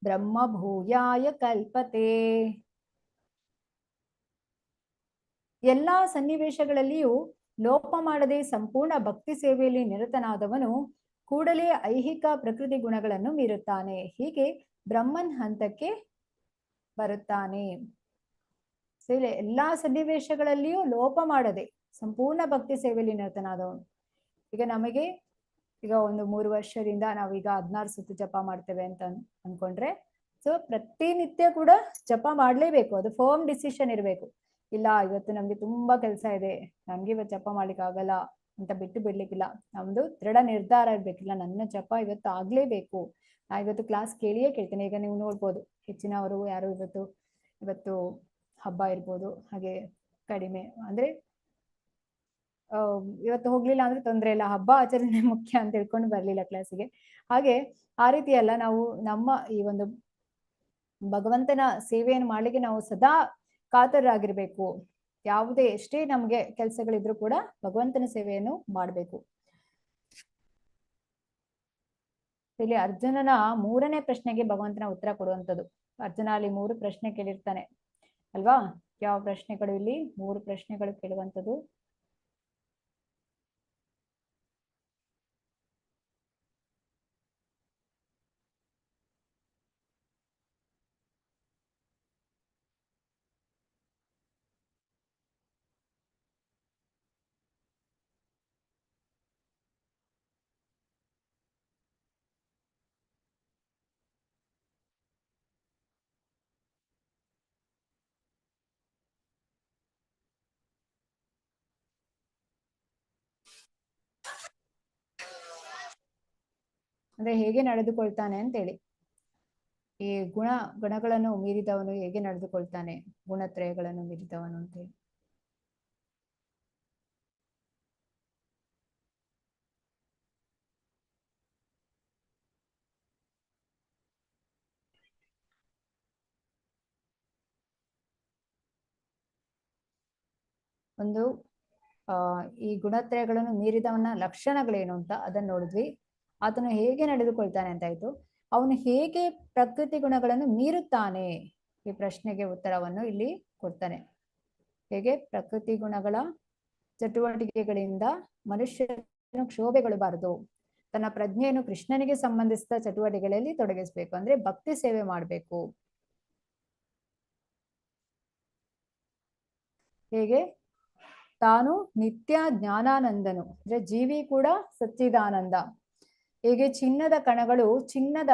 ಬ್ರಹ್ಮ ಭೂಯಾಯ ಕಲ್ಪತೆ. ಎಲ್ಲಾ ಸನ್ನಿವೇಶಗಳಲ್ಲಿಯೂ ಲೋಪ ಮಾಡದೆ ಸಂಪೂರ್ಣ ಭಕ್ತಿ ಸೇವೆಯಲ್ಲಿ ನಿರತನಾದವನು ಕೂಡಲೇ ಐಹಿಕ ಪ್ರಕೃತಿ ಗುಣಗಳನ್ನು ಮೀರುತ್ತಾನೆ, ಹೀಗೆ ಬ್ರಹ್ಮನ್ ಹಂತಕ್ಕೆ ಬರುತ್ತಾನೆ. ಎಲ್ಲಾ ಸನ್ನಿವೇಶಗಳಲ್ಲಿಯೂ ಲೋಪ ಮಾಡದೆ ಸಂಪೂರ್ಣ ಭಕ್ತಿ ಸೇವೆಯಲ್ಲಿ ನಿರತನಾದವನು. ಈಗ ನಮಗೆ ಈಗ ಒಂದು 3 ವರ್ಷದಿಂದ ನಾವೀಗ 16 ಸುತ್ತು ಜಪ ಮಾಡ್ತೇವೆ ಅಂತ ಅನ್ಕೊಂಡ್ರೆ, ಸೊ ಪ್ರತಿನಿತ್ಯ ಕೂಡ ಜಪ ಮಾಡ್ಲೇಬೇಕು, ಅದು ಫರ್ಮ್ ಡಿಸಿಷನ್ ಇರಬೇಕು. ಇಲ್ಲ ಇವತ್ತು ನಮ್ಗೆ ತುಂಬಾ ಕೆಲಸ ಇದೆ, ನಮ್ಗೆ ಇವತ್ತು ಜಪ ಮಾಡ್ಲಿಕ್ಕೆ ಆಗಲ್ಲ ಅಂತ ಬಿಡ್ಲಿಕ್ಕಿಲ್ಲ. ನಮ್ದು ದೃಢ ನಿರ್ಧಾರ ಇರ್ಬೇಕಿಲ್ಲ, ನನ್ನ ಜಪ ಇವತ್ತು ಆಗ್ಲೇಬೇಕು, ನಾ ಇವತ್ತು ಕ್ಲಾಸ್ ಕೇಳಿಯೇ ಕೇಳ್ತೇನೆ. ಈಗ ನೀವು ನೋಡ್ಬೋದು ಹೆಚ್ಚಿನವರು ಯಾರು ಇವತ್ತು ಹಬ್ಬ ಇರ್ಬೋದು, ಹಾಗೆ ಕಡಿಮೆ ಅಂದ್ರೆ ಇವತ್ತು ಹೋಗ್ಲಿಲ್ಲ ಅಂದ್ರೆ ತೊಂದ್ರೆ ಇಲ್ಲ, ಹಬ್ಬ ಆಚರಣೆ ಮುಖ್ಯ ಅಂತ ಹೇಳ್ಕೊಂಡು ಬರ್ಲಿಲ್ಲ ಕ್ಲಾಸಿಗೆ. ಹಾಗೆ ಆ ರೀತಿ ಅಲ್ಲ, ನಾವು ನಮ್ಮ ಈ ಒಂದು ಭಗವಂತನ ಸೇವೆಯನ್ನು ಮಾಡ್ಲಿಕ್ಕೆ ನಾವು ಸದಾ ಕಾತರರಾಗಿರ್ಬೇಕು. ಯಾವುದೇ ಎಷ್ಟೇ ನಮ್ಗೆ ಕೆಲಸಗಳಿದ್ರು ಕೂಡ ಭಗವಂತನ ಸೇವೆಯನ್ನು ಮಾಡ್ಬೇಕು. ಇಲ್ಲಿ ಅರ್ಜುನನ 3ನೇ ಪ್ರಶ್ನೆಗೆ ಭಗವಂತನ ಉತ್ತರ ಕೊಡುವಂಥದ್ದು. ಅರ್ಜುನ ಅಲ್ಲಿ 3 ಪ್ರಶ್ನೆ ಕೇಳಿರ್ತಾನೆ ಅಲ್ವಾ? ಯಾವ ಪ್ರಶ್ನೆಗಳು ಇಲ್ಲಿ 3 ಪ್ರಶ್ನೆಗಳು ಕೇಳುವಂಥದ್ದು. ಅಂದ್ರೆ ಹೇಗೆ ನಡೆದುಕೊಳ್ತಾನೆ ಅಂತೇಳಿ, ಈ ಗುಣಗಳನ್ನು ಮೀರಿದವನು ಹೇಗೆ ನಡೆದುಕೊಳ್ತಾನೆ, ಗುಣತ್ರಯಗಳನ್ನು ಮೀರಿದವನು ಅಂತೇಳಿ. ಒಂದು ಈ ಗುಣತ್ರಯಗಳನ್ನು ಮೀರಿದವನ ಲಕ್ಷಣಗಳೇನು ಅಂತ ಅದನ್ನ ನೋಡಿದ್ವಿ. ಆತನು ಹೇಗೆ ನಡೆದುಕೊಳ್ತಾನೆ ಅಂತಾಯ್ತು. ಅವನು ಹೇಗೆ ಪ್ರಕೃತಿ ಗುಣಗಳನ್ನು ಮೀರುತ್ತಾನೆ, ಈ ಪ್ರಶ್ನೆಗೆ ಉತ್ತರವನ್ನು ಇಲ್ಲಿ ಕೊಡ್ತಾನೆ. ಹೇಗೆ ಪ್ರಕೃತಿ ಗುಣಗಳ ಚಟುವಟಿಕೆಗಳಿಂದ ಮನುಷ್ಯನ ಕ್ಷೋಭೆಗೊಳ್ಳಬಾರದು, ತನ್ನ ಪ್ರಜ್ಞೆಯನ್ನು ಕೃಷ್ಣನಿಗೆ ಸಂಬಂಧಿಸಿದ ಚಟುವಟಿಕೆಗಳಲ್ಲಿ ತೊಡಗಿಸ್ಬೇಕು, ಅಂದ್ರೆ ಭಕ್ತಿ ಸೇವೆ ಮಾಡ್ಬೇಕು. ಹೇಗೆ ತಾನು ನಿತ್ಯ ಜ್ಞಾನಾನಂದನು, ಅಂದ್ರೆ ಜೀವಿ ಕೂಡ ಸಚ್ಚಿದಾನಂದ. ಹೇಗೆ ಚಿನ್ನದ ಕಣಗಳು ಚಿನ್ನದ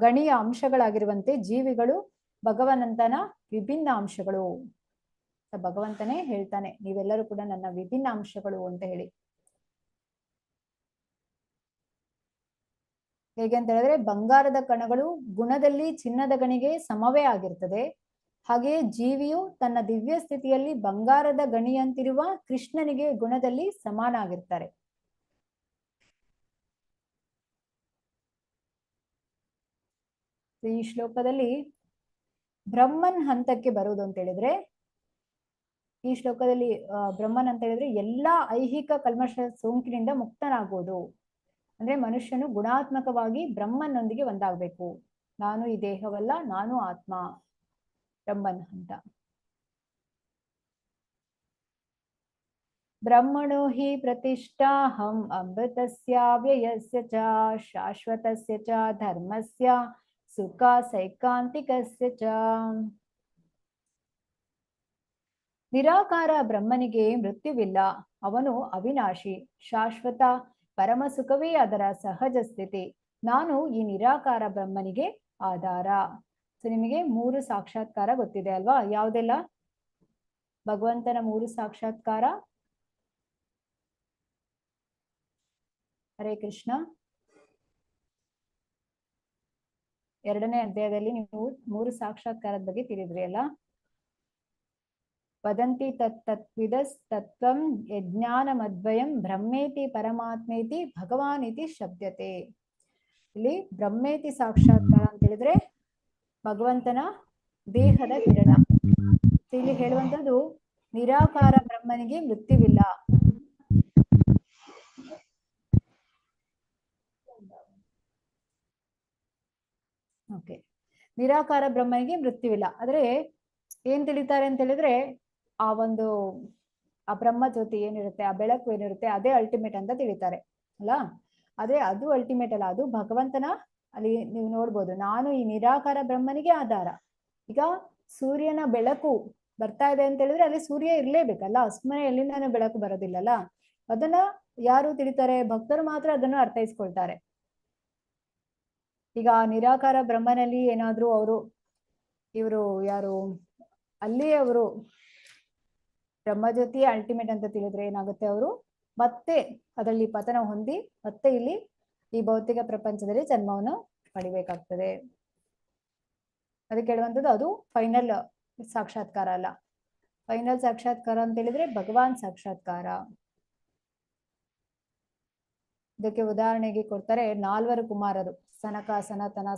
ಗಣಿಯ ಅಂಶಗಳಾಗಿರುವಂತೆ ಜೀವಿಗಳು ಭಗವಂತನ ವಿಭಿನ್ನ ಅಂಶಗಳು. ಭಗವಂತನೇ ಹೇಳ್ತಾನೆ, ನೀವೆಲ್ಲರೂ ಕೂಡ ನನ್ನ ವಿಭಿನ್ನ ಅಂಶಗಳು ಅಂತ ಹೇಳಿ. ಹೇಗೆ ಅಂತ ಹೇಳಿದ್ರೆ, ಬಂಗಾರದ ಕಣಗಳು ಗುಣದಲ್ಲಿ ಚಿನ್ನದ ಗಣಿಗೆ ಸಮವೇ ಆಗಿರ್ತದೆ, ಹಾಗೆಯೇ ಜೀವಿಯು ತನ್ನ ದಿವ್ಯ ಸ್ಥಿತಿಯಲ್ಲಿ ಬಂಗಾರದ ಗಣಿಯಂತಿರುವ ಕೃಷ್ಣನಿಗೆ ಗುಣದಲ್ಲಿ ಸಮಾನ ಆಗಿರ್ತಾರೆ. ಈ ಶ್ಲೋಕದಲ್ಲಿ ಬ್ರಹ್ಮನ್ ಹಂತಕ್ಕೆ ಬರುವುದು ಅಂತ ಹೇಳಿದ್ರೆ, ಈ ಶ್ಲೋಕದಲ್ಲಿ ಬ್ರಹ್ಮನ್ ಅಂತ ಹೇಳಿದ್ರೆ ಎಲ್ಲಾ ಐಹಿಕ ಕಲ್ಮಶ ಸೋಂಕಿನಿಂದ ಮುಕ್ತನಾಗುವುದು. ಅಂದ್ರೆ ಮನುಷ್ಯನು ಗುಣಾತ್ಮಕವಾಗಿ ಬ್ರಹ್ಮನೊಂದಿಗೆ ಒಂದಾಗಬೇಕು. ನಾನು ಈ ದೇಹವಲ್ಲ, ನಾನು ಆತ್ಮ, ಬ್ರಹ್ಮನ್ ಅಂತ. ಬ್ರಹ್ಮಣೋ ಹಿ ಪ್ರತಿಷ್ಠಾಹಂ ಅಮೃತಸ್ಯ ವ್ಯಯಸ್ಯ ಚ ಶಾಶ್ವತಸ್ಯ ಚ ಧರ್ಮಸ್ಯ ಸುಖ ಸೈಕಾಂತಿಕಸ್ಯ ಚ. ನಿರಾಕಾರ ಬ್ರಹ್ಮನಿಗೆ ಮೃತ್ಯುವಿಲ್ಲ, ಅವನು ಅವಿನಾಶಿ, ಶಾಶ್ವತ, ಪರಮ ಸುಖವೇ ಅದರ ಸಹಜ ಸ್ಥಿತಿ. ನಾನು ಈ ನಿರಾಕಾರ ಬ್ರಹ್ಮನಿಗೆ ಆಧಾರ. ಸೊ ನಿಮಗೆ 3 ಸಾಕ್ಷಾತ್ಕಾರ ಗೊತ್ತಿದೆ ಅಲ್ವಾ? ಯಾವುದೆಲ್ಲ? ಭಗವಂತನ 3 ಸಾಕ್ಷಾತ್ಕಾರ. ಹರೇ ಕೃಷ್ಣ. 2ನೇ ಅಧ್ಯಾಯದಲ್ಲಿ ನೀವು 3 ಸಾಕ್ಷಾತ್ಕಾರದ ಬಗ್ಗೆ ತಿಳಿದ್ರಿ ಅಲ್ಲ? ವದಂತಿ ತತ್ವಿದಸ್ ತತ್ವಂ ಯಜ್ಞಾನಮದ್ವಯಂ ಬ್ರಹ್ಮೇತಿ ಪರಮಾತ್ಮೇತಿ ಭಗವಾನಿತಿ ಶಬ್ದತೆ. ಇಲ್ಲಿ ಬ್ರಹ್ಮೇತಿ ಸಾಕ್ಷಾತ್ಕಾರ ಅಂತ ಹೇಳಿದ್ರೆ ಭಗವಂತನ ದೇಹದ ಕಿರಣ. ಇಲ್ಲಿ ಹೇಳುವಂಥದ್ದು ನಿರಾಕಾರ ಬ್ರಹ್ಮನಿಗೆ ಮೃತ್ಯುವಿಲ್ಲ. ಓಕೆ, ನಿರಾಕಾರ ಬ್ರಹ್ಮನಿಗೆ ಮೃತ್ಯುವಿಲ್ಲ. ಆದ್ರೆ ಏನ್ ತಿಳಿತಾರೆ ಅಂತ ಹೇಳಿದ್ರೆ ಆ ಒಂದು ಆ ಬ್ರಹ್ಮ ಜ್ಯೋತಿ ಏನಿರುತ್ತೆ, ಆ ಬೆಳಕು ಏನಿರುತ್ತೆ, ಅದೇ ಅಲ್ಟಿಮೇಟ್ ಅಂತ ತಿಳಿತಾರೆ ಅಲ್ಲ? ಆದ್ರೆ ಅದು ಅಲ್ಟಿಮೇಟ್ ಅಲ್ಲ, ಅದು ಭಗವಂತನ. ಅಲ್ಲಿ ನೀವು ನೋಡ್ಬೋದು, ನಾನು ಈ ನಿರಾಕಾರ ಬ್ರಹ್ಮನಿಗೆ ಆಧಾರ. ಈಗ ಸೂರ್ಯನ ಬೆಳಕು ಬರ್ತಾ ಇದೆ ಅಂತ ಹೇಳಿದ್ರೆ ಅಲ್ಲಿ ಸೂರ್ಯ ಇರ್ಲೇಬೇಕಲ್ಲ, ಸುಮ್ಮನೆ ಎಲ್ಲಿಂದಾನು ಬೆಳಕು ಬರೋದಿಲ್ಲಲ್ಲ. ಅದನ್ನ ಯಾರು ತಿಳಿತಾರೆ? ಭಕ್ತರು ಮಾತ್ರ ಅದನ್ನು ಅರ್ಥೈಸ್ಕೊಳ್ತಾರೆ. ಈಗ ನಿರಾಕಾರ ಬ್ರಹ್ಮನಲ್ಲಿ ಏನಾದ್ರೂ ಇವರು ಯಾರು ಅಲ್ಲಿ ಅವರು ಬ್ರಹ್ಮಜ್ಯೋತಿ ಅಲ್ಟಿಮೇಟ್ ಅಂತ ತಿಳಿದ್ರೆ ಏನಾಗುತ್ತೆ, ಅವರು ಮತ್ತೆ ಅದರಲ್ಲಿ ಪತನ ಹೊಂದಿ ಮತ್ತೆ ಇಲ್ಲಿ ಈ ಭೌತಿಕ ಪ್ರಪಂಚದಲ್ಲಿ ಜನ್ಮವನ್ನು ಪಡಿಬೇಕಾಗ್ತದೆ. ಅದಕ್ಕೆ ಹೇಳುವಂಥದ್ದು ಅದು ಫೈನಲ್ ಸಾಕ್ಷಾತ್ಕಾರ ಅಲ್ಲ. ಫೈನಲ್ ಸಾಕ್ಷಾತ್ಕಾರ ಅಂತ ಹೇಳಿದ್ರೆ ಭಗವಾನ್ ಸಾಕ್ಷಾತ್ಕಾರ. ಇದಕ್ಕೆ ಉದಾಹರಣೆಗೆ ಕೊಡ್ತಾರೆ 4 ಕುಮಾರರು, ಸನಕ, ಸನಾತನ,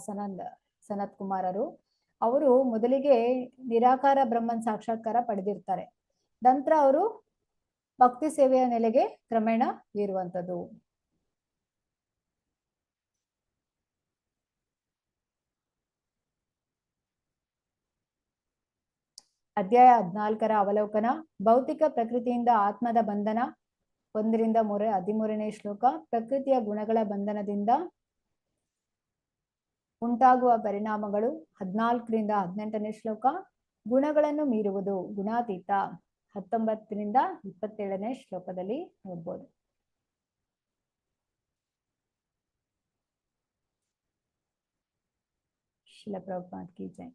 ಸನತ್ ಕುಮಾರರು. ಅವರು ಮೊದಲಿಗೆ ನಿರಾಕಾರ ಬ್ರಹ್ಮನ್ ಸಾಕ್ಷಾತ್ಕಾರ ಪಡೆದಿರ್ತಾರೆ. ನಂತರ ಅವರು ಭಕ್ತಿ ಸೇವೆಯ ನೆಲೆಗೆ ಕ್ರಮೇಣ ಏರುವಂಥದ್ದು. ಅಧ್ಯಾಯ 14ರ ಅವಲೋಕನ. ಭೌತಿಕ ಪ್ರಕೃತಿಯಿಂದ ಆತ್ಮದ ಬಂಧನ 1ರಿಂದ 3, 13ನೇ ಶ್ಲೋಕ. ಪ್ರಕೃತಿಯ ಗುಣಗಳ ಬಂಧನದಿಂದ ಉಂಟಾಗುವ ಪರಿಣಾಮಗಳು 14ರಿಂದ 18ನೇ ಶ್ಲೋಕ. ಗುಣಗಳನ್ನು ಮೀರುವುದು ಗುಣಾತೀತ 19ರಿಂದ 27ನೇ ಶ್ಲೋಕದಲ್ಲಿ ನೋಡ್ಬೋದು. ಶ್ರೀಲ ಪ್ರಭುಪಾದ್ ಕಿ ಜೈ.